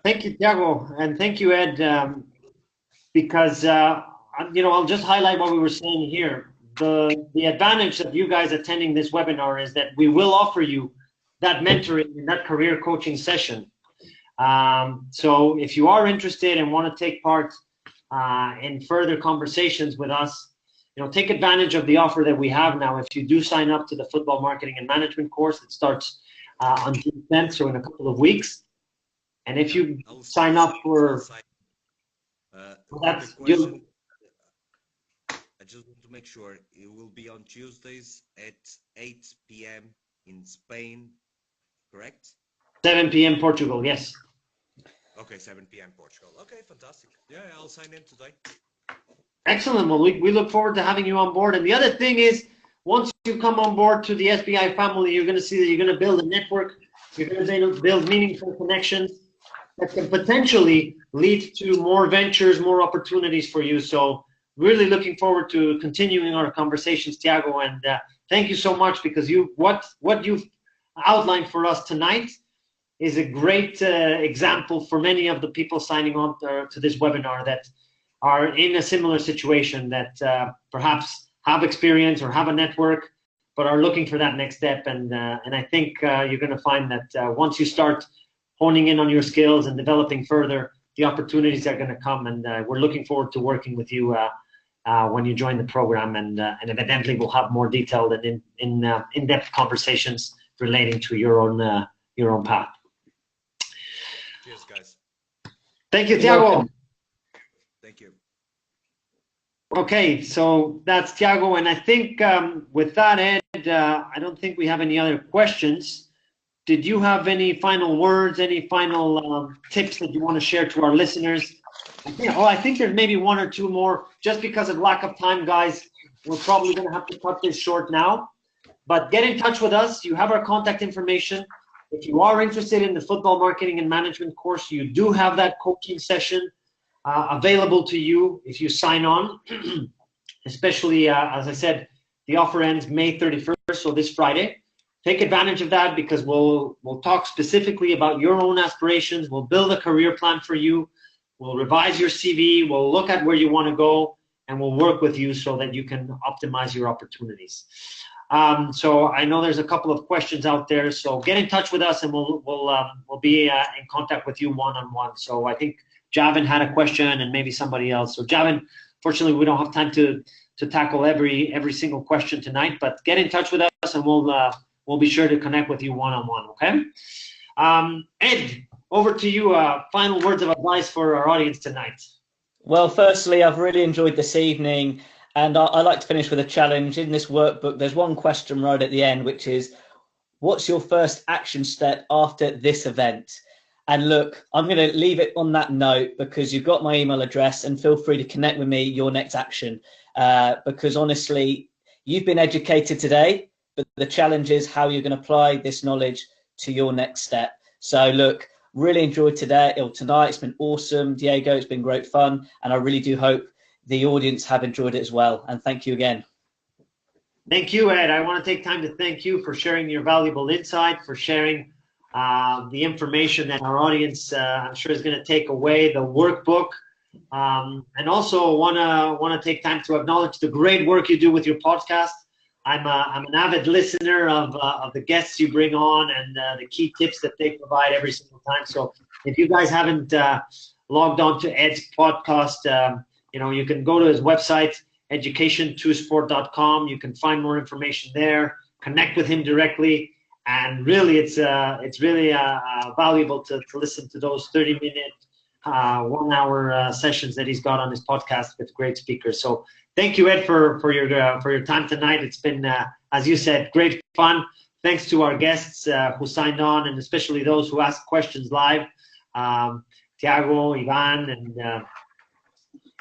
Thank you, Thiago, and thank you, Ed, because, I'll just highlight what we were saying here. The advantage of you guys attending this webinar is that we will offer you that mentoring and that career coaching session. So if you are interested and want to take part in further conversations with us, take advantage of the offer that we have now. If you do sign up to the Football Marketing and Management course, it starts on June 10th, so in a couple of weeks. And if you sign up for that, I just want to make sure it will be on Tuesdays at 8 p.m. in Spain, correct? 7 p.m. Portugal, yes. Okay, 7 p.m. Portugal. Okay, fantastic. Yeah, I'll sign in today. Excellent. Well, we look forward to having you on board. And the other thing is, once you come on board to the SBI family, you're going to see that you're going to build a network. You're going to build meaningful connections that can potentially lead to more ventures, more opportunities for you. So really looking forward to continuing our conversations, Thiago. And thank you so much, because what you've outlined for us tonight is a great example for many of the people signing on to this webinar that are in a similar situation, that perhaps have experience or have a network, but are looking for that next step. And I think you're going to find that once you start honing in on your skills and developing further, the opportunities are going to come. And we're looking forward to working with you when you join the program, and evidently we'll have more detailed and in-depth conversations relating to your own path. Cheers, guys. Thank you, You're Tiago. welcome. Thank you. Okay, so that's Tiago, and I think with that, Ed, I don't think we have any other questions. Did you have any final words, any final tips that you want to share to our listeners? I think there's maybe one or two more. Just because of lack of time, guys, we're probably going to have to cut this short now. But get in touch with us. You have our contact information. If you are interested in the football marketing and management course, you do have that coaching session available to you if you sign on. Especially, as I said, the offer ends May 31st, so this Friday. Take advantage of that, because we'll talk specifically about your own aspirations. We'll build a career plan for you. We'll revise your CV. We'll look at where you want to go, and we'll work with you so that you can optimize your opportunities. So I know there's a couple of questions out there. So get in touch with us, and we'll be in contact with you one-on-one. So I think Javin had a question, and maybe somebody else. So Javin, fortunately, we don't have time to tackle every single question tonight. But get in touch with us, and we'll be sure to connect with you one-on-one. Okay. Ed, over to you. Final words of advice for our audience tonight. Well, firstly, I've really enjoyed this evening, and I like to finish with a challenge. In this workbook, there's one question right at the end, which is, what's your first action step after this event? And look, I'm going to leave it on that note, because you've got my email address, and feel free to connect with me, your next action, because honestly, you've been educated today, but the challenge is how you're going to apply this knowledge to your next step. So look, really enjoyed tonight. It's been awesome. Diego, it's been great fun. And I really do hope the audience have enjoyed it as well. And thank you again. Thank you, Ed. I want to take time to thank you for sharing your valuable insight, for sharing the information that our audience, I'm sure, is going to take away, the workbook. And also want to take time to acknowledge the great work you do with your podcast. I'm an avid listener of the guests you bring on, and the key tips that they provide every single time. So if you guys haven't logged on to Ed's podcast, you can go to his website, education2sport.com. You can find more information there, connect with him directly, and really it's really valuable to listen to those 30-minute, 1-hour sessions that he's got on his podcast with great speakers. So thank you, Ed, for your time tonight. It's been, as you said, great fun. Thanks to our guests who signed on, and especially those who asked questions live. Tiago, Ivan,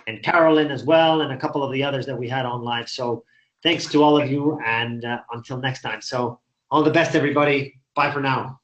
and Carolyn as well, and a couple of the others that we had on live. So thanks to all of you, and until next time. So all the best, everybody. Bye for now.